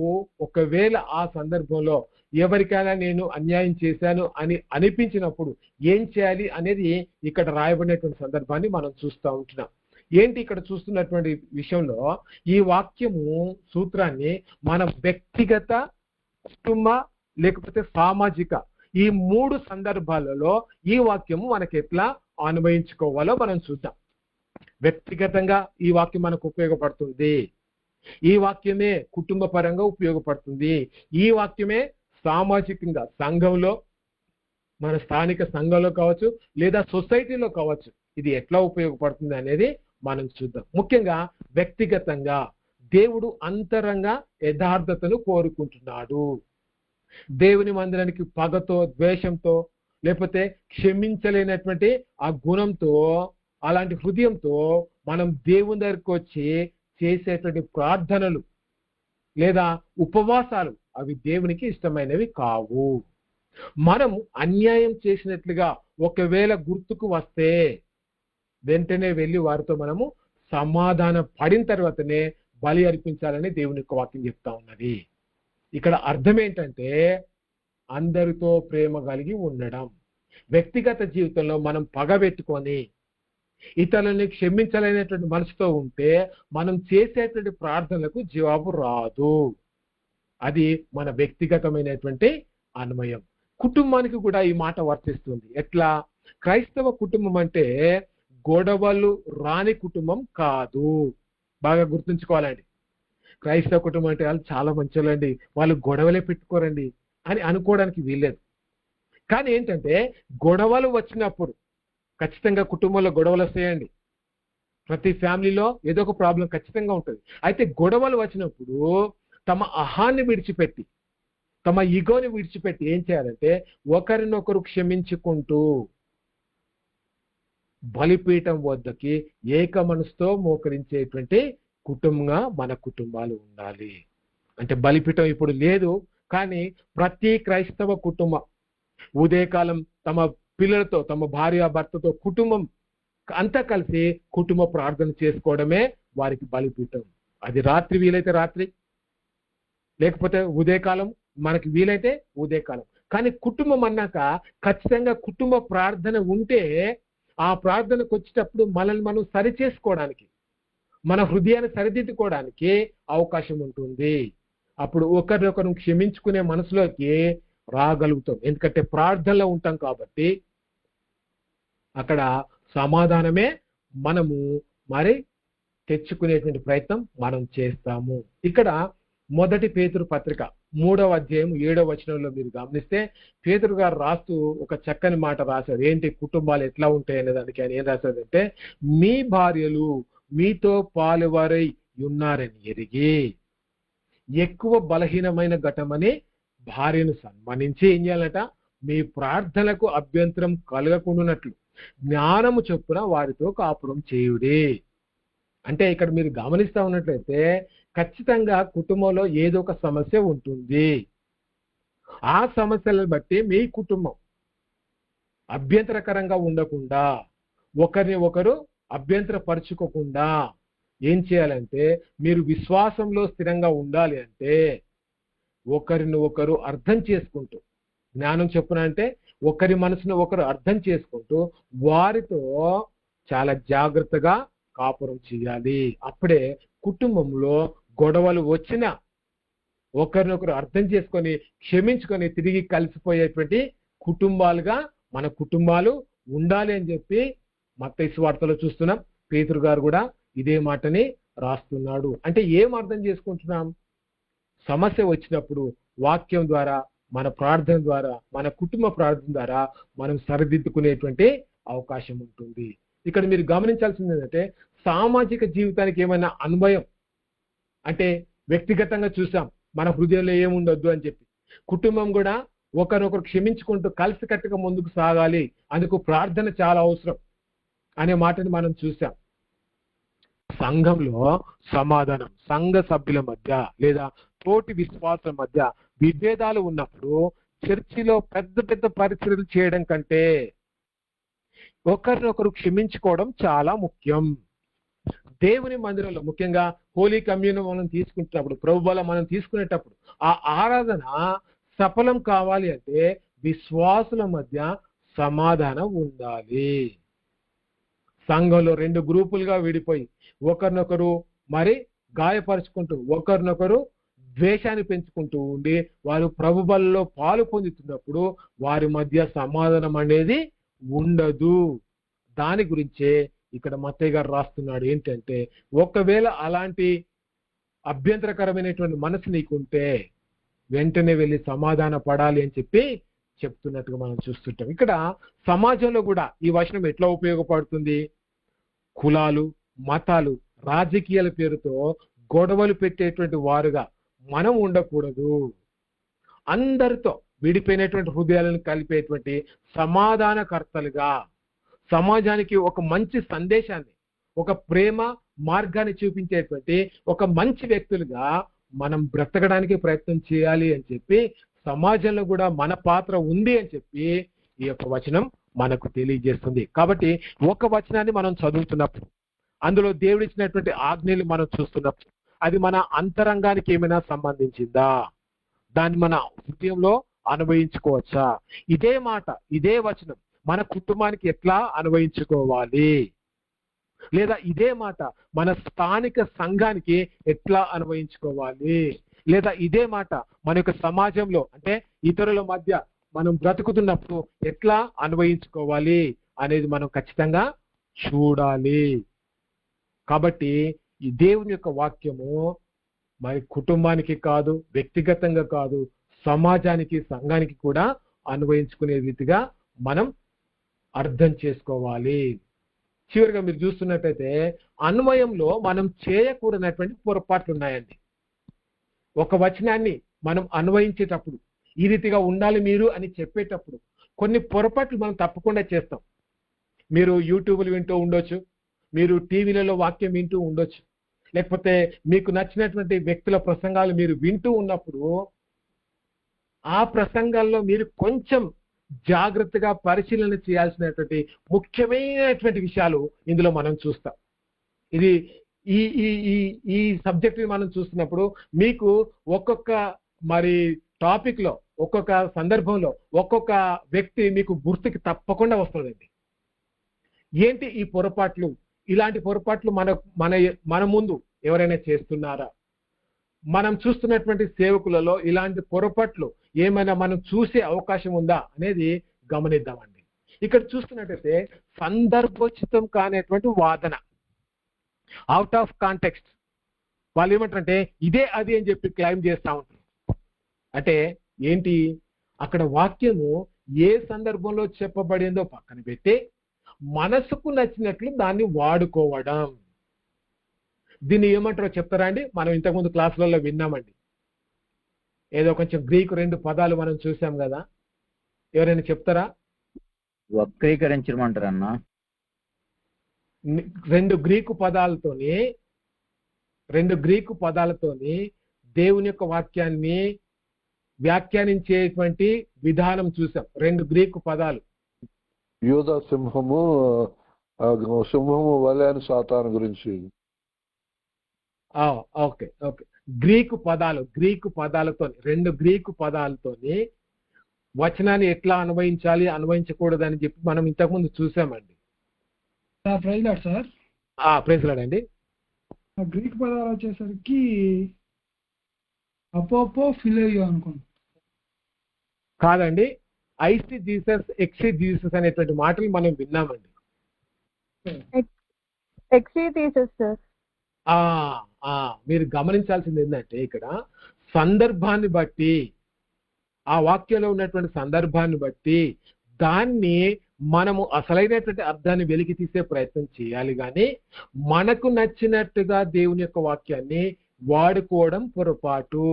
ఒకవేళ ఆ సందర్భంలో ఎవరికైనా నేను అన్యాయం చేశాను అని అనిపించినప్పుడు ఏం చేయాలి అనేది ఇక్కడ రాయబడినటువంటి సందర్భాన్ని మనం చూస్తూ ఉంటున్నాం. ఏంటి ఇక్కడ చూస్తున్నటువంటి విషయంలో ఈ వాక్యము సూత్రాన్ని మన వ్యక్తిగత, కుటుంబ లేకపోతే సామాజిక ఈ 3 సందర్భాలలో ఈ వాక్యము మనకి ఎట్లా అన్వయించుకోవాలో మనం చూద్దాం. వ్యక్తిగతంగా ఈ వాక్యం మనకు ఉపయోగపడుతుంది, ఈ వాక్యమే కుటుంబ పరంగా ఉపయోగపడుతుంది, ఈ వాక్యమే సామాజికంగా సంఘంలో, మన స్థానిక సంఘంలో కావచ్చు లేదా సొసైటీలో కావచ్చు, ఇది ఎట్లా ఉపయోగపడుతుంది అనేది మనం చూద్దాం. ముఖ్యంగా వ్యక్తిగతంగా దేవుడు అంతరంగా యథార్థతను కోరుకుంటున్నాడు. దేవుని మందిరానికి పగతో, ద్వేషంతో, లేకపోతే క్షమించలేనటువంటి ఆ గుణంతో, అలాంటి హృదయంతో మనం దేవుని దగ్గరికి వచ్చి చేసేటువంటి ప్రార్థనలు లేదా ఉపవాసాలు అవి దేవునికి ఇష్టమైనవి కావు. మనం అన్యాయం చేసినట్లుగా ఒకవేళ గుర్తుకు వస్తే వెంటనే వెళ్ళి వారితో మనము సమాధానం పడిన తర్వాతనే బలి అర్పించాలని దేవుని యొక్క వాక్యం చెప్తా ఉన్నది. ఇక్కడ అర్థం ఏంటంటే అందరితో ప్రేమ కలిగి ఉండడం. వ్యక్తిగత జీవితంలో మనం పగబెట్టుకొని ఇతరులని క్షమించలేనటువంటి మనసుతో ఉంటే మనం చేసేటువంటి ప్రార్థనలకు జవాబు రాదు. అది మన వ్యక్తిగతమైనటువంటి అన్వయం. కుటుంబానికి కూడా ఈ మాట వర్తిస్తుంది. ఎట్లా? క్రైస్తవ కుటుంబం అంటే గొడవలు రాని కుటుంబం కాదు. బాగా గుర్తుంచుకోవాలండి. క్రైస్తవ కుటుంబం అంటే వాళ్ళు చాలా మంచోళ్ళండి, వాళ్ళు గొడవలే పెట్టుకోరండి అని అనుకోవడానికి వీల్లేదు. కానీ ఏంటంటే గొడవలు వచ్చినప్పుడు ఖచ్చితంగా కుటుంబంలో గొడవలు వస్తాయండి. ప్రతి ఫ్యామిలీలో ఏదో ఒక ప్రాబ్లం ఖచ్చితంగా ఉంటుంది. అయితే గొడవలు వచ్చినప్పుడు తమ అహాన్ని విడిచిపెట్టి, తమ ఈగోని విడిచిపెట్టి ఏం చేయాలంటే ఒకరినొకరు క్షమించుకుంటూ బలిపీఠం వద్దకి ఏక మనసుతో మోకరించేటువంటి కుటుంబంగా మన కుటుంబాలు ఉండాలి. అంటే బలిపీఠం ఇప్పుడు లేదు, కానీ ప్రతి క్రైస్తవ కుటుంబం ఉదయకాలం తమ పిల్లలతో, తమ భార్య భర్తతో, కుటుంబం అంతా కలిసి కుటుంబ ప్రార్థన చేసుకోవడమే వారికి బలిపీఠం. అది రాత్రి వీలైతే రాత్రి, లేకపోతే ఉదయకాలం, మనకి వీలైతే ఉదయకాలం. కానీ కుటుంబం అన్నాక ఖచ్చితంగా కుటుంబ ప్రార్థన ఉంటే ఆ ప్రార్థనకు వచ్చేటప్పుడు మనల్ని మనం సరి చేసుకోవడానికి, మన హృదయాన్ని సరిదిద్దుకోవడానికి అవకాశం ఉంటుంది. అప్పుడు ఒకరినొకరు క్షమించుకునే మనసులోకి రాగలుగుతాం. ఎందుకంటే ప్రార్థనలో ఉంటాం కాబట్టి అక్కడ సమాధానమే మనము మరి తెచ్చుకునేటువంటి ప్రయత్నం మనం చేస్తాము. ఇక్కడ 1 పేతురు పత్రిక 3వ అధ్యాయం 7వ వచనంలో మీరు గమనిస్తే పేతురు గారు రాస్తూ ఒక చక్కని మాట రాశారు. ఏంటి కుటుంబాలు ఎట్లా ఉంటాయి అనే దానికి ఆయన ఏం రాశారంటే, మీ భార్యలు మీతో పాలువారై ఉన్నారని ఎరిగి ఎక్కువ బలహీనమైన ఘటమని భార్యను సన్మానించి ఏం చేయాలట, మీ ప్రార్థనలకు అభ్యంతరం కలగకుండానట్లు జ్ఞానము చొప్పున వారితో కాపురం చేయుడి. అంటే ఇక్కడ మీరు గమనిస్తా ఉన్నట్లయితే ఖచ్చితంగా కుటుంబంలో ఏదో ఒక సమస్య ఉంటుంది. ఆ సమస్యలను బట్టి మీ కుటుంబం అభ్యంతరకరంగా ఉండకుండా, ఒకరిని ఒకరు అభ్యంతరపరుచుకోకుండా ఏం చేయాలంటే, మీరు విశ్వాసంలో స్థిరంగా ఉండాలి అంటే ఒకరిని ఒకరు అర్థం చేసుకుంటూ, జ్ఞానం చెప్పున అంటే ఒకరి మనసును ఒకరు అర్థం చేసుకుంటూ వారితో చాలా జాగ్రత్తగా కాపురం చేయాలి. అప్పుడే కుటుంబంలో గొడవలు వచ్చినా ఒకరినొకరు అర్థం చేసుకొని క్షమించుకొని తిరిగి కలిసిపోయేటువంటి కుటుంబాలుగా మన కుటుంబాలు ఉండాలి అని చెప్పి మత్తయి సువార్తలో చూస్తున్నాం. పేతురు గారు కూడా ఇదే మాటని రాస్తున్నాడు. అంటే ఏం అర్థం చేసుకుంటున్నాం? సమస్య వచ్చినప్పుడు వాక్యం ద్వారా, మన ప్రార్థన ద్వారా, మన కుటుంబ ప్రార్థన ద్వారా మనం సరిదిద్దుకునేటువంటి అవకాశం ఉంటుంది. ఇక్కడ మీరు గమనించాల్సింది ఏంటంటే, సామాజిక జీవితానికి ఏమైనా అన్వయం అంటే వ్యక్తిగతంగా చూసాం మన హృదయంలో ఏముండొద్దు అని చెప్పి, కుటుంబం కూడా ఒకరొకరు క్షమించుకుంటూ కలిసికట్టుగా ముందుకు సాగాలి, అందుకు ప్రార్థన చాలా అవసరం అనే మాటని మనం చూసాం. సంఘంలో సమాధానం, సంఘ సభ్యుల మధ్య లేదా తోటి విశ్వాసుల మధ్య విభేదాలు ఉన్నప్పుడు చర్చిలో పెద్ద పెద్ద పరిచర్యలు చేయడం కంటే ఒకరినొకరు క్షమించుకోవడం చాలా ముఖ్యం. దేవుని మందిరంలో ముఖ్యంగా హోలీ కమ్యూనియన్ మనం తీసుకుంటున్నప్పుడు, ప్రభు బల మనం తీసుకునేటప్పుడు ఆ ఆరాధన సఫలం కావాలి అంటే విశ్వాసుల మధ్య సమాధానం ఉండాలి. సంఘంలో 2 గ్రూపులుగా విడిపోయి ఒకరినొకరు మరి గాయపరుచుకుంటూ, ఒకరినొకరు ద్వేషాన్ని పెంచుకుంటూ ఉండి వారు ప్రభు బలలో పాలు పొందుతున్నప్పుడు వారి మధ్య సమాధానం అనేది ఉండదు. దాని గురించే ఇక్కడ మత్తయ్య గారు రాస్తున్నాడు ఏంటంటే, ఒకవేళ అలాంటి అభ్యంతరకరమైనటువంటి మనసు నీకుంటే వెంటనే వెళ్ళి సమాధాన పడాలి అని చెప్పి చెప్తున్నట్టుగా మనం చూస్తుంటాం. ఇక్కడ సమాజంలో కూడా ఈ వచనం ఎట్లా ఉపయోగపడుతుంది? కులాలు, మతాలు, రాజకీయాల పేరుతో గొడవలు పెట్టేటువంటి వారుగా మనం ఉండకూడదు. అందరితో విడిపోయినటువంటి హృదయాలను కలిపేటువంటి సమాధానకర్తలుగా, సమాజానికి ఒక మంచి సందేశాన్ని, ఒక ప్రేమ మార్గాన్ని చూపించేటువంటి ఒక మంచి వ్యక్తులుగా మనం బ్రతకడానికి ప్రయత్నం చేయాలి అని చెప్పి, సమాజంలో కూడా మన పాత్ర ఉంది అని చెప్పి ఈ యొక్క వచనం మనకు తెలియజేస్తుంది. కాబట్టి ఒక వచనాన్ని మనం చదువుతున్నప్పుడు, అందులో దేవుడిచ్చినటువంటి ఆజ్ఞలు మనం చూస్తున్నప్పుడు అది మన అంతరంగానికి ఏమైనా సంబంధించిందా? దాన్ని మన హృదయంలో అన్వయించుకోవచ్చా? ఇదే మాట, ఇదే వచనం మన కుటుంబానికి ఎట్లా అన్వయించుకోవాలి? లేదా ఇదే మాట మన స్థానిక సంఘానికి ఎట్లా అన్వయించుకోవాలి? లేదా ఇదే మాట మన యొక్క సమాజంలో అంటే ఇతరుల మధ్య మనం బ్రతుకుతున్నప్పుడు ఎట్లా అన్వయించుకోవాలి అనేది మనం ఖచ్చితంగా చూడాలి. కాబట్టి ఈ దేవుని యొక్క వాక్యము మరి కుటుంబానికి కాదు, వ్యక్తిగతంగా కాదు, సమాజానికి, సంఘానికి కూడా అన్వయించుకునే రీతిగా మనం అర్థం చేసుకోవాలి. చివరిగా మీరు చూస్తున్నట్టయితే అన్వయంలో మనం చేయకూడనటువంటి పొరపాట్లు ఉన్నాయండి. ఒక వచనాన్ని మనం అన్వయించేటప్పుడు, ఈ రీతిగా ఉండాలి మీరు అని చెప్పేటప్పుడు కొన్ని పొరపాట్లు మనం తప్పకుండా చేస్తాం. మీరు యూట్యూబ్లు వింటూ ఉండొచ్చు, మీరు టీవీలలో వాక్యం వింటూ ఉండొచ్చు, లేకపోతే మీకు నచ్చినటువంటి వ్యక్తుల ప్రసంగాలు మీరు వింటూ ఉన్నప్పుడు ఆ ప్రసంగాల్లో మీరు కొంచెం జాగ్రత్తగా పరిశీలన చేయాల్సినటువంటి ముఖ్యమైనటువంటి విషయాలు ఇందులో మనం చూస్తాం. ఇది ఈ ఈ ఈ ఈ సబ్జెక్ట్ మనం చూస్తున్నప్పుడు మీకు ఒక్కొక్క మరి టాపిక్ లో, ఒక్కొక్క సందర్భంలో ఒక్కొక్క వ్యక్తి మీకు గుర్తుకి తప్పకుండా వస్తుందండి. ఏంటి ఈ పొరపాట్లు? ఇలాంటి పొరపాట్లు మన ముందు ఎవరైనా చేస్తున్నారా? మనం చూస్తున్నటువంటి సేవకులలో ఇలాంటి పొరపాట్లు ఏమైనా మనం చూసే అవకాశం ఉందా అనేది గమనిద్దామండి. ఇక్కడ చూస్తున్నట్టయితే సందర్భోచితం కానిటువంటి వాదన, అవుట్ ఆఫ్ కాంటెక్స్ట్, వాళ్ళు ఏమంటారంటే ఇదే అది అని చెప్పి క్లైమ్ చేస్తూ ఉంటారు. అంటే ఏంటి? అక్కడ వాక్యము ఏ సందర్భంలో చెప్పబడిందో పక్కన పెట్టి మనసుకు నచ్చినట్లు దాన్ని వాడుకోవడం. దీన్ని ఏమంటారో చెప్తారా అండి? మనం ఇంతకుముందు క్లాసులలో విన్నామండి. ఏదో కొంచెం గ్రీకు 2 పదాలు మనం చూసాం కదా, ఎవరైనా చెప్తారా? వక్రీకరించమంటారన్న. 2 గ్రీకు పదాలతోని దేవుని యొక్క వాక్యాన్ని వ్యాఖ్యానించేటువంటి విధానం చూసాం. 2 గ్రీకు పదాలు. యూదా సింహము వలె అని సాతాను గురించి. Okay okay. గ్రీకు పదాలతో 2 గ్రీకు పదాలతోని వచనాన్ని ఎట్లా అన్వయించాలి, అన్వయించకూడదని చెప్పి మనం ఇంతకుముందు చూసామండి. Praise lord sir. Praise lord అండి. గ్రీక్ పదాలు వచ్చేసరికి అపోపో ఫిలేయో అనుకోండి. కాదండి, ఐసి జీసస్ ఎక్సి జీసస్ అనేటువంటి మాటలు మనం విన్నామండి. మీరు గమనించాల్సింది ఏంటంటే ఇక్కడ సందర్భాన్ని బట్టి, ఆ వాక్యంలో ఉన్నటువంటి సందర్భాన్ని బట్టి దాన్ని మనము అసలైనటువంటి అర్థాన్ని వెలికి తీసే ప్రయత్నం చేయాలి. కానీ మనకు నచ్చినట్టుగా దేవుని యొక్క వాక్యాన్ని వాడుకోవడం పొరపాటు.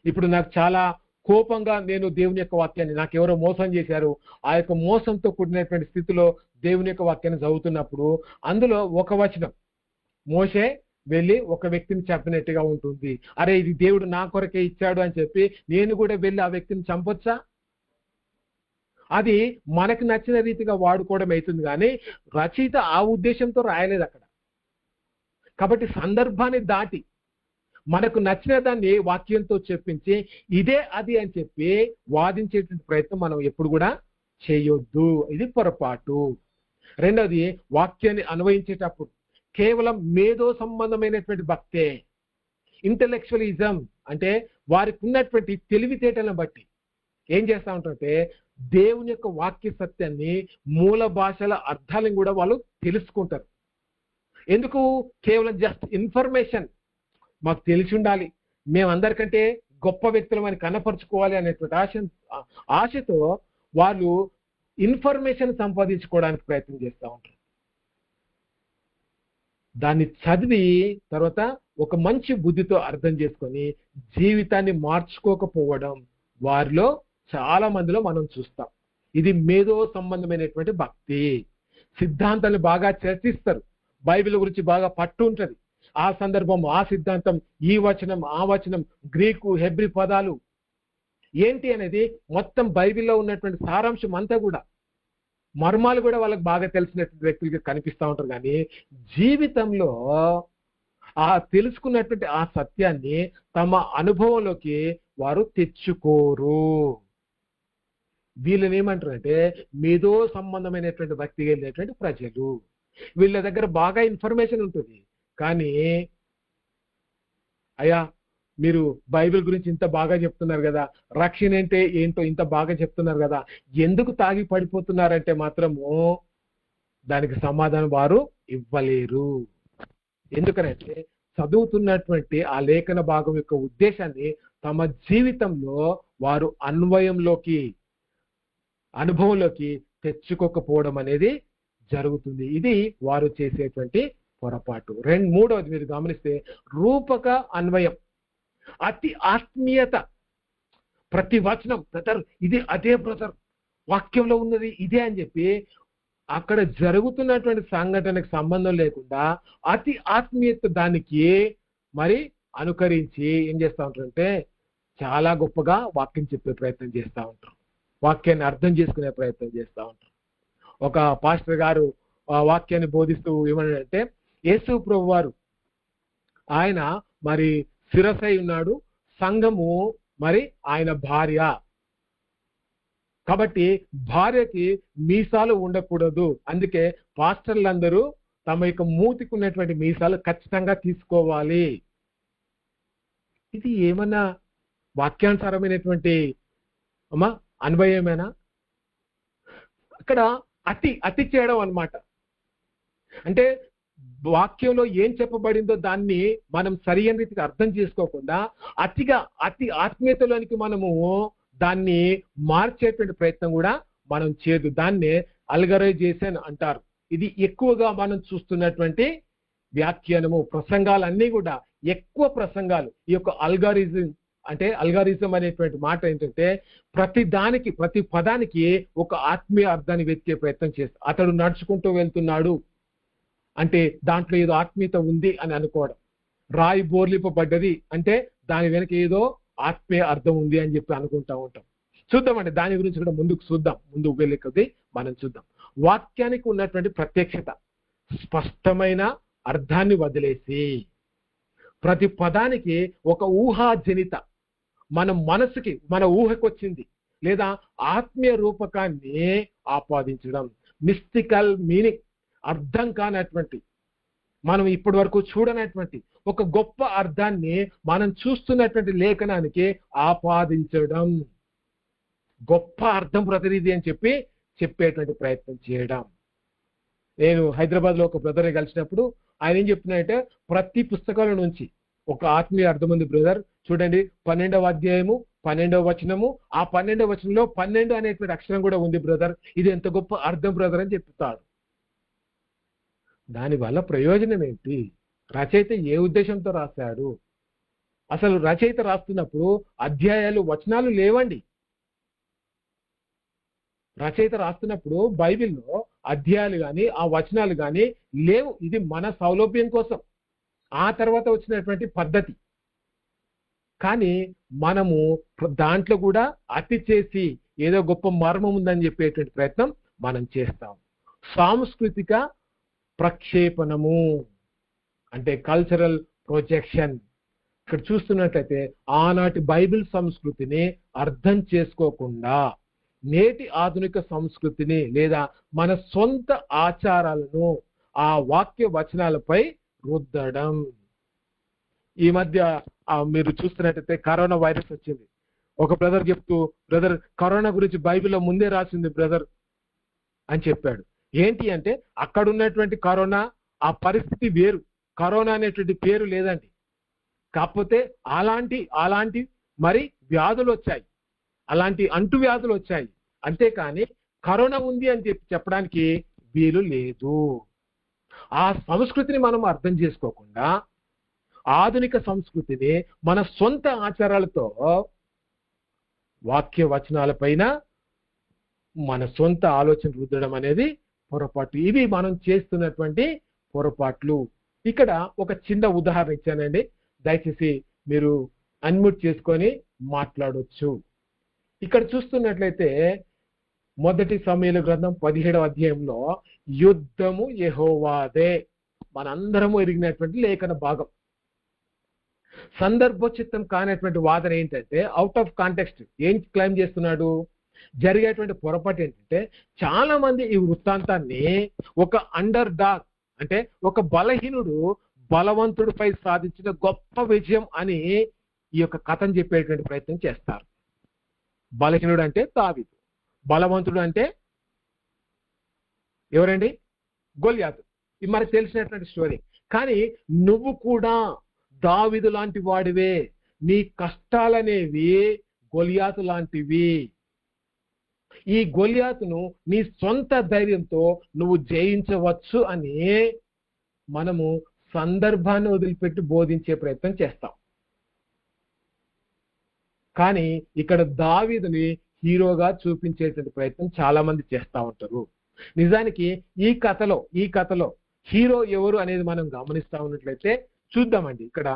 ఇప్పుడు నాకు చాలా కోపంగా నేను దేవుని యొక్క వాక్యాన్ని, నాకు ఎవరో మోసం చేశారు, ఆ యొక్క మోసంతో కూడినటువంటి స్థితిలో దేవుని యొక్క వాక్యాన్ని చదువుతున్నప్పుడు అందులో ఒక వచనం మోషే వెళ్ళి ఒక వ్యక్తిని చెప్పినట్టుగా ఉంటుంది. అరే ఇది దేవుడు నా కొరకే ఇచ్చాడు అని చెప్పి నేను కూడా వెళ్ళి ఆ వ్యక్తిని చంపొచ్చా? అది మనకు నచ్చిన రీతిగా వాడుకోవడం అవుతుంది, కానీ రచయిత ఆ ఉద్దేశంతో రాయలేదు అక్కడ. కాబట్టి సందర్భాన్ని దాటి మనకు నచ్చిన దాన్ని వాక్యంతో చెప్పించి ఇదే అది అని చెప్పి వాదించేటువంటి ప్రయత్నం మనం ఎప్పుడు కూడా చేయొద్దు. ఇది పొరపాటు. రెండవది, వాక్యాన్ని అన్వయించేటప్పుడు కేవలం మేధో సంబంధమైనటువంటి భక్తే, ఇంటలెక్చువలిజం అంటే వారికి ఉన్నటువంటి తెలివితేటలను బట్టి ఏం చేస్తా ఉంటారంటే దేవుని యొక్క వాక్య సత్యాన్ని మూల భాషల అర్థాలను కూడా వాళ్ళు తెలుసుకుంటారు. ఎందుకు? కేవలం జస్ట్ ఇన్ఫర్మేషన్ మాకు తెలిసి ఉండాలి, మేమందరికంటే గొప్ప వ్యక్తులమని కనపరుచుకోవాలి అనేటువంటి ఆశతో వాళ్ళు ఇన్ఫర్మేషన్ సంపాదించుకోవడానికి ప్రయత్నం చేస్తూ ఉంటారు. దాన్ని చదివి తర్వాత ఒక మంచి బుద్ధితో అర్థం చేసుకొని జీవితాన్ని మార్చుకోకపోవడం వారిలో చాలా మందిలో మనం చూస్తాం. ఇది మేధో సంబంధమైనటువంటి భక్తి. సిద్ధాంతాన్ని బాగా చర్చిస్తారు, బైబిల్ గురించి బాగా పట్టు ఉంటుంది, ఆ సందర్భం, ఆ సిద్ధాంతం, ఈ వచనం, ఆ వచనం, గ్రీకు హెబ్రీ పదాలు ఏంటి అనేది మొత్తం బైబిల్లో ఉన్నటువంటి సారాంశం అంతా కూడా, మర్మాలు కూడా వాళ్ళకి బాగా తెలిసినటువంటి వ్యక్తులకి కనిపిస్తూ ఉంటారు. కానీ జీవితంలో ఆ తెలుసుకున్నటువంటి ఆ సత్యాన్ని తమ అనుభవంలోకి వారు తెచ్చుకోరు. వీళ్ళని ఏమంటారంటే మేధో సంబంధమైనటువంటి భక్తి కలిగినటువంటి ప్రజలు. వీళ్ళ దగ్గర బాగా ఇన్ఫర్మేషన్ ఉంటుంది, కానీ అయ్యా మీరు బైబిల్ గురించి ఇంత బాగా చెప్తున్నారు కదా, రక్షణ అంటే ఏంటో ఇంత బాగా చెప్తున్నారు కదా, ఎందుకు తాగి పడిపోతున్నారంటే మాత్రము దానికి సమాధానం వారు ఇవ్వలేరు. ఎందుకనంటే చదువుతున్నటువంటి ఆ లేఖన భాగం యొక్క ఉద్దేశాన్ని తమ జీవితంలో వారు అనుభవంలోకి తెచ్చుకోకపోవడం అనేది జరుగుతుంది. ఇది వారు చేసేటువంటి పొరపాటు. మూడవది మీరు గమనిస్తే రూపక అన్వయం, అతి ఆత్మీయత. ప్రతి వచనం బ్రదర్ ఇది అదే, బ్రదర్ వాక్యంలో ఉన్నది ఇదే అని చెప్పి అక్కడ జరుగుతున్నటువంటి సంఘటనకు సంబంధం లేకుండా అతి ఆత్మీయత దానికి మరి అనుకరించి ఏం చేస్తూ ఉంటారంటే చాలా గొప్పగా వాక్యం చెప్పే ప్రయత్నం చేస్తూ ఉంటారు, వాక్యాన్ని అర్థం చేసుకునే ప్రయత్నం చేస్తూ ఉంటారు. ఒక పాస్టర్ గారు ఆ వాక్యాన్ని బోధిస్తూ ఏమన్నాడంటే, యేసు ప్రభు వారు ఆయన మరి శిరసై ఉన్నాడు, సంఘము మరి ఆయన భార్య, కాబట్టి భార్యకి మీసాలు ఉండకూడదు, అందుకే పాస్టర్లందరూ తమ యొక్క మూతికి ఉన్నటువంటి మీసాలు ఖచ్చితంగా తీసుకోవాలి. ఇది ఏమన్నా వాక్యానుసారమైనటువంటి అన్వయమేనా? అక్కడ అతి చేయడం అన్నమాట. అంటే వాక్యంలో ఏం చెప్పబడిందో దాన్ని మనం సరైన రీతిగా అర్థం చేసుకోకుండా అతి ఆత్మీయతలోనికి మనము దాన్ని మార్చేటువంటి ప్రయత్నం కూడా మనం చేయదు. దాన్నే అల్గరైజేషన్ అంటారు. ఇది ఎక్కువగా మనం చూస్తున్నటువంటి వ్యాఖ్యానము. ప్రసంగాలన్నీ కూడా ఎక్కువ ప్రసంగాలు ఈ యొక్క అల్గారిజం అనేటువంటి మాట ఏంటంటే ప్రతి పదానికి ఒక ఆత్మీయ అర్థాన్ని వెతికే ప్రయత్నం చేస్తారు. అతడు నడుచుకుంటూ వెళ్తున్నాడు అంటే దాంట్లో ఏదో ఆత్మీయత ఉంది అని అనుకోవడం, రాయి బోర్లిపబడ్డది అంటే దాని వెనక ఏదో ఆత్మీయ అర్థం ఉంది అని చెప్పి అనుకుంటా ఉంటాం. చూద్దామండి, దాని గురించి కూడా ముందుకు వెళ్ళే కొద్దీ మనం చూద్దాం. వాక్యానికి ఉన్నటువంటి ప్రత్యక్షత, స్పష్టమైన అర్థాన్ని వదిలేసి ప్రతి పదానికి ఒక ఊహాజనిత మన ఊహకు వచ్చింది లేదా ఆత్మీయ రూపకాన్ని ఆపాదించడం, మిస్టికల్ మీనింగ్, అర్థం కానటువంటి, మనం ఇప్పటి వరకు చూడనటువంటి ఒక గొప్ప అర్థాన్ని మనం చూస్తున్నటువంటి లేఖనానికి ఆపాదించడం. గొప్ప అర్థం బ్రదర్ ఇది అని చెప్పి చెప్పేటువంటి ప్రయత్నం చేయడం. నేను హైదరాబాద్ లో ఒక బ్రదర్ని కలిసినప్పుడు ఆయన ఏం చెప్తున్నాయంటే ప్రతి పుస్తకాల నుంచి ఒక ఆత్మీయ అర్థం ఉంది బ్రదర్. చూడండి 12వ అధ్యాయము 12వ వచనము, ఆ 12వ వచనంలో 12 అనేటువంటి అక్షరం కూడా ఉంది బ్రదర్. ఇది ఎంత గొప్ప అర్థం బ్రదర్ అని చెప్తాడు. దానివల్ల ప్రయోజనం ఏంటి? రచయిత ఏ ఉద్దేశంతో రాశాడు? అసలు రచయిత రాస్తున్నప్పుడు అధ్యాయాలు వచనాలు లేవండి. రచయిత రాస్తున్నప్పుడు బైబిల్లో అధ్యాయాలు కానీ ఆ వచనాలు కానీ లేవు. ఇది మన సౌలభ్యం కోసం ఆ తర్వాత వచ్చినటువంటి పద్ధతి. కానీ మనము దాంట్లో కూడా అతి చేసి ఏదో గొప్ప మర్మం ఉందని చెప్పేటువంటి ప్రయత్నం మనం చేస్తాం. సాంస్కృతిక ప్రక్షేపణము అంటే కల్చరల్ ప్రొజెక్షన్. ఇక్కడ చూస్తున్నట్లయితే ఆనాటి బైబిల్ సంస్కృతిని అర్థం చేసుకోకుండా నేటి ఆధునిక సంస్కృతిని లేదా మన సొంత ఆచారాలను ఆ వాక్య వచనాలపై రుద్దడం. ఈ మధ్య మీరు చూస్తున్నట్టయితే కరోనా వైరస్ వచ్చింది. ఒక బ్రదర్ చెప్తూ, బ్రదర్ కరోనా గురించి బైబిల్లో ముందే రాసింది బ్రదర్ అని చెప్పాడు. ఏంటి అంటే అక్కడ ఉన్నటువంటి కరోనా ఆ పరిస్థితి వేరు, కరోనా అనేటువంటి పేరు లేదండి. కాకపోతే అలాంటి మరి వ్యాధులు వచ్చాయి, అలాంటి అంటువ్యాధులు వచ్చాయి. అంతేకాని కరోనా ఉంది అని చెప్పడానికి వీలు లేదు. ఆ సంస్కృతిని మనం అర్థం చేసుకోకుండా ఆధునిక సంస్కృతిని మన సొంత ఆచారాలతో వాక్య వచనాలపైన మన సొంత ఆలోచన రుద్దడం అనేది పొరపాటు. ఇవి మనం చేస్తున్నటువంటి పొరపాట్లు. ఇక్కడ ఒక చిన్న ఉదాహరణ ఇచ్చానండి, దయచేసి మీరు అన్మ్యూట్ చేసుకొని మాట్లాడొచ్చు. ఇక్కడ చూస్తున్నట్లయితే మొదటి సమూయేలు గ్రంథం 17వ అధ్యాయంలో యుద్ధము యెహోవాదే మనందరము ఎరిగినటువంటి లేఖన భాగం. సందర్భోచిత్తం కానటువంటి వాదన ఏంటంటే అవుట్ ఆఫ్ కాంటెక్స్ట్ ఏం క్లైమ్ చేస్తున్నాడు? జరిగేటువంటి పొరపాటు ఏంటంటే చాలా మంది ఈ వృత్తాంతాన్ని ఒక అండర్ డాగ్ అంటే ఒక బలహీనుడు బలవంతుడిపై సాధించిన గొప్ప విజయం అని ఈ యొక్క కథను చెప్పేటువంటి ప్రయత్నం చేస్తారు. బలహీనుడు అంటే దావీదు, బలవంతుడు అంటే ఎవరండి? గొల్యాతు. ఇది మనకు తెలిసినటువంటి స్టోరీ. కానీ నువ్వు కూడా దావీదు లాంటి వాడివే, నీ కష్టాలనేవి గొల్యాతు లాంటివి. ఈ గొల్యాతును నీ సొంత ధైర్యంతో నువ్వు జయించవచ్చు అని మనము సందర్భాన్ని వదిలిపెట్టి బోధించే ప్రయత్నం చేస్తాం. కానీ ఇక్కడ దావీదుని హీరోగా చూపించేటువంటి ప్రయత్నం చాలా మంది చేస్తూ ఉంటారు. నిజానికి ఈ కథలో హీరో ఎవరు అనేది మనం గమనిస్తా ఉన్నట్లయితే చూద్దామండి. ఇక్కడ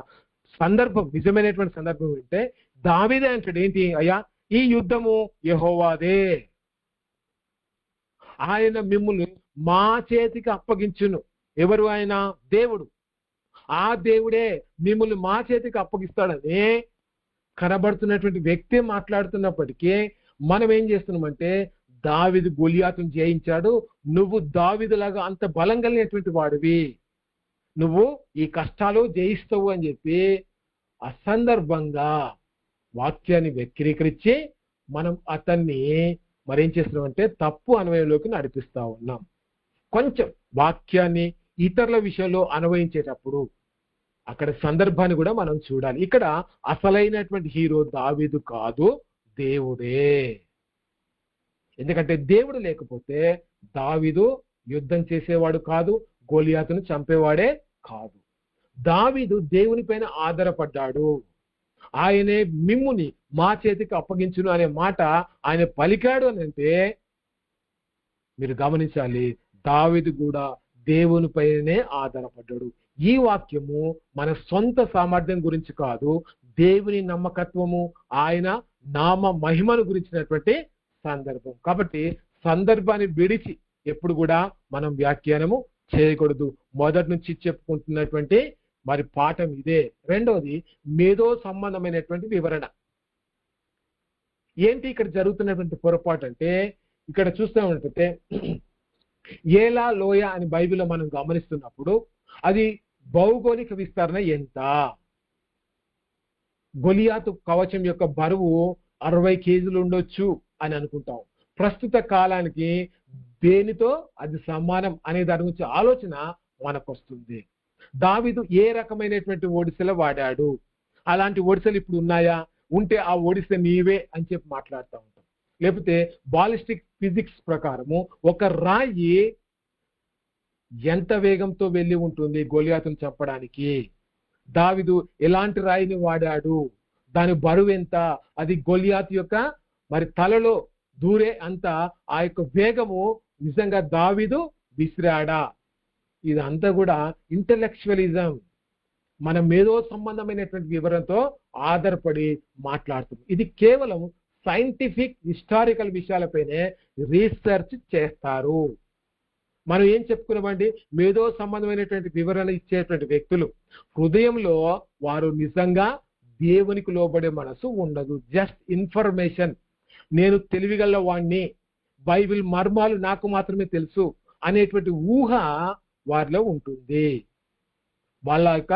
సందర్భం నిజమైనటువంటి సందర్భం ఏంటంటే దావీదే అంటాడు ఏంటి, అయ్యా ఈ యుద్ధము యెహోవాదే, ఆయన మిమ్ముల్ని మా చేతికి అప్పగించును. ఎవరు ఆయన? దేవుడు. ఆ దేవుడే మిమ్మల్ని మా చేతికి అప్పగిస్తాడని కనబడుతున్నటువంటి వ్యక్తి మాట్లాడుతున్నప్పటికీ మనం ఏం చేస్తున్నామంటే దావీదు గొలియాతును జయించాడు, నువ్వు దావీదులాగా అంత బలం కలిగినటువంటి వాడివి, నువ్వు ఈ కష్టాలు జయిస్తావు అని చెప్పి అసందర్భంగా వాక్యాన్ని వక్రీకరించి మనం అతన్ని మరేం చేస్తున్నామంటే తప్పు అన్వయంలోకి నడిపిస్తా ఉన్నాం. కొంచెం వాక్యాన్ని ఇతరుల విషయంలో అన్వయించేటప్పుడు అక్కడ సందర్భాన్ని కూడా మనం చూడాలి. ఇక్కడ అసలైనటువంటి హీరో దావీదు కాదు, దేవుడే. ఎందుకంటే దేవుడు లేకపోతే దావీదు యుద్ధం చేసేవాడు కాదు, గొలియాతును చంపేవాడే కాదు. దావీదు దేవుని పైన ఆధారపడ్డాడు. ఆయనే మిమ్ముని మా చేతికి అప్పగించును అనే మాట ఆయన పలికాడు అని అంటే మీరు గమనించాలి, దావీదు కూడా దేవుని పైనే ఆధారపడ్డాడు. ఈ వాక్యము మన సొంత సామర్థ్యం గురించి కాదు, దేవుని నమ్మకత్వము, ఆయన నామ మహిమను గురించినటువంటి సందర్భం. కాబట్టి సందర్భాన్ని విడిచి ఎప్పుడు కూడా మనం వ్యాఖ్యానము చేయకూడదు. మొదటి నుంచి చెప్పుకుంటున్నటువంటి మరి పాఠం ఇదే. రెండవది మేధో సంబంధమైనటువంటి వివరణ. ఏంటి ఇక్కడ జరుగుతున్నటువంటి పొరపాటు అంటే ఇక్కడ చూస్తామంటే ఏలా లోయ అని బైబిల్లో మనం గమనిస్తున్నప్పుడు అది భౌగోళిక విస్తరణ ఎంత? గొలియాతు కవచం యొక్క బరువు 60 కేజీలు ఉండొచ్చు అని అనుకుంటాం. ప్రస్తుత కాలానికి దేనితో అది సమానం అనే దాని గురించి ఆలోచన మనకు వస్తుంది. దావీదు ఏ రకమైనటువంటి ఒడిసెలు వాడాడు, అలాంటి ఒడిసెలు ఇప్పుడు ఉన్నాయా, ఉంటే ఆ ఒడిసె నీవే అని చెప్పి మాట్లాడుతూ ఉంటాం. లేకపోతే బాలిస్టిక్ ఫిజిక్స్ ప్రకారము ఒక రాయి ఎంత వేగంతో వెళ్ళి ఉంటుంది గొలియాతును చంపడానికి, దావీదు ఎలాంటి రాయిని వాడాడు, దాని బరువు ఎంత, అది గొలియాతు యొక్క మరి తలలో దూరే అంత ఆ యొక్క వేగము నిజంగా దావీదు విసిరాడా. ఇదంతా కూడా ఇంటలెక్చువలిజం, మన మేధో సంబంధమైనటువంటి వివరంతో ఆధారపడి మాట్లాడుతుంది. ఇది కేవలం సైంటిఫిక్ హిస్టారికల్ విషయాలపైనే రీసెర్చ్ చేస్తారు. మనం ఏం చెప్పుకున్నామండి, మేధో సంబంధమైనటువంటి వివరణ ఇచ్చేటువంటి వ్యక్తులు హృదయంలో వారు నిజంగా దేవునికి లోబడే మనసు ఉండదు. జస్ట్ ఇన్ఫర్మేషన్, నేను తెలివిగల వాణ్ణి, బైబిల్ మర్మాలు నాకు మాత్రమే తెలుసు అనేటువంటి ఊహ వారిలో ఉంటుంది. వాళ్ళ యొక్క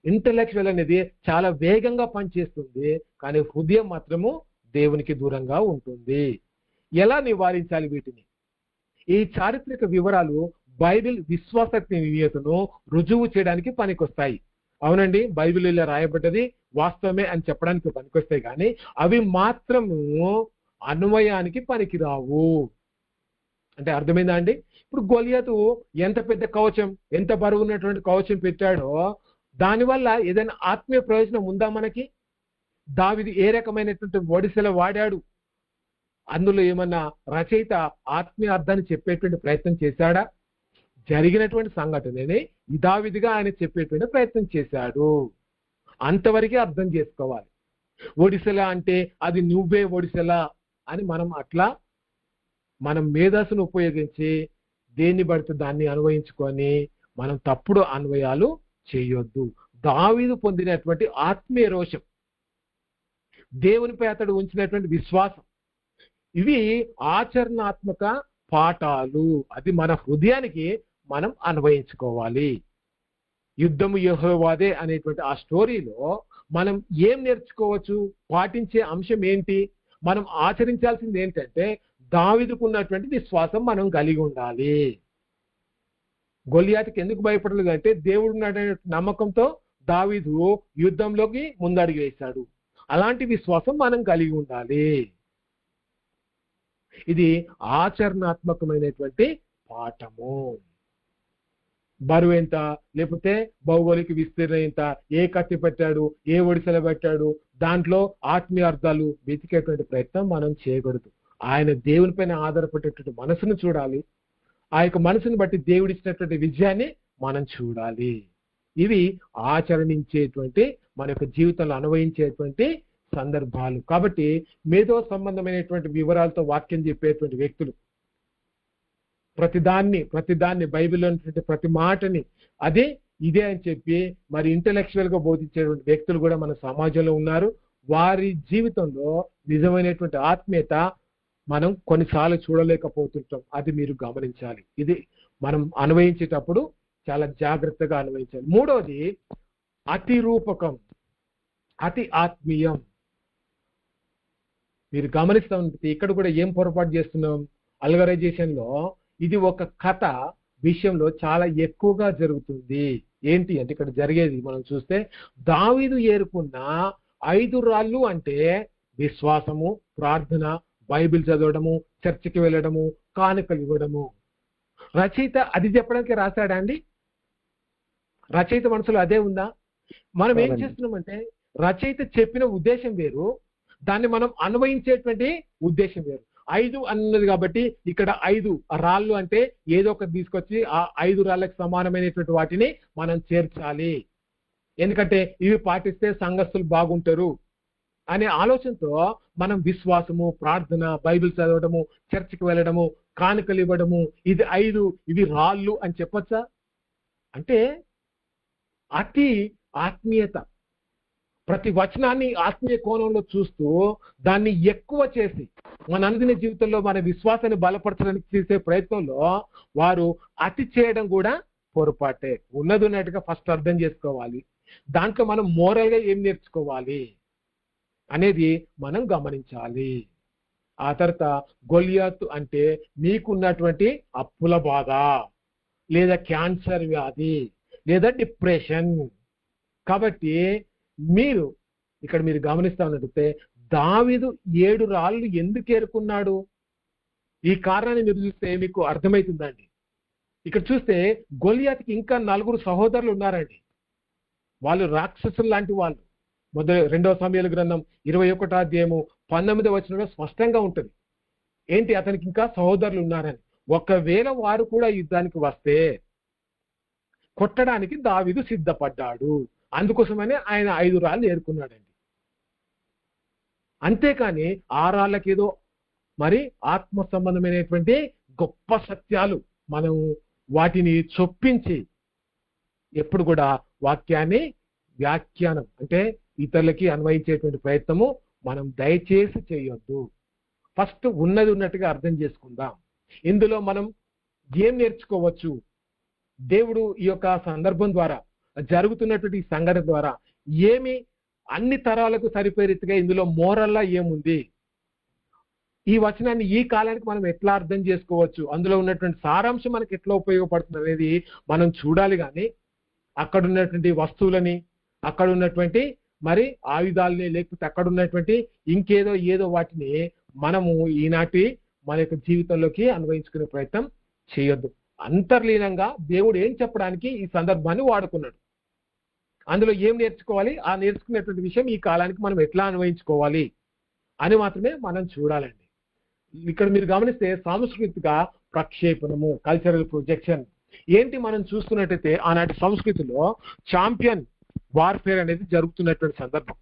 ఇంటలెక్చువల్ అనేది చాలా వేగంగా పనిచేస్తుంది, కానీ హృదయం మాత్రము దేవునికి దూరంగా ఉంటుంది. ఎలా నివారించాలి వీటిని? ఈ చారిత్రక వివరాలు బైబిల్ విశ్వాసనీయతను రుజువు చేయడానికి పనికొస్తాయి. అవునండి, బైబిల్ ఇలా రాయబడ్డది వాస్తవమే అని చెప్పడానికి పనికొస్తాయి, కానీ అవి మాత్రము అన్వయానికి పనికిరావు. అంటే అర్థమైందా అండి? ఇప్పుడు గొలియాతు ఎంత పెద్ద కవచం, ఎంత బరువు ఉన్నటువంటి కవచం పెట్టాడో దానివల్ల ఏదైనా ఆత్మీయ ప్రయోజనం ఉందా మనకి? దావీదు ఏ రకమైనటువంటి ఒడిసెల వాడాడు, అందులో ఏమన్నా రచయిత ఆత్మీయ అర్థాన్ని చెప్పేటువంటి ప్రయత్నం చేశాడా? జరిగినటువంటి సంఘటనని దావీదుగా ఆయన చెప్పేటువంటి ప్రయత్నం చేశాడు. అంతవరకే అర్థం చేసుకోవాలి. ఒడిసెలా అంటే అది నువ్వే ఒడిసెలా అని మనం అట్లా మనం మేధస్సును ఉపయోగించి దేన్ని పడితే దాన్ని అన్వయించుకొని మనం తప్పుడు అన్వయాలు చేయొద్దు. దావీదు పొందినటువంటి ఆత్మీయ రోషం, దేవునిపై అతడు ఉంచినటువంటి విశ్వాసం, ఇవి ఆచరణాత్మక పాఠాలు. అది మన హృదయానికి మనం అన్వయించుకోవాలి. యుద్ధము యెహోవాదే అనేటువంటి ఆ స్టోరీలో మనం ఏం నేర్చుకోవచ్చు, పాటించే అంశం ఏంటి, మనం ఆచరించాల్సింది ఏంటంటే దావీదుకు ఉన్నటువంటి విశ్వాసం మనం కలిగి ఉండాలి. గొలియాతుకి ఎందుకు భయపడలేదు అంటే దేవుడు ఉన్నాడనే నమ్మకంతో దావీదు యుద్ధంలోకి ముందడుగు వేశాడు. అలాంటి విశ్వాసం మనం కలిగి ఉండాలి. ఇది ఆచరణాత్మకమైనటువంటి పాఠము. బరువు ఎంత, లేకపోతే భౌగోళిక విస్తీర్ణం ఎంత, ఏ కత్తి పెట్టాడు, ఏ ఒడిసెల పెట్టాడు, దాంట్లో ఆత్మీయ అర్థాలు వెతికేటువంటి ప్రయత్నం మనం చేయకూడదు. ఆయన దేవునిపైన ఆధారపడేటువంటి మనసును చూడాలి. ఆ యొక్క మనసును బట్టి దేవుడిచ్చినటువంటి విజయాన్ని మనం చూడాలి. ఇవి ఆచరించేటువంటి మన యొక్క జీవితంలో అన్వయించేటువంటి సందర్భాలు. కాబట్టి మేధో సంబంధమైనటువంటి వివరాలతో వాక్యం చెప్పేటువంటి వ్యక్తులు ప్రతిదాన్ని బైబిల్లో ఉన్నటువంటి ప్రతి మాటని అదే ఇదే అని చెప్పి మరి ఇంటలెక్చువల్ గా బోధించేటువంటి వ్యక్తులు కూడా మన సమాజంలో ఉన్నారు. వారి జీవితంలో నిజమైనటువంటి ఆత్మీయత మనం కొన్నిసార్లు చూడలేకపోతుంటాం. అది మీరు గమనించాలి. ఇది మనం అన్వయించేటప్పుడు చాలా జాగ్రత్తగా అన్వయించాలి. మూడవది అతి రూపకం, అతి ఆత్మీయం. మీరు గమనిస్తూ ఉంటే ఇక్కడ కూడా ఏం పొరపాటు చేస్తున్నాం, అల్గరైజేషన్ లో ఇది ఒక కథ విషయంలో చాలా ఎక్కువగా జరుగుతుంది. ఏంటి అంటే ఇక్కడ జరిగేది మనం చూస్తే దావీదు ఏరుకున్న 5 రాళ్ళు అంటే విశ్వాసము, ప్రార్థన, బైబిల్ చదవడము, చర్చికి వెళ్ళడము, కానుకలు ఇవ్వడము. రచయిత అది చెప్పడానికి రాశాడా అండి? రచయిత మనసులో అదే ఉందా? మనం ఏం చేస్తున్నామంటే రచయిత చెప్పిన ఉద్దేశం వేరు, దాన్ని మనం అన్వయించేటువంటి ఉద్దేశం వేరు. 5 అన్నది కాబట్టి ఇక్కడ 5 రాళ్ళు అంటే ఏదో ఒకటి తీసుకొచ్చి ఆ 5 రాళ్ళకి సమానమైనటువంటి వాటిని మనం చేర్చాలి. ఎందుకంటే ఇవి పాటిస్తే సంఘస్థులు బాగుంటారు అనే ఆలోచనతో మనం విశ్వాసము, ప్రార్థన, బైబిల్ చదవడము, చర్చికి వెళ్ళడము, కానుకలు ఇవ్వడము, ఇది 5 ఇవి రాళ్ళు అని చెప్పొచ్చా? అంటే అతి ఆత్మీయత, ప్రతి వచనాన్ని ఆత్మీయ కోణంలో చూస్తూ దాన్ని ఎక్కువ చేసి మన అనుదిన జీవితంలో మన విశ్వాసాన్ని బలపరచడానికి చేసే ప్రయత్నంలో వారు అతి చేయడం కూడా పొరపాటే. ఉన్నది ఉన్నట్టుగా ఫస్ట్ అర్థం చేసుకోవాలి. దాంట్లో మనం మోరల్ గా ఏం నేర్చుకోవాలి అనేది మనం గమనించాలి. ఆ తర్వాత గొలియాతు అంటే మీకున్నటువంటి అప్పుల బాధ, లేదా క్యాన్సర్ వ్యాధి, లేదా డిప్రెషన్. కాబట్టి మీరు ఇక్కడ మీరు గమనిస్తా ఉన్నట్లయితే దావీదు 7 రాళ్ళు ఎందుకు ఏరుకున్నాడు? ఈ కారణాన్ని మీరు చూస్తే మీకు అర్థమవుతుందండి. ఇక్కడ చూస్తే గొలియాతుకి ఇంకా 4 సహోదరులు ఉన్నారండి. వాళ్ళు రాక్షసులు లాంటి వాళ్ళు. 2వ సమూయేలు గ్రంథం 21వ అధ్యాయము 19వ వచనంలో స్పష్టంగా ఉంటుంది. ఏంటి, అతనికి ఇంకా సహోదరులు ఉన్నారని. ఒకవేళ వారు కూడా యుద్ధానికి వస్తే కొట్టడానికి దావీదు సిద్ధపడ్డాడు. అందుకోసమనే ఆయన 5 రాళ్ళు ఏరుకున్నాడండి. అంతేకాని ఆ రాళ్ళకేదో మరి ఆత్మ సంబంధమైనటువంటి గొప్ప సత్యాలు మనం వాటిని చొప్పించి ఎప్పుడు కూడా వాక్యాన్ని వ్యాఖ్యానం అంటే ఇతరులకి అన్వయించేటువంటి ప్రయత్నము మనం దయచేసి చేయొద్దు. ఫస్ట్ ఉన్నది ఉన్నట్టుగా అర్థం చేసుకుందాం. ఇందులో మనం ఏం నేర్చుకోవచ్చు? దేవుడు ఈ యొక్క సందర్భం ద్వారా జరుగుతున్నటువంటి ఈ సంఘటన ద్వారా ఏమి అన్ని తరాలకు సరిపోయే రీతిగా ఇందులో మోరల్లా ఏముంది, ఈ వచనాన్ని ఈ కాలానికి మనం ఎట్లా అర్థం చేసుకోవచ్చు, అందులో ఉన్నటువంటి సారాంశం మనకి ఎట్లా ఉపయోగపడుతుంది అనేది మనం చూడాలి. కానీ అక్కడ ఉన్నటువంటి వస్తువులని, అక్కడ ఉన్నటువంటి మరి ఆయుధాలని, లేకపోతే అక్కడ ఉన్నటువంటి ఇంకేదో ఏదో వాటిని మనము ఈనాటి మన యొక్క జీవితంలోకి అన్వయించుకునే ప్రయత్నం చేయొద్దు. అంతర్లీనంగా దేవుడు ఏం చెప్పడానికి ఈ సందర్భాన్ని వాడుకున్నాడు, అందులో ఏం నేర్చుకోవాలి, ఆ నేర్చుకునేటువంటి విషయం ఈ కాలానికి మనం ఎట్లా అన్వయించుకోవాలి అని మాత్రమే మనం చూడాలండి. ఇక్కడ మీరు గమనిస్తే సాంస్కృతిక ప్రక్షేపణము, కల్చరల్ ప్రొజెక్షన్ ఏంటి మనం చూస్తున్నట్టయితే ఆనాటి సంస్కృతిలో ఛాంపియన్ వార్ఫేర్ అనేది జరుగుతున్నటువంటి సందర్భం.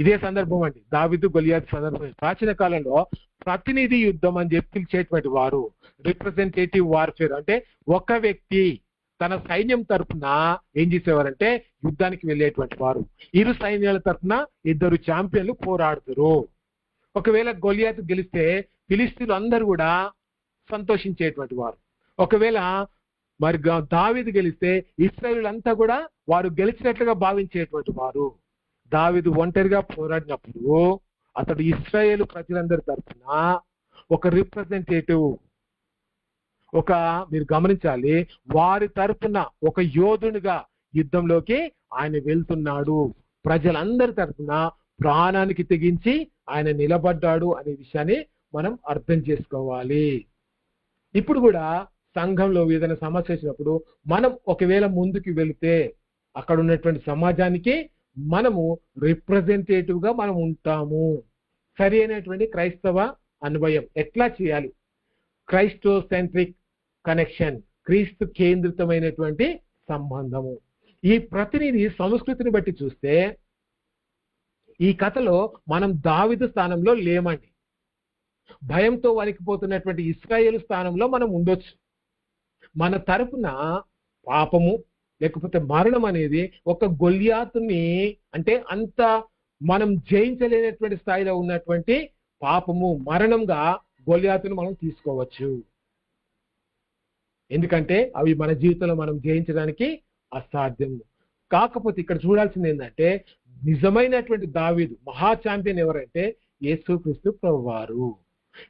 ఇదే సందర్భం అండి దావీదు గొలియాతు సందర్భం. ప్రాచీన కాలంలో ప్రతినిధి యుద్ధం అని చెప్పి పిలిచేటువంటి వారు, రిప్రజెంటేటివ్ వార్ఫేర్ అంటే ఒక వ్యక్తి తన సైన్యం తరఫున ఏం చేసేవారంటే యుద్ధానికి వెళ్ళేటువంటి వారు. ఇరు సైన్యాల తరఫున 2 ఛాంపియన్లు పోరాడుతారు. ఒకవేళ గొలియాతు గెలిస్తే ఫిలిస్తీన్లు అందరూ కూడా సంతోషించేటువంటి వారు. ఒకవేళ మరి దావీదు గెలిస్తే ఇశ్రాయేలులంతా కూడా వారు గెలిచినట్లుగా భావించేటువంటి వారు. దావీదు ఒంటరిగా పోరాడినప్పుడు అతడు ఇశ్రాయేలు ప్రజలందరి తరఫున ఒక రిప్రజెంటేటివ్, మీరు గమనించాలి, వారి తరఫున ఒక యోధునిగా యుద్ధంలోకి ఆయన వెళ్తున్నాడు. ప్రజలందరి తరఫున ప్రాణానికి తెగించి ఆయన నిలబడ్డాడు అనే విషయాన్ని మనం అర్థం చేసుకోవాలి. ఇప్పుడు కూడా సంఘంలో ఏదైనా సమస్య వచ్చినప్పుడు మనం ఒకవేళ ముందుకు వెళితే అక్కడ ఉన్నటువంటి సమాజానికి మనము రిప్రజెంటేటివ్ గా మనం ఉంటాము. సరి అయినటువంటి క్రైస్తవ అన్వయం ఎట్లా చేయాలి? క్రైస్టోసెంట్రిక్ కనెక్షన్, క్రీస్తు కేంద్రితమైనటువంటి సంబంధము. ఈ ప్రతినిధి సంస్కృతిని బట్టి చూస్తే ఈ కథలో మనం దావీదు స్థానంలో లేమండి. భయంతో వణికిపోతున్నటువంటి ఇశ్రాయేలు స్థానంలో మనం ఉండొచ్చు. మన తరపున పాపము లేకపోతే మరణం అనేది ఒక గొలియాతుని అంటే అంత మనం జయించలేనటువంటి స్థాయిలో ఉన్నటువంటి పాపము, మరణంగా గొలియాతుని మనం తీసుకోవచ్చు. ఎందుకంటే అవి మన జీవితంలో మనం జయించడానికి అసాధ్యము. కాకపోతే ఇక్కడ చూడాల్సింది ఏంటంటే నిజమైనటువంటి దావీదు మహా ఛాంపియన్ ఎవరంటే యేసుక్రీస్తు ప్రభువారు.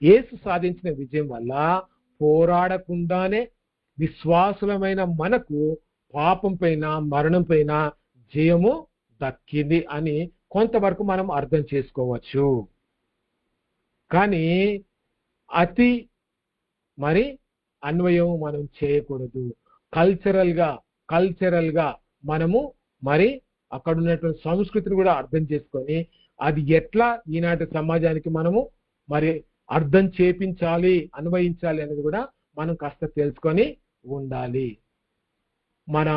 యేసు సాధించిన విజయం వల్ల పోరాడకుండానే విశ్వాసులమైన మనకు పాపం పైన మరణం పైన జయము దక్కింది అని కొంతవరకు మనం అర్థం చేసుకోవచ్చు. కానీ అతి మరి అన్వయం మనం చేయకూడదు. కల్చరల్ గా మనము మరి అక్కడ ఉన్నటువంటి సంస్కృతిని కూడా అర్థం చేసుకొని అది ఎట్లా ఈనాటి సమాజానికి మనము మరి అర్థం చేపించాలి, అన్వయించాలి అనేది కూడా మనం కాస్త తెలుసుకొని ఉండాలి. మన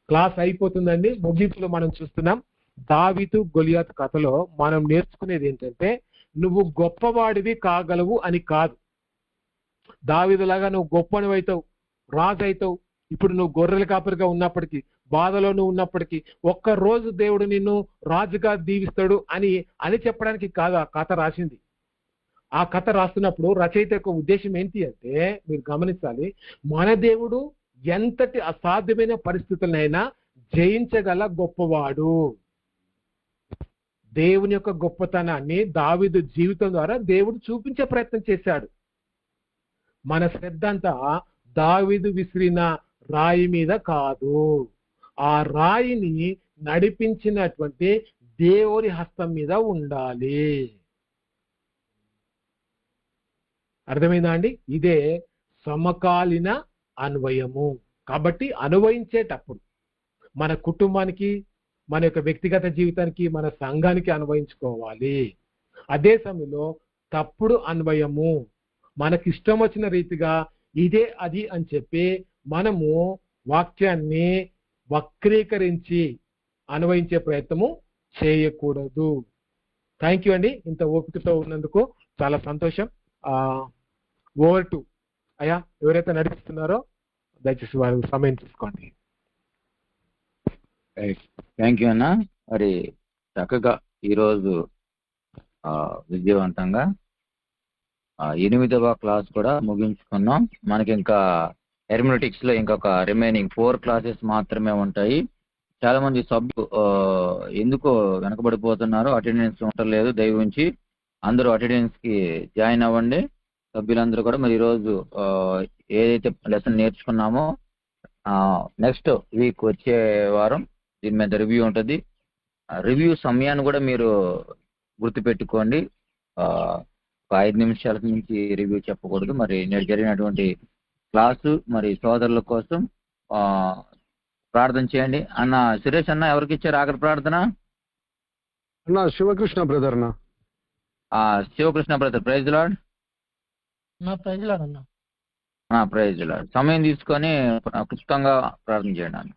క్లాస్ అయిపోతుందండి. ముగింపులో మనం చూస్తున్నాం దావీదు గొలియాతు కథలో మనం నేర్చుకునేది ఏంటంటే నువ్వు గొప్పవాడివి కాగలవు అని కాదు. దావీదులాగా నువ్వు గొప్పనివైతావు, రాజు అవుతావు. ఇప్పుడు నువ్వు గొర్రెల కాపరిగా ఉన్నప్పటికీ, బాధలో నువ్వు ఉన్నప్పటికీ ఒక్క రోజు దేవుడు నిన్ను రాజుగా దీవిస్తాడు అని చెప్పడానికి కాదు ఆ కథ రాసింది. ఆ కథ రాస్తున్నప్పుడు రచయిత యొక్క ఉద్దేశం ఏంటి అంటే మీరు గమనించాలి, మన దేవుడు ఎంతటి అసాధ్యమైన పరిస్థితులనైనా జయించగల గొప్పవాడు. దేవుని యొక్క గొప్పతనాన్ని దావీదు జీవితం ద్వారా దేవుడు చూపించే ప్రయత్నం చేశాడు. మన శ్రద్ధ అంతా దావీదు విసిరిన రాయి మీద కాదు, ఆ రాయిని నడిపించినటువంటి దేవుని హస్తం మీద ఉండాలి. అర్థమైందా అండి? ఇదే సమకాలీన అన్వయము. కాబట్టి అన్వయించేటప్పుడు మన కుటుంబానికి, మన యొక్క వ్యక్తిగత జీవితానికి, మన సంఘానికి అన్వయించుకోవాలి. అదే సమయంలో తప్పుడు అన్వయము, మనకి ఇష్టం వచ్చిన రీతిగా ఇదే అది అని చెప్పి మనము వాక్యాన్ని వక్రీకరించి అన్వయించే ప్రయత్నము చేయకూడదు. థ్యాంక్ యూ అండి, ఇంత ఓపికతో ఉన్నందుకు చాలా సంతోషం. ఓవర్ టు అయ్యా, ఎవరైతే నడిపిస్తున్నారో దయచేసి వారు సమయం తీసుకోండి. థ్యాంక్ యూ అన్న. మరి చక్కగా ఈరోజు విజయవంతంగా 8వ క్లాస్ కూడా ముగించుకున్నాం. మనకి ఇంకా హెర్మెనెటిక్స్ లో ఇంకొక రిమైనింగ్ 4 క్లాసెస్ మాత్రమే ఉంటాయి. చాలా మంది సభ్యులు ఎందుకో వెనకబడిపోతున్నారు, అటెండెన్స్ ఉండలేదు. దయవుంచి అందరూ అటెండెన్స్ కి జాయిన్ అవ్వండి. సభ్యులందరూ కూడా మరి ఈరోజు ఏదైతే లెసన్ నేర్చుకున్నామో నెక్స్ట్ వీక్ వచ్చే వారం దీని మీద రివ్యూ ఉంటుంది. రివ్యూ సమయాన్ని కూడా మీరు గుర్తుపెట్టుకోండి. 5 నిమిషాల నుంచి రివ్యూ చెప్పకూడదు. మరి నేడు జరిగినటువంటి క్లాసు మరి సోదరుల కోసం ప్రార్థన చేయండి. అన్న సురేష్ అన్న ఎవరికి ఇచ్చారు ఆఖరి ప్రార్థన? అన్న Shivakrishna brother. Shivakrishna brother. Praise Lord. Praise Lord అన్న. Praise Lord. సమయం తీసుకొని క్లుప్తంగా ప్రార్థన చేయండి అన్న.